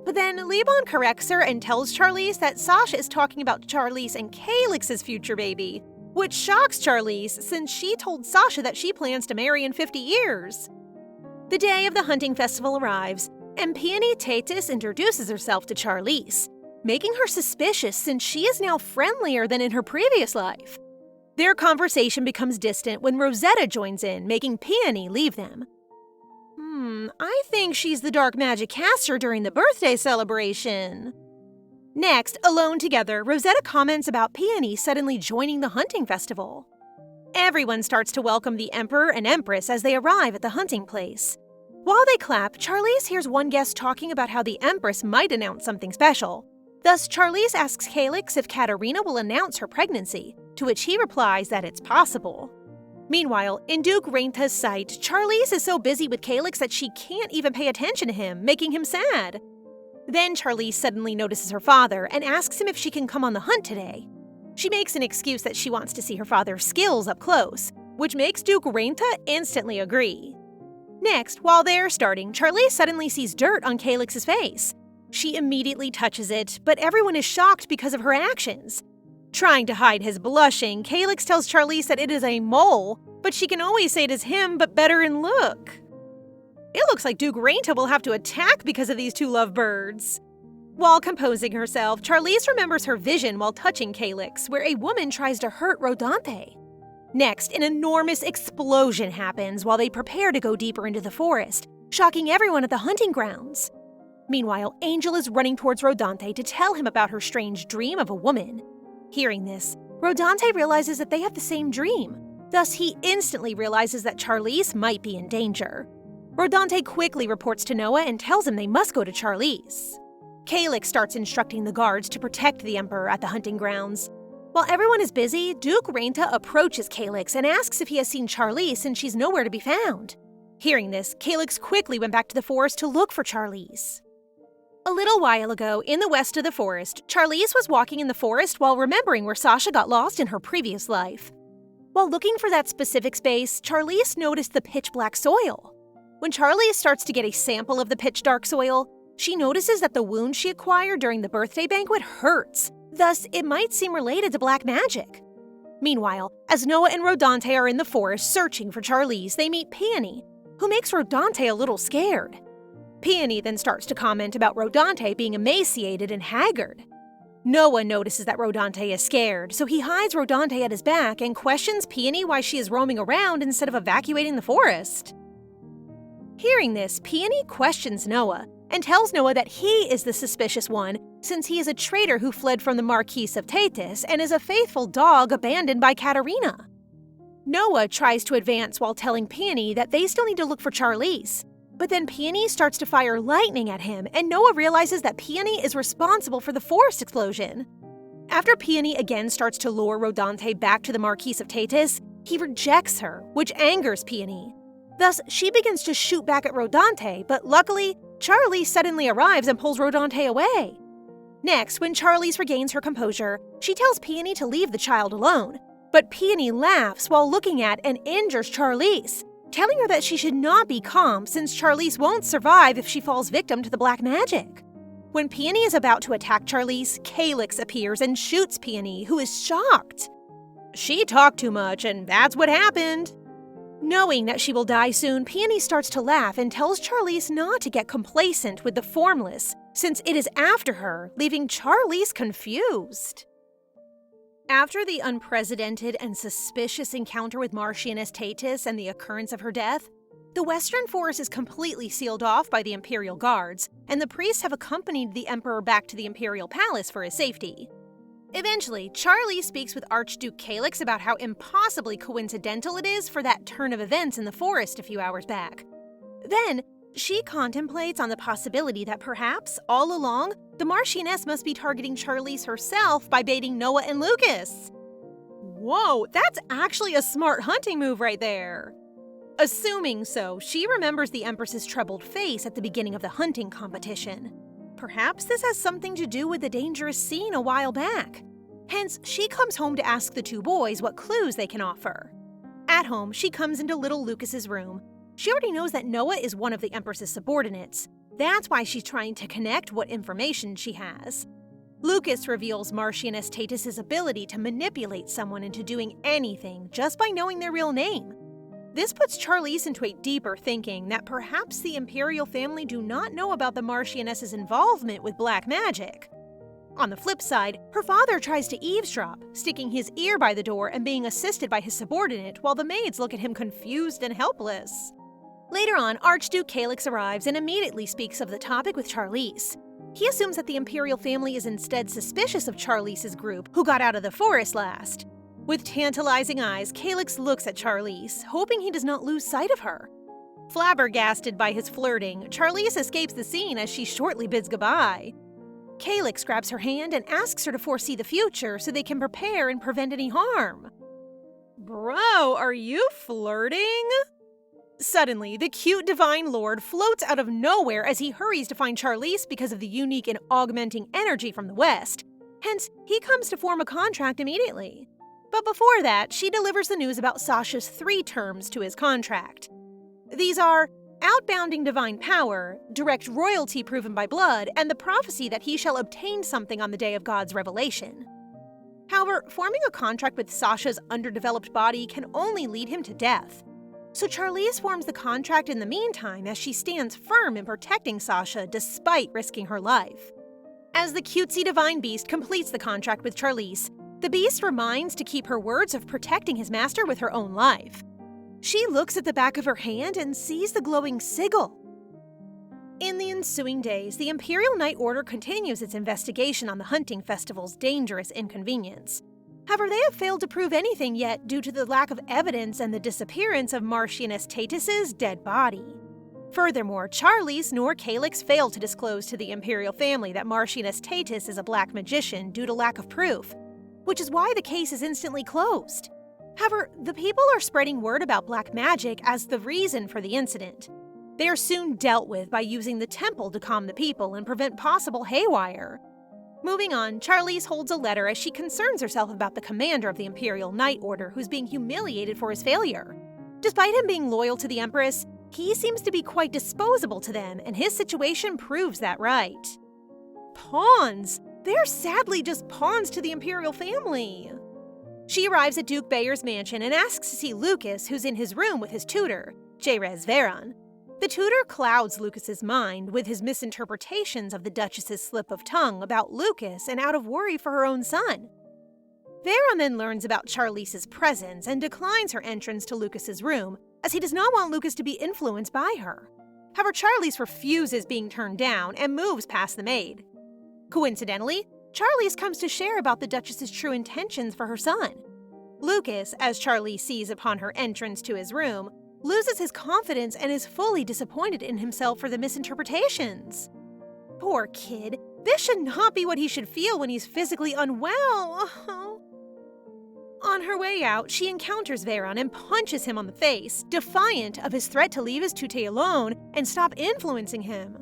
But then Liban corrects her and tells Charlize that Sasha is talking about Charlize and Calyx's future baby, which shocks Charlize since she told Sasha that she plans to marry in 50 years. The day of the hunting festival arrives, and Peony Tatis introduces herself to Charlize, making her suspicious since she is now friendlier than in her previous life. Their conversation becomes distant when Rosetta joins in, making Peony leave them. I think she's the dark magic caster during the birthday celebration. Next, alone together, Rosetta comments about Peony suddenly joining the hunting festival. Everyone starts to welcome the Emperor and Empress as they arrive at the hunting place. While they clap, Charlize hears one guest talking about how the Empress might announce something special. Thus, Charlize asks Calyx if Katarina will announce her pregnancy, to which he replies that it's possible. Meanwhile, in Duke Reinta's sight, Charlize is so busy with Calyx that she can't even pay attention to him, making him sad. Then Charlize suddenly notices her father and asks him if she can come on the hunt today. She makes an excuse that she wants to see her father's skills up close, which makes Duke Reinta instantly agree. Next, while they're starting, Charlize suddenly sees dirt on Calyx's face. She immediately touches it, but everyone is shocked because of her actions. Trying to hide his blushing, Calyx tells Charlize that it is a mole, but she can always say it is him, but better in look. It looks like Duke Reinta will have to attack because of these two lovebirds. While composing herself, Charlize remembers her vision while touching Calyx, where a woman tries to hurt Rodante. Next, an enormous explosion happens while they prepare to go deeper into the forest, shocking everyone at the hunting grounds. Meanwhile, Angel is running towards Rodante to tell him about her strange dream of a woman. Hearing this, Rodante realizes that they have the same dream. Thus, he instantly realizes that Charlize might be in danger. Rodante quickly reports to Noah and tells him they must go to Charlize. Calyx starts instructing the guards to protect the Emperor at the hunting grounds. While everyone is busy, Duke Reinta approaches Calyx and asks if he has seen Charlize since she's nowhere to be found. Hearing this, Calyx quickly went back to the forest to look for Charlize. A little while ago, in the west of the forest, Charlize was walking in the forest while remembering where Sasha got lost in her previous life. While looking for that specific space, Charlize noticed the pitch-black soil. When Charlize starts to get a sample of the pitch-dark soil, she notices that the wound she acquired during the birthday banquet hurts. Thus, it might seem related to black magic. Meanwhile, as Noah and Rodante are in the forest searching for Charlize, they meet Peony, who makes Rodante a little scared. Peony then starts to comment about Rodante being emaciated and haggard. Noah notices that Rodante is scared, so he hides Rodante at his back and questions Peony why she is roaming around instead of evacuating the forest. Hearing this, Peony questions Noah and tells Noah that he is the suspicious one since he is a traitor who fled from the Marquis of Tatis and is a faithful dog abandoned by Katarina. Noah tries to advance while telling Peony that they still need to look for Charlize. But then Peony starts to fire lightning at him, and Noah realizes that Peony is responsible for the forest explosion. After Peony again starts to lure Rodante back to the Marquis of Tatis, he rejects her, which angers Peony. Thus, she begins to shoot back at Rodante, but luckily, Charlize suddenly arrives and pulls Rodante away. Next, when Charlize regains her composure, she tells Peony to leave the child alone. But Peony laughs while looking at and injures Charlize, telling her that she should not be calm since Charlize won't survive if she falls victim to the black magic. When Peony is about to attack Charlize, Calyx appears and shoots Peony, who is shocked. She talked too much, and that's what happened. Knowing that she will die soon, Peony starts to laugh and tells Charlize not to get complacent with the formless, since it is after her, leaving Charlize confused. After the unprecedented and suspicious encounter with Marchioness Tatis and the occurrence of her death, the Western Forest is completely sealed off by the Imperial Guards, and the priests have accompanied the Emperor back to the Imperial Palace for his safety. Eventually, Charlize speaks with Archduke Calyx about how impossibly coincidental it is for that turn of events in the forest a few hours back. Then, she contemplates on the possibility that perhaps, all along, the Marchioness must be targeting Charlize herself by baiting Noah and Lucas. Whoa, that's actually a smart hunting move right there. Assuming so, she remembers the Empress's troubled face at the beginning of the hunting competition. Perhaps this has something to do with the dangerous scene a while back. Hence, she comes home to ask the two boys what clues they can offer. At home, she comes into little Lucas's room. She already knows that Noah is one of the Empress's subordinates. That's why she's trying to connect what information she has. Lucas reveals Marchioness Tatis's ability to manipulate someone into doing anything just by knowing their real name. This puts Charlize into a deeper thinking that perhaps the Imperial family do not know about the Marchioness's involvement with black magic. On the flip side, her father tries to eavesdrop, sticking his ear by the door and being assisted by his subordinate while the maids look at him confused and helpless. Later on, Archduke Calyx arrives and immediately speaks of the topic with Charlize. He assumes that the Imperial family is instead suspicious of Charlize's group, who got out of the forest last. With tantalizing eyes, Calyx looks at Charlize, hoping he does not lose sight of her. Flabbergasted by his flirting, Charlize escapes the scene as she shortly bids goodbye. Calyx grabs her hand and asks her to foresee the future so they can prepare and prevent any harm. Bro, are you flirting? Suddenly, the cute Divine Lord floats out of nowhere as he hurries to find Charlize because of the unique and augmenting energy from the West. Hence, he comes to form a contract immediately. But before that, she delivers the news about Sasha's 3 terms to his contract. These are outbounding divine power, direct royalty proven by blood, and the prophecy that he shall obtain something on the day of God's revelation. However, forming a contract with Sasha's underdeveloped body can only lead him to death. So Charlize forms the contract in the meantime as she stands firm in protecting Sasha despite risking her life. As the cutesy divine beast completes the contract with Charlize, the beast reminds to keep her words of protecting his master with her own life. She looks at the back of her hand and sees the glowing sigil. In the ensuing days, the Imperial Night Order continues its investigation on the hunting festival's dangerous inconvenience. However, they have failed to prove anything yet due to the lack of evidence and the disappearance of Marchioness Tatis's dead body. Furthermore, Charlize nor Calyx failed to disclose to the Imperial family that Marchioness Tatis is a black magician due to lack of proof, which is why the case is instantly closed. However, the people are spreading word about black magic as the reason for the incident. They are soon dealt with by using the temple to calm the people and prevent possible haywire. Moving on, Charlize holds a letter as she concerns herself about the commander of the Imperial Night Order who's being humiliated for his failure. Despite him being loyal to the Empress, he seems to be quite disposable to them, and his situation proves that right. Pawns! They're sadly just pawns to the Imperial family. She arrives at Duke Bayer's mansion and asks to see Lucas, who's in his room with his tutor, Jerez Veron. The tutor clouds Lucas's mind with his misinterpretations of the Duchess's slip of tongue about Lucas and out of worry for her own son. Veron then learns about Charlize's presence and declines her entrance to Lucas's room, as he does not want Lucas to be influenced by her. However, Charlize refuses being turned down and moves past the maid. Coincidentally, Charlize comes to share about the Duchess's true intentions for her son. Lucas, as Charlize sees upon her entrance to his room, loses his confidence and is fully disappointed in himself for the misinterpretations. Poor kid, this should not be what he should feel when he's physically unwell. On her way out, she encounters Veron and punches him on the face, defiant of his threat to leave his tutor alone and stop influencing him.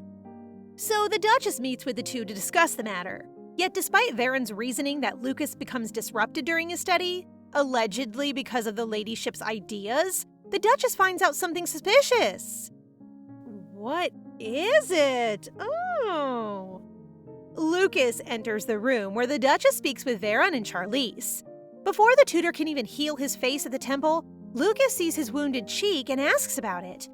So the Duchess meets with the two to discuss the matter. Yet despite Varen's reasoning that Lucas becomes disrupted during his study, allegedly because of the ladyship's ideas, the Duchess finds out something suspicious. What is it? Oh. Lucas enters the room where the Duchess speaks with Varen and Charlize. Before the tutor can even heal his face at the temple, Lucas sees his wounded cheek and asks about it.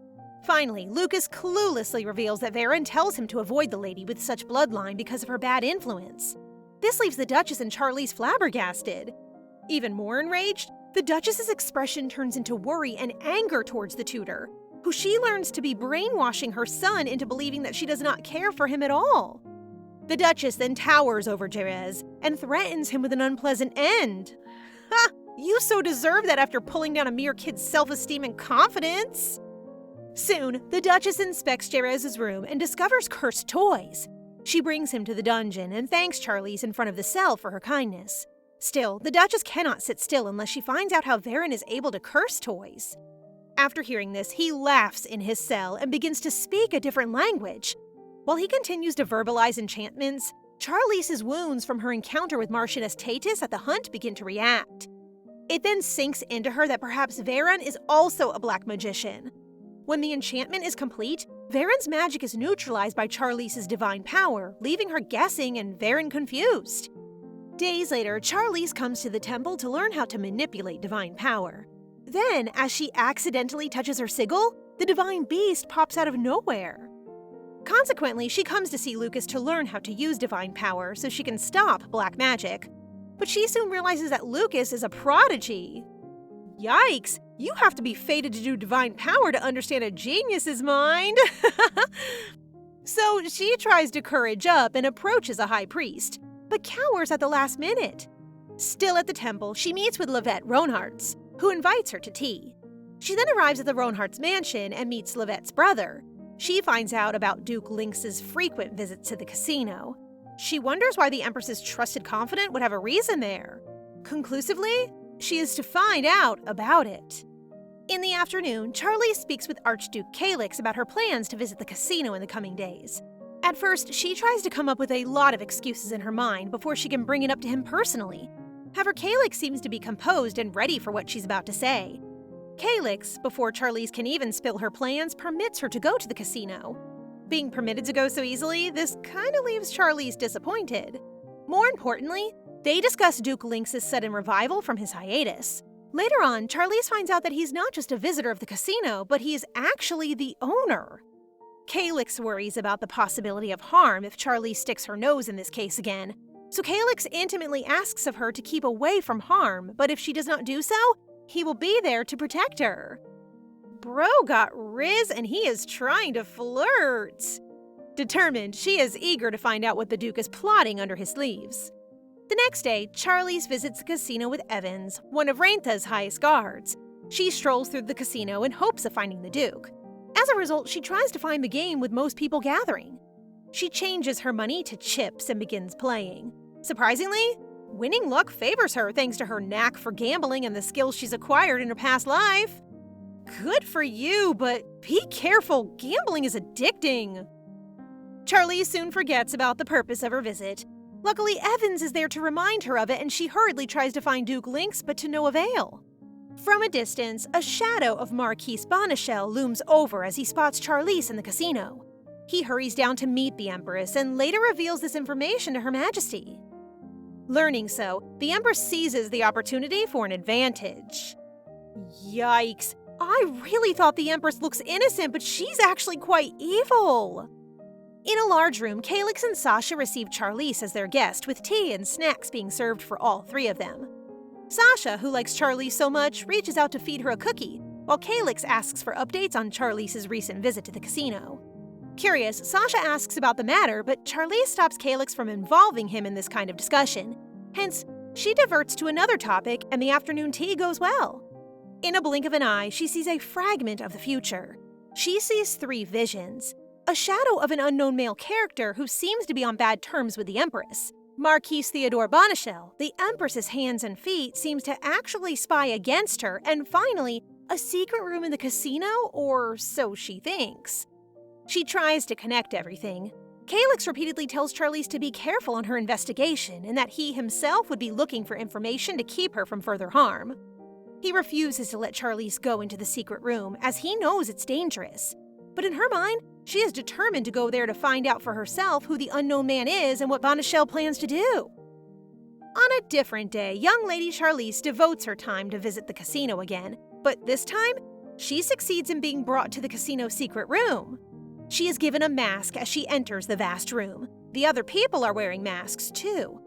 Finally, Lucas cluelessly reveals that Varen tells him to avoid the lady with such bloodline because of her bad influence. This leaves the Duchess and Charlize flabbergasted. Even more enraged, the Duchess's expression turns into worry and anger towards the tutor, who she learns to be brainwashing her son into believing that she does not care for him at all. The Duchess then towers over Jerez and threatens him with an unpleasant end. Ha! You so deserve that after pulling down a mere kid's self-esteem and confidence! Soon, the Duchess inspects Jerez's room and discovers cursed toys. She brings him to the dungeon and thanks Charlize in front of the cell for her kindness. Still, the Duchess cannot sit still unless she finds out how Varen is able to curse toys. After hearing this, he laughs in his cell and begins to speak a different language. While he continues to verbalize enchantments, Charlize's wounds from her encounter with Marchioness Tatis at the hunt begin to react. It then sinks into her that perhaps Varen is also a black magician. When the enchantment is complete, Varen's magic is neutralized by Charlize's divine power, leaving her guessing and Varen confused. Days later, Charlize comes to the temple to learn how to manipulate divine power. Then, as she accidentally touches her sigil, the divine beast pops out of nowhere. Consequently, she comes to see Lucas to learn how to use divine power so she can stop black magic. But she soon realizes that Lucas is a prodigy. Yikes! You have to be fated to do divine power to understand a genius's mind! So she tries to courage up and approaches a high priest, but cowers at the last minute. Still at the temple, she meets with Levette Ronhartz, who invites her to tea. She then arrives at the Ronhartz mansion and meets Levette's brother. She finds out about Duke Lynx's frequent visits to the casino. She wonders why the Empress's trusted confidant would have a reason there. Conclusively, she is to find out about it. In the afternoon, Charlize speaks with Archduke Calyx about her plans to visit the casino in the coming days. At first, she tries to come up with a lot of excuses in her mind before she can bring it up to him personally. However, Calyx seems to be composed and ready for what she's about to say. Calyx, before Charlize can even spill her plans, permits her to go to the casino. Being permitted to go so easily, this kinda leaves Charlize disappointed. More importantly, they discuss Duke Lynx's sudden revival from his hiatus. Later on, Charlize finds out that he's not just a visitor of the casino, but he is actually the owner. Calyx worries about the possibility of harm if Charlize sticks her nose in this case again. So Calyx intimately asks of her to keep away from harm, but if she does not do so, he will be there to protect her. Bro got Riz and he is trying to flirt. Determined, she is eager to find out what the Duke is plotting under his sleeves. The next day, Charlize visits the casino with Evans, one of Reinta's highest guards. She strolls through the casino in hopes of finding the Duke. As a result, she tries to find the game with most people gathering. She changes her money to chips and begins playing. Surprisingly, winning luck favors her thanks to her knack for gambling and the skills she's acquired in her past life. Good for you, but be careful, gambling is addicting. Charlize soon forgets about the purpose of her visit. Luckily, Evans is there to remind her of it, and she hurriedly tries to find Duke Lynx, but to no avail. From a distance, a shadow of Marquis Bonichel looms over as he spots Charlize in the casino. He hurries down to meet the Empress and later reveals this information to Her Majesty. Learning so, the Empress seizes the opportunity for an advantage. Yikes! I really thought the Empress looks innocent, but she's actually quite evil. In a large room, Calyx and Sasha receive Charlize as their guest, with tea and snacks being served for all three of them. Sasha, who likes Charlize so much, reaches out to feed her a cookie, while Calyx asks for updates on Charlize's recent visit to the casino. Curious, Sasha asks about the matter, but Charlize stops Calyx from involving him in this kind of discussion. Hence, she diverts to another topic, and the afternoon tea goes well. In a blink of an eye, she sees a fragment of the future. She sees three visions. A shadow of an unknown male character who seems to be on bad terms with the Empress. Marquis Theodore Bonichel, the Empress's hands and feet, seems to actually spy against her, and finally, a secret room in the casino, or so she thinks. She tries to connect everything. Calyx repeatedly tells Charlize to be careful on her investigation and that he himself would be looking for information to keep her from further harm. He refuses to let Charlize go into the secret room as he knows it's dangerous. But in her mind, she is determined to go there to find out for herself who the unknown man is and what Banachel plans to do. On a different day, young Lady Charlize devotes her time to visit the casino again, but this time, she succeeds in being brought to the casino's secret room. She is given a mask as she enters the vast room. The other people are wearing masks too,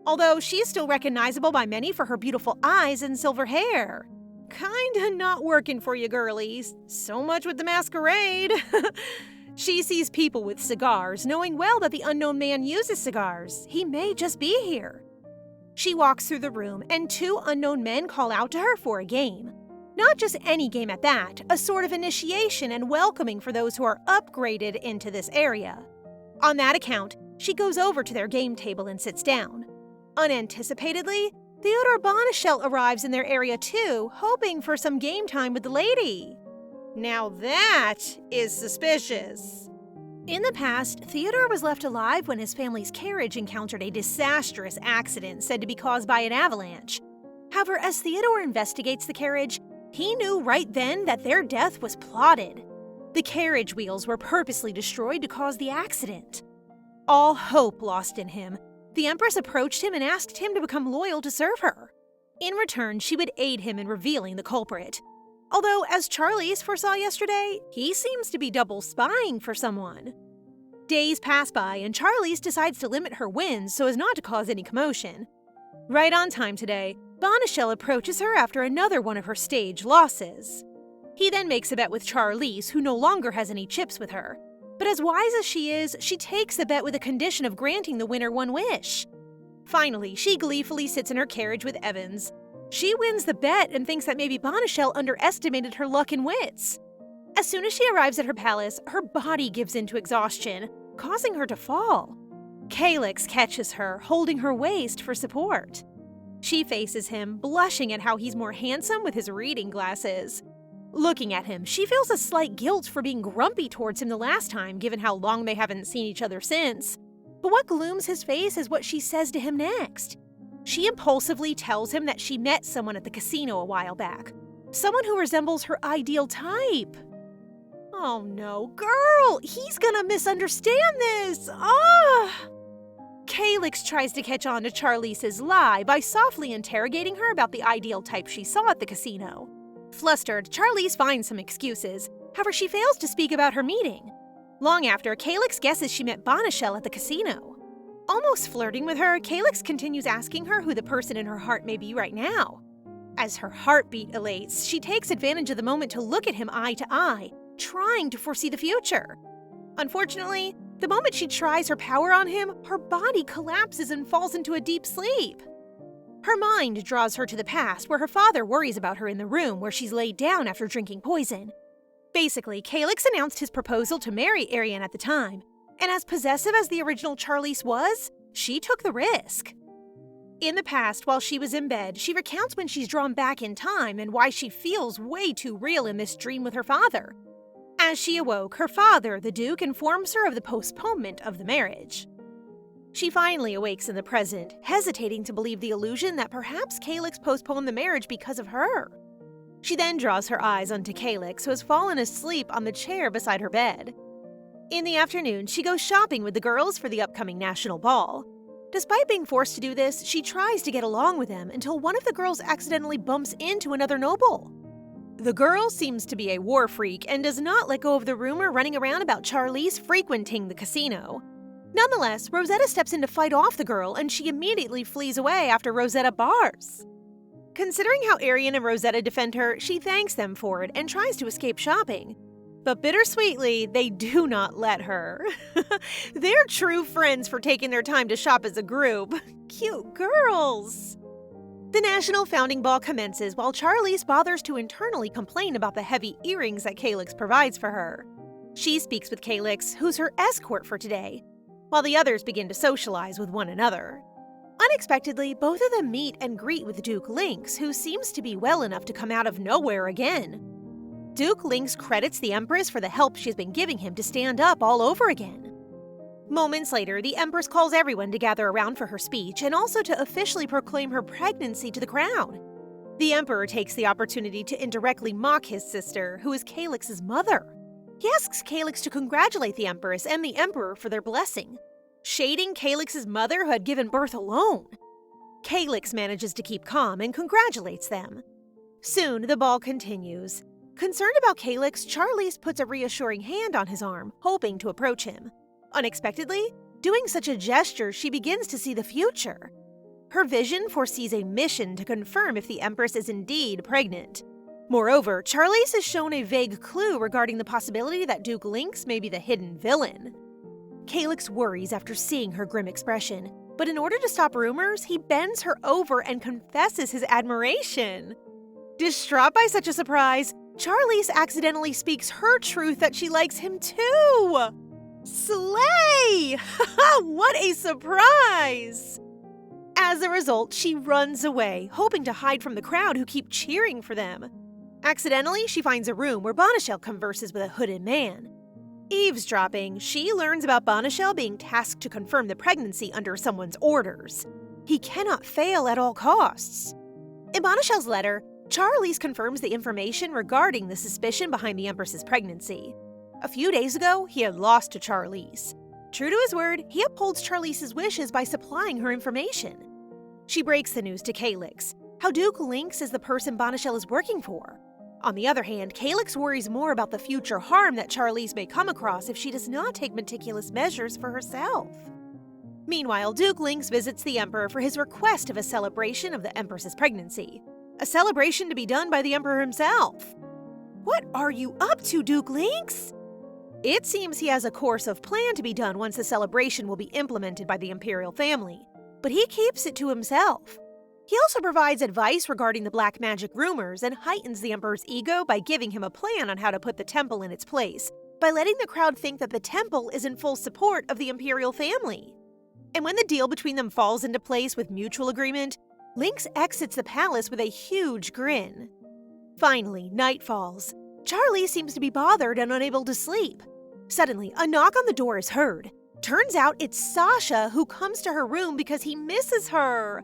although she is still recognizable by many for her beautiful eyes and silver hair. Kinda not working for you girlies. So much with the masquerade. She sees people with cigars, knowing well that the unknown man uses cigars. He may just be here. She walks through the room, and two unknown men call out to her for a game. Not just any game at that, a sort of initiation and welcoming for those who are upgraded into this area. On that account, she goes over to their game table and sits down. Unanticipatedly, Theodore Banachel arrives in their area too, hoping for some game time with the lady. Now that is suspicious. In the past, Theodore was left alive when his family's carriage encountered a disastrous accident said to be caused by an avalanche. However, as Theodore investigates the carriage, he knew right then that their death was plotted. The carriage wheels were purposely destroyed to cause the accident. All hope lost in him, the Empress approached him and asked him to become loyal to serve her. In return, she would aid him in revealing the culprit. Although, as Charlize foresaw yesterday, he seems to be double spying for someone. Days pass by, and Charlize decides to limit her wins so as not to cause any commotion. Right on time today, Banachel approaches her after another one of her stage losses. He then makes a bet with Charlize, who no longer has any chips with her. But as wise as she is, she takes the bet with a condition of granting the winner one wish. Finally, she gleefully sits in her carriage with Evans. She wins the bet and thinks that maybe Banachel underestimated her luck and wits. As soon as she arrives at her palace, her body gives in to exhaustion, causing her to fall. Calyx catches her, holding her waist for support. She faces him, blushing at how he's more handsome with his reading glasses. Looking at him, she feels a slight guilt for being grumpy towards him the last time, given how long they haven't seen each other since. But what glooms his face is what she says to him next. She impulsively tells him that she met someone at the casino a while back. Someone who resembles her ideal type. Oh no, girl! He's gonna misunderstand this! Calyx tries to catch on to Charlize's lie by softly interrogating her about the ideal type she saw at the casino. Flustered, Charlize finds some excuses. However, she fails to speak about her meeting. Long after, Calyx guesses she met Banachel at the casino. Almost flirting with her, Calyx continues asking her who the person in her heart may be right now. As her heartbeat elates, she takes advantage of the moment to look at him eye to eye, trying to foresee the future. Unfortunately, the moment she tries her power on him, her body collapses and falls into a deep sleep. Her mind draws her to the past, where her father worries about her in the room where she's laid down after drinking poison. Basically, Calyx announced his proposal to marry Arian at the time, and as possessive as the original Charlize was, she took the risk. In the past, while she was in bed, she recounts when she's drawn back in time and why she feels way too real in this dream with her father. As she awoke, her father, the Duke, informs her of the postponement of the marriage. She finally awakes in the present, hesitating to believe the illusion that perhaps Calyx postponed the marriage because of her. She then draws her eyes onto Calyx, who has fallen asleep on the chair beside her bed. In the afternoon, she goes shopping with the girls for the upcoming national ball. Despite being forced to do this, she tries to get along with them until one of the girls accidentally bumps into another noble. The girl seems to be a war freak and does not let go of the rumor running around about Charlize frequenting the casino. Nonetheless, Rosetta steps in to fight off the girl, and she immediately flees away after Rosetta bars. Considering how Arian and Rosetta defend her, she thanks them for it and tries to escape shopping. But bittersweetly, they do not let her. They're true friends for taking their time to shop as a group. Cute girls! The National Founding Ball commences while Charlize bothers to internally complain about the heavy earrings that Calyx provides for her. She speaks with Calyx, who's her escort for today, while the others begin to socialize with one another. Unexpectedly, both of them meet and greet with Duke Lynx, who seems to be well enough to come out of nowhere again. Duke Lynx credits the Empress for the help she's been giving him to stand up all over again. Moments later, the Empress calls everyone to gather around for her speech and also to officially proclaim her pregnancy to the crowd. The Emperor takes the opportunity to indirectly mock his sister, who is Calyx's mother. He asks Calyx to congratulate the Empress and the Emperor for their blessing, shading Calyx's mother who had given birth alone. Calyx manages to keep calm and congratulates them. Soon, the ball continues. Concerned about Calyx, Charlize puts a reassuring hand on his arm, hoping to approach him. Unexpectedly, doing such a gesture, she begins to see the future. Her vision foresees a mission to confirm if the Empress is indeed pregnant. Moreover, Charlize is shown a vague clue regarding the possibility that Duke Lynx may be the hidden villain. Calyx worries after seeing her grim expression, but in order to stop rumors, he bends her over and confesses his admiration. Distraught by such a surprise, Charlize accidentally speaks her truth that she likes him too! Slay! What a surprise! As a result, she runs away, hoping to hide from the crowd who keep cheering for them. Accidentally, she finds a room where Bonachel converses with a hooded man. Eavesdropping, she learns about Bonachel being tasked to confirm the pregnancy under someone's orders. He cannot fail at all costs. In Bonachel's letter, Charlize confirms the information regarding the suspicion behind the Empress's pregnancy. A few days ago, he had lost to Charlize. True to his word, he upholds Charlize's wishes by supplying her information. She breaks the news to Calyx, how Duke Lynx is the person Bonachel is working for. On the other hand, Calyx worries more about the future harm that Charlize may come across if she does not take meticulous measures for herself. Meanwhile, Duke Lynx visits the Emperor for his request of a celebration of the Empress's pregnancy. A celebration to be done by the Emperor himself. What are you up to, Duke Lynx? It seems he has a course of plan to be done once the celebration will be implemented by the imperial family, but he keeps it to himself. He also provides advice regarding the black magic rumors and heightens the Emperor's ego by giving him a plan on how to put the temple in its place, by letting the crowd think that the temple is in full support of the imperial family. And when the deal between them falls into place with mutual agreement, Lynx exits the palace with a huge grin. Finally, night falls. Charlize seems to be bothered and unable to sleep. Suddenly, a knock on the door is heard. Turns out it's Sasha, who comes to her room because he misses her.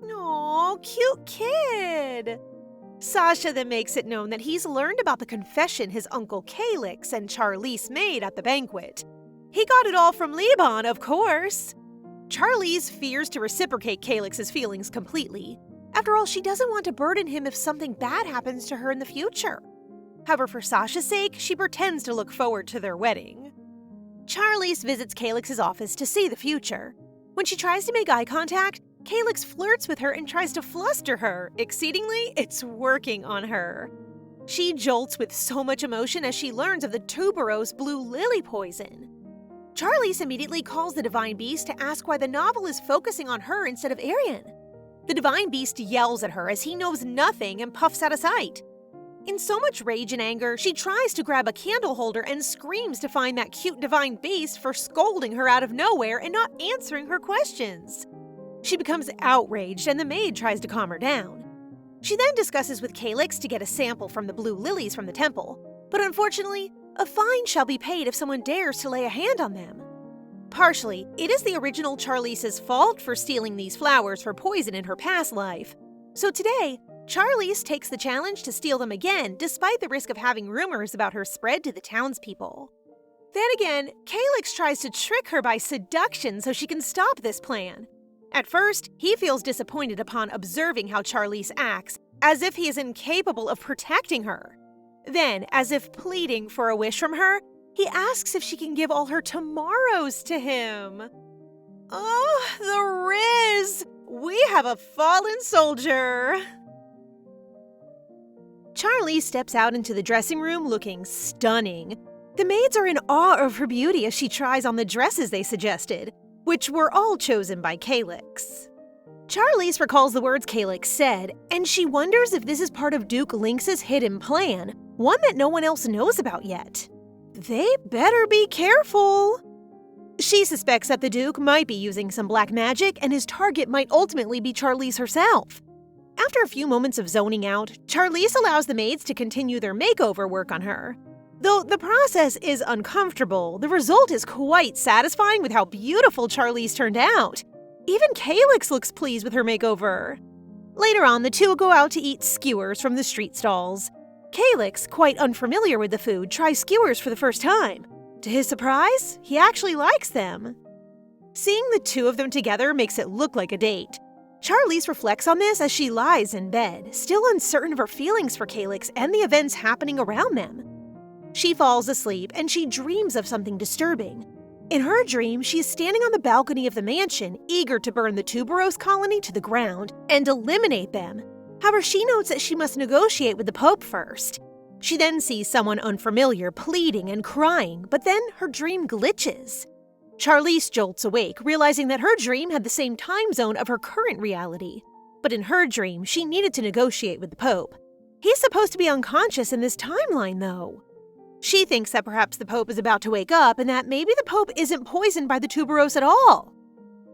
Aw, cute kid. Sasha then makes it known that he's learned about the confession his uncle Calyx and Charlize made at the banquet. He got it all from Liban, of course. Charlize fears to reciprocate Calyx's feelings completely. After all, she doesn't want to burden him if something bad happens to her in the future. However, for Sasha's sake, she pretends to look forward to their wedding. Charlize visits Calyx's office to see the future. When she tries to make eye contact, Calyx flirts with her and tries to fluster her. Exceedingly, it's working on her. She jolts with so much emotion as she learns of the tuberose blue lily poison. Charlize immediately calls the Divine Beast to ask why the novel is focusing on her instead of Arian. The Divine Beast yells at her as he knows nothing and puffs out of sight. In so much rage and anger, she tries to grab a candle holder and screams to find that cute Divine Beast for scolding her out of nowhere and not answering her questions. She becomes outraged and the maid tries to calm her down. She then discusses with Calyx to get a sample from the blue lilies from the temple, but unfortunately, a fine shall be paid if someone dares to lay a hand on them. Partially, it is the original Charlize's fault for stealing these flowers for poison in her past life. So today, Charlize takes the challenge to steal them again despite the risk of having rumors about her spread to the townspeople. Then again, Calyx tries to trick her by seduction so she can stop this plan. At first, he feels disappointed upon observing how Charlize acts, as if he is incapable of protecting her. Then, as if pleading for a wish from her, he asks if she can give all her tomorrows to him. Oh, the Riz! We have a fallen soldier! Charlize steps out into the dressing room looking stunning. The maids are in awe of her beauty as she tries on the dresses they suggested, which were all chosen by Calyx. Charlize recalls the words Calyx said, and she wonders if this is part of Duke Lynx's hidden plan, one that no one else knows about yet. They better be careful! She suspects that the Duke might be using some black magic, and his target might ultimately be Charlize herself. After a few moments of zoning out, Charlize allows the maids to continue their makeover work on her. Though the process is uncomfortable, the result is quite satisfying with how beautiful Charlize turned out. Even Calyx looks pleased with her makeover. Later on, the two go out to eat skewers from the street stalls. Calyx, quite unfamiliar with the food, tries skewers for the first time. To his surprise, he actually likes them. Seeing the two of them together makes it look like a date. Charlize reflects on this as she lies in bed, still uncertain of her feelings for Calyx and the events happening around them. She falls asleep and she dreams of something disturbing. In her dream, she is standing on the balcony of the mansion, eager to burn the tuberose colony to the ground and eliminate them. However, she notes that she must negotiate with the Pope first. She then sees someone unfamiliar pleading and crying, but then her dream glitches. Charlize jolts awake, realizing that her dream had the same time zone of her current reality. But in her dream, she needed to negotiate with the Pope. He's supposed to be unconscious in this timeline, though. She thinks that perhaps the Pope is about to wake up and that maybe the Pope isn't poisoned by the tuberose at all.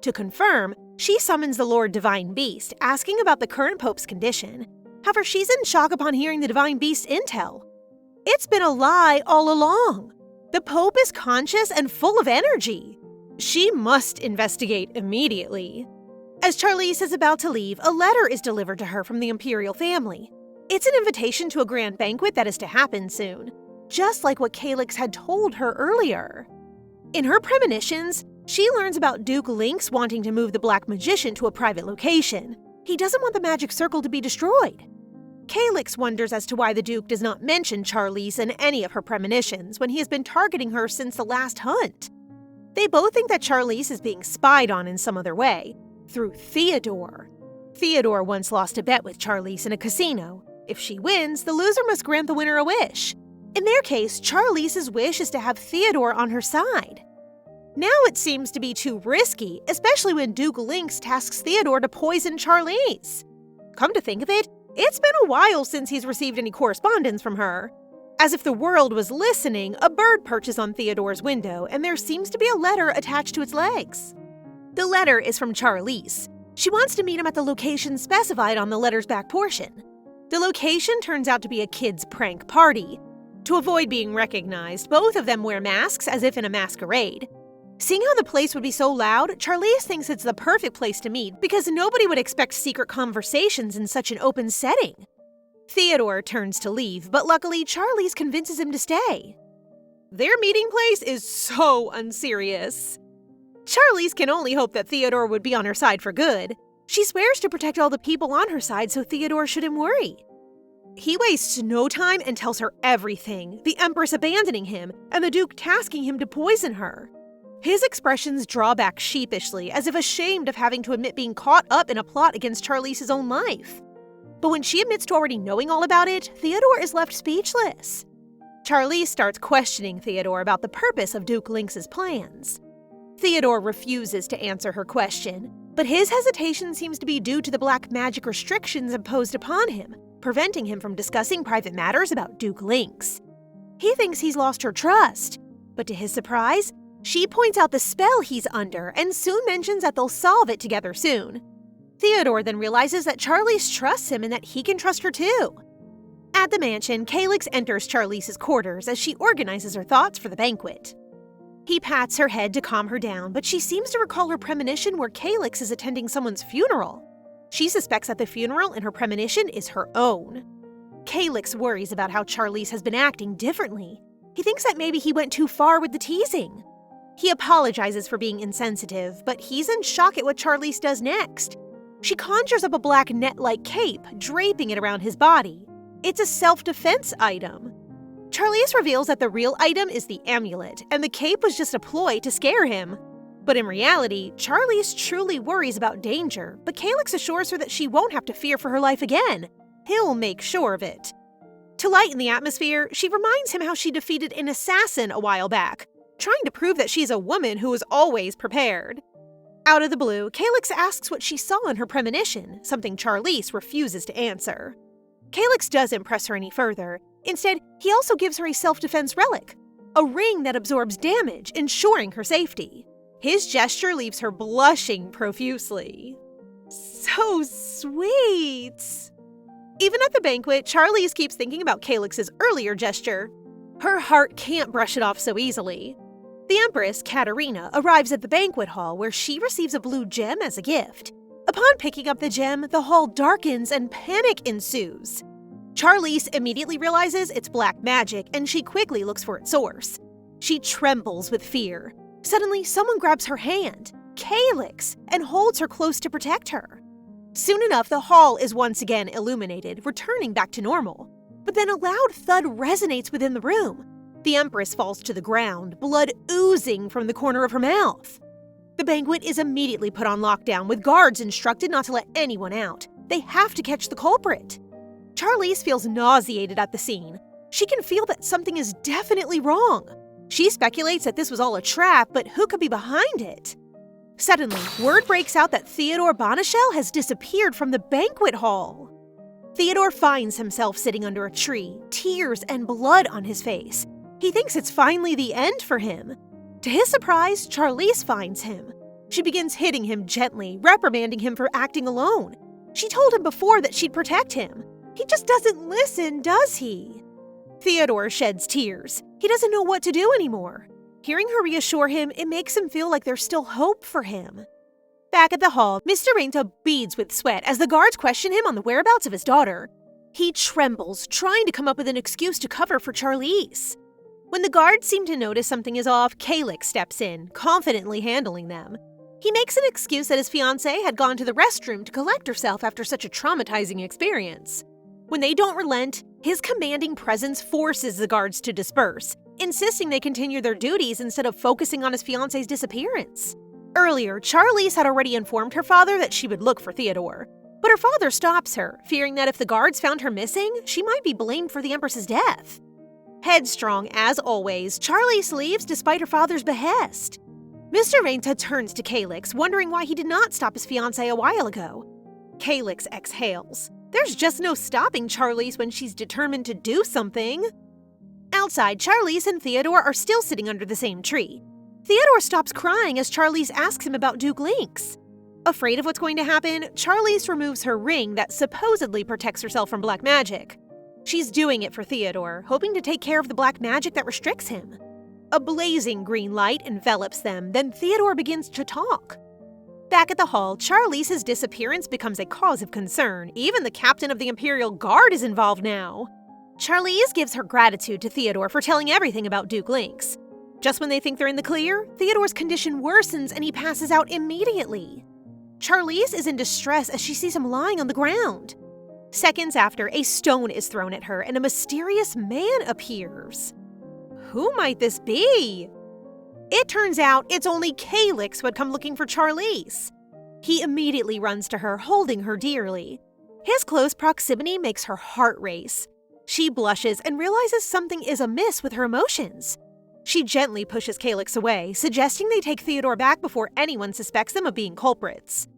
To confirm, she summons the Lord Divine Beast, asking about the current Pope's condition. However, she's in shock upon hearing the Divine Beast's intel. It's been a lie all along. The Pope is conscious and full of energy. She must investigate immediately. As Charlize is about to leave, a letter is delivered to her from the Imperial family. It's an invitation to a grand banquet that is to happen soon, just like what Calyx had told her earlier. In her premonitions, she learns about Duke Lynx wanting to move the Black Magician to a private location. He doesn't want the magic circle to be destroyed. Calyx wonders as to why the Duke does not mention Charlize in any of her premonitions when he has been targeting her since the last hunt. They both think that Charlize is being spied on in some other way, through Theodore. Theodore once lost a bet with Charlize in a casino. If she wins, the loser must grant the winner a wish. In their case, Charlize's wish is to have Theodore on her side. Now it seems to be too risky, especially when Duke Lynx tasks Theodore to poison Charlize. Come to think of it, it's been a while since he's received any correspondence from her. As if the world was listening, a bird perches on Theodore's window, and there seems to be a letter attached to its legs. The letter is from Charlize. She wants to meet him at the location specified on the letter's back portion. The location turns out to be a kid's prank party. To avoid being recognized, both of them wear masks as if in a masquerade. Seeing how the place would be so loud, Charlize thinks it's the perfect place to meet because nobody would expect secret conversations in such an open setting. Theodore turns to leave, but luckily Charlize convinces him to stay. Their meeting place is so unserious. Charlize can only hope that Theodore would be on her side for good. She swears to protect all the people on her side so Theodore shouldn't worry. He wastes no time and tells her everything, the Empress abandoning him and the Duke tasking him to poison her. His expressions draw back sheepishly, as if ashamed of having to admit being caught up in a plot against Charlize's own life. But when she admits to already knowing all about it, Theodore is left speechless. Charlize starts questioning Theodore about the purpose of Duke Lynx's plans. Theodore refuses to answer her question, but his hesitation seems to be due to the black magic restrictions imposed upon him, preventing him from discussing private matters about Duke Lynx. He thinks he's lost her trust, but to his surprise, she points out the spell he's under and soon mentions that they'll solve it together soon. Theodore then realizes that Charlize trusts him and that he can trust her too. At the mansion, Calyx enters Charlize's quarters as she organizes her thoughts for the banquet. He pats her head to calm her down, but she seems to recall her premonition where Calyx is attending someone's funeral. She suspects that the funeral in her premonition is her own. Calyx worries about how Charlize has been acting differently. He thinks that maybe he went too far with the teasing. He apologizes for being insensitive, but he's in shock at what Charlize does next. She conjures up a black net-like cape, draping it around his body. It's a self-defense item. Charlize reveals that the real item is the amulet, and the cape was just a ploy to scare him. But in reality, Charlize truly worries about danger, but Calyx assures her that she won't have to fear for her life again. He'll make sure of it. To lighten the atmosphere, she reminds him how she defeated an assassin a while back, trying to prove that she's a woman who is always prepared. Out of the blue, Calyx asks what she saw in her premonition, something Charlize refuses to answer. Calyx doesn't press her any further. Instead, he also gives her a self-defense relic, a ring that absorbs damage, ensuring her safety. His gesture leaves her blushing profusely. So sweet! Even at the banquet, Charlize keeps thinking about Calyx's earlier gesture. Her heart can't brush it off so easily. The Empress, Katerina, arrives at the banquet hall where she receives a blue gem as a gift. Upon picking up the gem, the hall darkens and panic ensues. Charlize immediately realizes it's black magic and she quickly looks for its source. She trembles with fear. Suddenly, someone grabs her hand, Calyx, and holds her close to protect her. Soon enough, the hall is once again illuminated, returning back to normal. But then a loud thud resonates within the room. The Empress falls to the ground, blood oozing from the corner of her mouth. The banquet is immediately put on lockdown, with guards instructed not to let anyone out. They have to catch the culprit. Charlize feels nauseated at the scene. She can feel that something is definitely wrong. She speculates that this was all a trap, but who could be behind it? Suddenly, word breaks out that Theodore Bonachel has disappeared from the banquet hall. Theodore finds himself sitting under a tree, tears and blood on his face. He thinks it's finally the end for him. To his surprise, Charlize finds him. She begins hitting him gently, reprimanding him for acting alone. She told him before that she'd protect him. He just doesn't listen, does he? Theodore sheds tears. He doesn't know what to do anymore. Hearing her reassure him, it makes him feel like there's still hope for him. Back at the hall, Mr. Reinta beads with sweat as the guards question him on the whereabouts of his daughter. He trembles, trying to come up with an excuse to cover for Charlize. When the guards seem to notice something is off, Calyx steps in, confidently handling them. He makes an excuse that his fiancée had gone to the restroom to collect herself after such a traumatizing experience. When they don't relent, his commanding presence forces the guards to disperse, insisting they continue their duties instead of focusing on his fiancée's disappearance. Earlier, Charlize had already informed her father that she would look for Theodore, but her father stops her, fearing that if the guards found her missing, she might be blamed for the Empress's death. Headstrong as always, Charlize leaves despite her father's behest. Mr. Reinta turns to Calyx, wondering why he did not stop his fiancée a while ago. Calyx exhales. There's just no stopping Charlize when she's determined to do something. Outside, Charlize and Theodore are still sitting under the same tree. Theodore stops crying as Charlize asks him about Duke Lynx. Afraid of what's going to happen, Charlize removes her ring that supposedly protects herself from black magic. She's doing it for Theodore, hoping to take care of the black magic that restricts him. A blazing green light envelops them, then Theodore begins to talk. Back at the hall, Charlize's disappearance becomes a cause of concern. Even the captain of the Imperial Guard is involved now. Charlize gives her gratitude to Theodore for telling everything about Duke Lynx. Just when they think they're in the clear, Theodore's condition worsens and he passes out immediately. Charlize is in distress as she sees him lying on the ground. Seconds after, a stone is thrown at her and a mysterious man appears. Who might this be? It turns out it's only Calyx who had come looking for Charlize. He immediately runs to her, holding her dearly. His close proximity makes her heart race. She blushes and realizes something is amiss with her emotions. She gently pushes Calyx away, suggesting they take Theodore back before anyone suspects them of being culprits.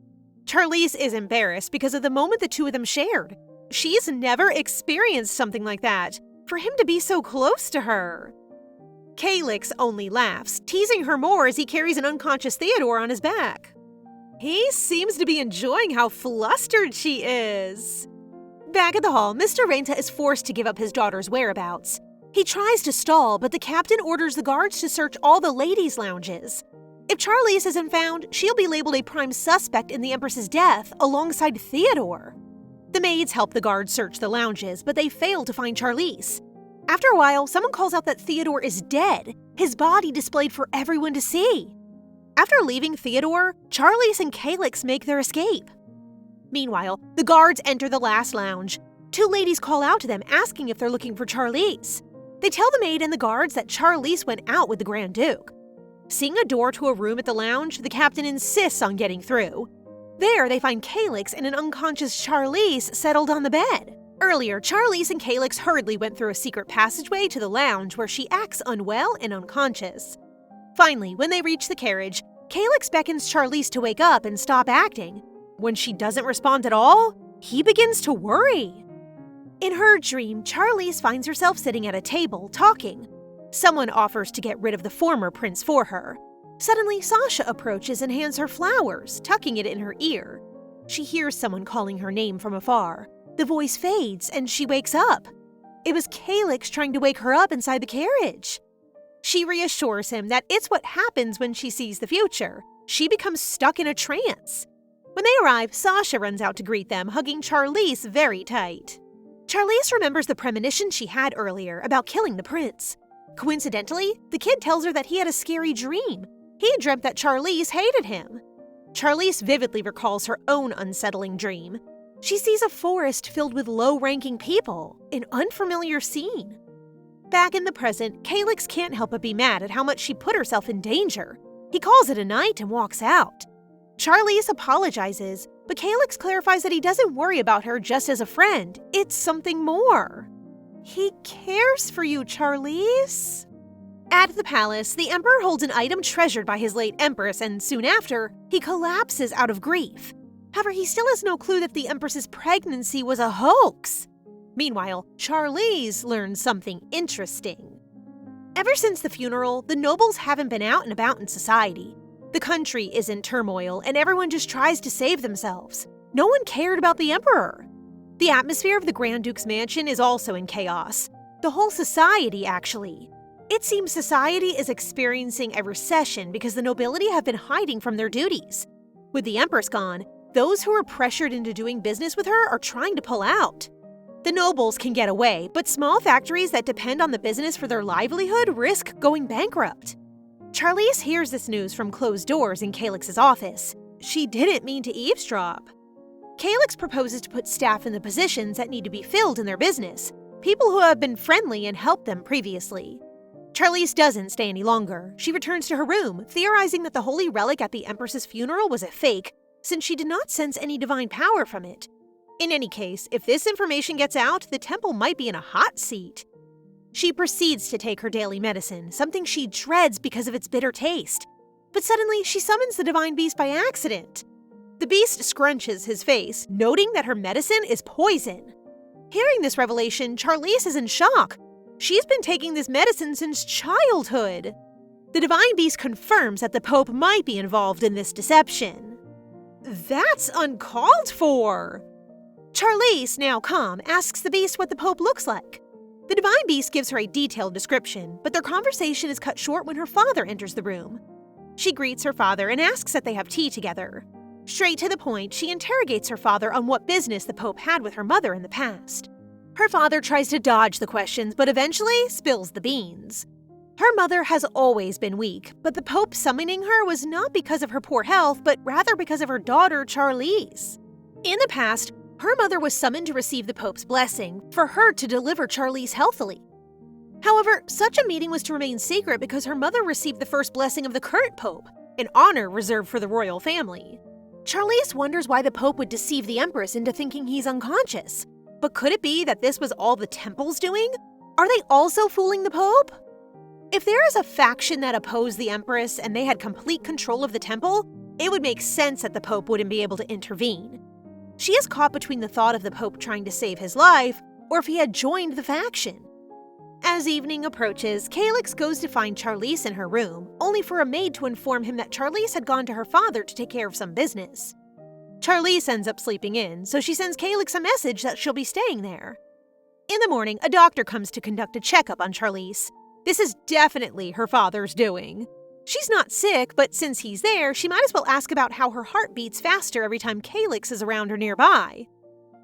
Charlize is embarrassed because of the moment the two of them shared. She's never experienced something like that, for him to be so close to her. Calyx only laughs, teasing her more as he carries an unconscious Theodore on his back. He seems to be enjoying how flustered she is. Back at the hall, Mr. Reinta is forced to give up his daughter's whereabouts. He tries to stall, but the captain orders the guards to search all the ladies' lounges. If Charlize isn't found, she'll be labeled a prime suspect in the Empress's death alongside Theodore. The maids help the guards search the lounges, but they fail to find Charlize. After a while, someone calls out that Theodore is dead, his body displayed for everyone to see. After leaving Theodore, Charlize and Calyx make their escape. Meanwhile, the guards enter the last lounge. Two ladies call out to them, asking if they're looking for Charlize. They tell the maid and the guards that Charlize went out with the Grand Duke. Seeing a door to a room at the lounge, the captain insists on getting through. There, they find Calyx and an unconscious Charlize settled on the bed. Earlier, Charlize and Calyx hurriedly went through a secret passageway to the lounge where she acts unwell and unconscious. Finally, when they reach the carriage, Calyx beckons Charlize to wake up and stop acting. When she doesn't respond at all, he begins to worry. In her dream, Charlize finds herself sitting at a table, talking. Someone offers to get rid of the former prince for her. Suddenly, Sasha approaches and hands her flowers, tucking it in her ear. She hears someone calling her name from afar. The voice fades and she wakes up. It was Calyx trying to wake her up inside the carriage. She reassures him that it's what happens when she sees the future. She becomes stuck in a trance. When they arrive, Sasha runs out to greet them, hugging Charlize very tight. Charlize remembers the premonition she had earlier about killing the prince. Coincidentally, the kid tells her that he had a scary dream. He dreamt that Charlize hated him. Charlize vividly recalls her own unsettling dream. She sees a forest filled with low-ranking people, an unfamiliar scene. Back in the present, Calyx can't help but be mad at how much she put herself in danger. He calls it a night and walks out. Charlize apologizes, but Calyx clarifies that he doesn't worry about her just as a friend. It's something more. He cares for you, Charlize. At the palace, the Emperor holds an item treasured by his late Empress, and soon after, he collapses out of grief. However, he still has no clue that the Empress's pregnancy was a hoax. Meanwhile, Charlize learns something interesting. Ever since the funeral, the nobles haven't been out and about in society. The country is in turmoil, and everyone just tries to save themselves. No one cared about the Emperor. The atmosphere of the Grand Duke's mansion is also in chaos. The whole society, actually. It seems society is experiencing a recession because the nobility have been hiding from their duties. With the Empress gone, those who are pressured into doing business with her are trying to pull out. The nobles can get away, but small factories that depend on the business for their livelihood risk going bankrupt. Charlize hears this news from closed doors in Calyx's office. She didn't mean to eavesdrop. Calyx proposes to put staff in the positions that need to be filled in their business, people who have been friendly and helped them previously. Charlize doesn't stay any longer. She returns to her room, theorizing that the holy relic at the Empress's funeral was a fake, since she did not sense any divine power from it. In any case, if this information gets out, the temple might be in a hot seat. She proceeds to take her daily medicine, something she dreads because of its bitter taste. But suddenly, she summons the divine beast by accident. The beast scrunches his face, noting that her medicine is poison. Hearing this revelation, Charlize is in shock. She's been taking this medicine since childhood. The divine beast confirms that the Pope might be involved in this deception. That's uncalled for! Charlize, now calm, asks the beast what the Pope looks like. The divine beast gives her a detailed description, but their conversation is cut short when her father enters the room. She greets her father and asks that they have tea together. Straight to the point, she interrogates her father on what business the Pope had with her mother in the past. Her father tries to dodge the questions, but eventually spills the beans. Her mother has always been weak, but the Pope summoning her was not because of her poor health, but rather because of her daughter, Charlize. In the past, her mother was summoned to receive the Pope's blessing for her to deliver Charlize healthily. However, such a meeting was to remain secret because her mother received the first blessing of the current Pope, an honor reserved for the royal family. Charlize wonders why the Pope would deceive the Empress into thinking he's unconscious. But could it be that this was all the temple's doing? Are they also fooling the Pope? If there is a faction that opposed the Empress and they had complete control of the temple, it would make sense that the Pope wouldn't be able to intervene. She is caught between the thought of the Pope trying to save his life, or if he had joined the faction. As evening approaches, Calyx goes to find Charlize in her room, only for a maid to inform him that Charlize had gone to her father to take care of some business. Charlize ends up sleeping in, so she sends Calyx a message that she'll be staying there. In the morning, a doctor comes to conduct a checkup on Charlize. This is definitely her father's doing. She's not sick, but since he's there, she might as well ask about how her heart beats faster every time Calyx is around or nearby.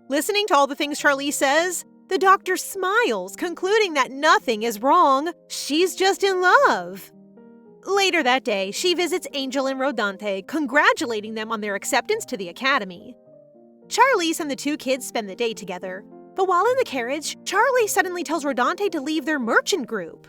Listening to all the things Charlize says, the doctor smiles, concluding that nothing is wrong. She's just in love. Later that day, she visits Angel and Rodante, congratulating them on their acceptance to the academy. Charlize and the two kids spend the day together, but while in the carriage, Charlize suddenly tells Rodante to leave their merchant group.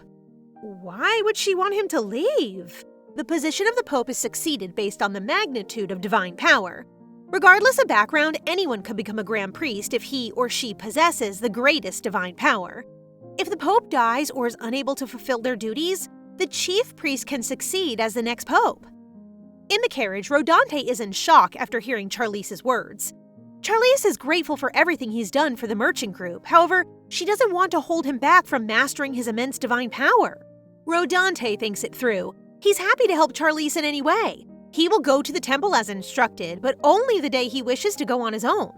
Why would she want him to leave? The position of the Pope is succeeded based on the magnitude of divine power. Regardless of background, anyone could become a Grand Priest if he or she possesses the greatest divine power. If the Pope dies or is unable to fulfill their duties, the chief priest can succeed as the next Pope. In the carriage, Rodante is in shock after hearing Charlize's words. Charlize is grateful for everything he's done for the merchant group. However, she doesn't want to hold him back from mastering his immense divine power. Rodante thinks it through. He's happy to help Charlize in any way. He will go to the temple as instructed, but only the day he wishes to go on his own.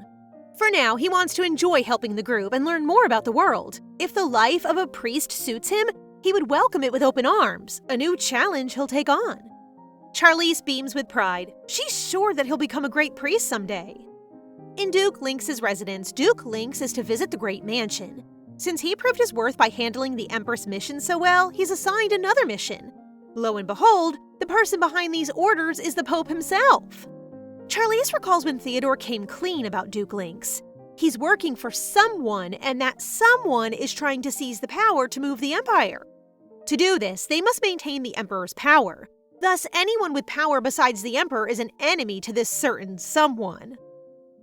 For now, he wants to enjoy helping the group and learn more about the world. If the life of a priest suits him, he would welcome it with open arms, a new challenge he'll take on. Charlize beams with pride. She's sure that he'll become a great priest someday. In Duke Lynx's residence, Duke Lynx is to visit the Great Mansion. Since he proved his worth by handling the Empress mission so well, he's assigned another mission. Lo and behold, the person behind these orders is the Pope himself. Charlize recalls when Theodore came clean about Duke Lynx. He's working for someone, and that someone is trying to seize the power to move the Empire. To do this, they must maintain the Emperor's power. Thus, anyone with power besides the Emperor is an enemy to this certain someone.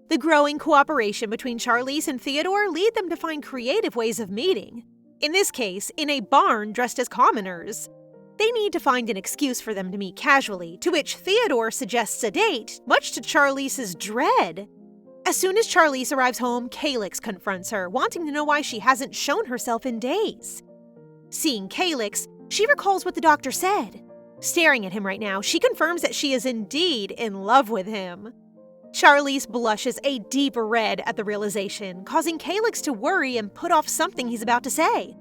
The growing cooperation between Charlize and Theodore lead them to find creative ways of meeting. In this case, in a barn dressed as commoners. They need to find an excuse for them to meet casually, to which Theodore suggests a date, much to Charlize's dread. As soon as Charlize arrives home, Calyx confronts her, wanting to know why she hasn't shown herself in days. Seeing Calyx, she recalls what the doctor said. Staring at him right now, she confirms that she is indeed in love with him. Charlize blushes a deep red at the realization, causing Calyx to worry and put off something he's about to say.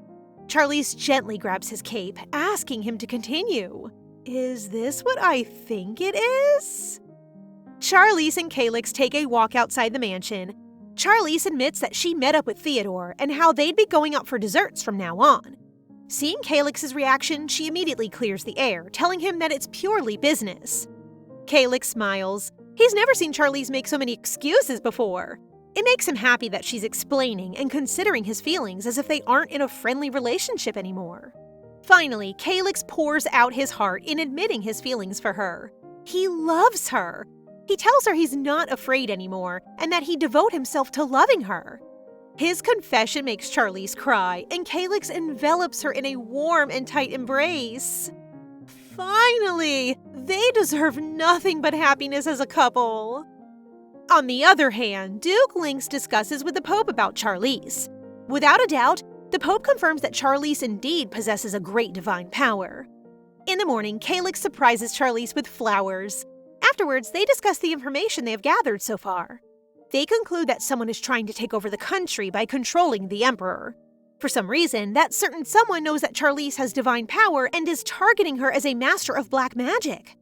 Charlize gently grabs his cape, asking him to continue. Is this what I think it is? Charlize and Calyx take a walk outside the mansion. Charlize admits that she met up with Theodore and how they'd be going out for desserts from now on. Seeing Calyx's reaction, she immediately clears the air, telling him that it's purely business. Calyx smiles. He's never seen Charlize make so many excuses before. It makes him happy that she's explaining and considering his feelings as if they aren't in a friendly relationship anymore. Finally, Calyx pours out his heart in admitting his feelings for her. He loves her. He tells her he's not afraid anymore and that he'd devote himself to loving her. His confession makes Charlize cry, and Calyx envelops her in a warm and tight embrace. Finally! They deserve nothing but happiness as a couple. On the other hand, Duke Lynx discusses with the Pope about Charlize. Without a doubt, the Pope confirms that Charlize indeed possesses a great divine power. In the morning, Calyx surprises Charlize with flowers. Afterwards, they discuss the information they have gathered so far. They conclude that someone is trying to take over the country by controlling the Emperor. For some reason, that certain someone knows that Charlize has divine power and is targeting her as a master of black magic.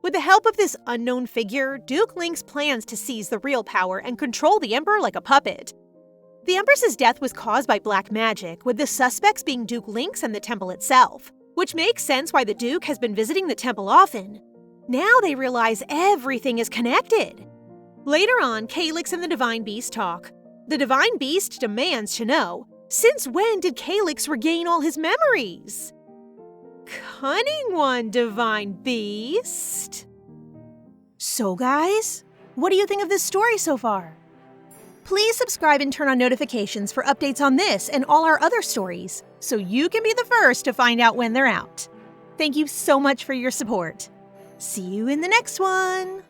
With the help of this unknown figure, Duke Lynx plans to seize the real power and control the Emperor like a puppet. The Empress's death was caused by black magic, with the suspects being Duke Lynx and the temple itself, which makes sense why the Duke has been visiting the temple often. Now they realize everything is connected. Later on, Calyx and the Divine Beast talk. The Divine Beast demands to know, since when did Calyx regain all his memories? Cunning one, Divine Beast. So guys, what do you think of this story so far? Please subscribe and turn on notifications for updates on this and all our other stories, so you can be the first to find out when they're out. Thank you so much for your support. See you in the next one!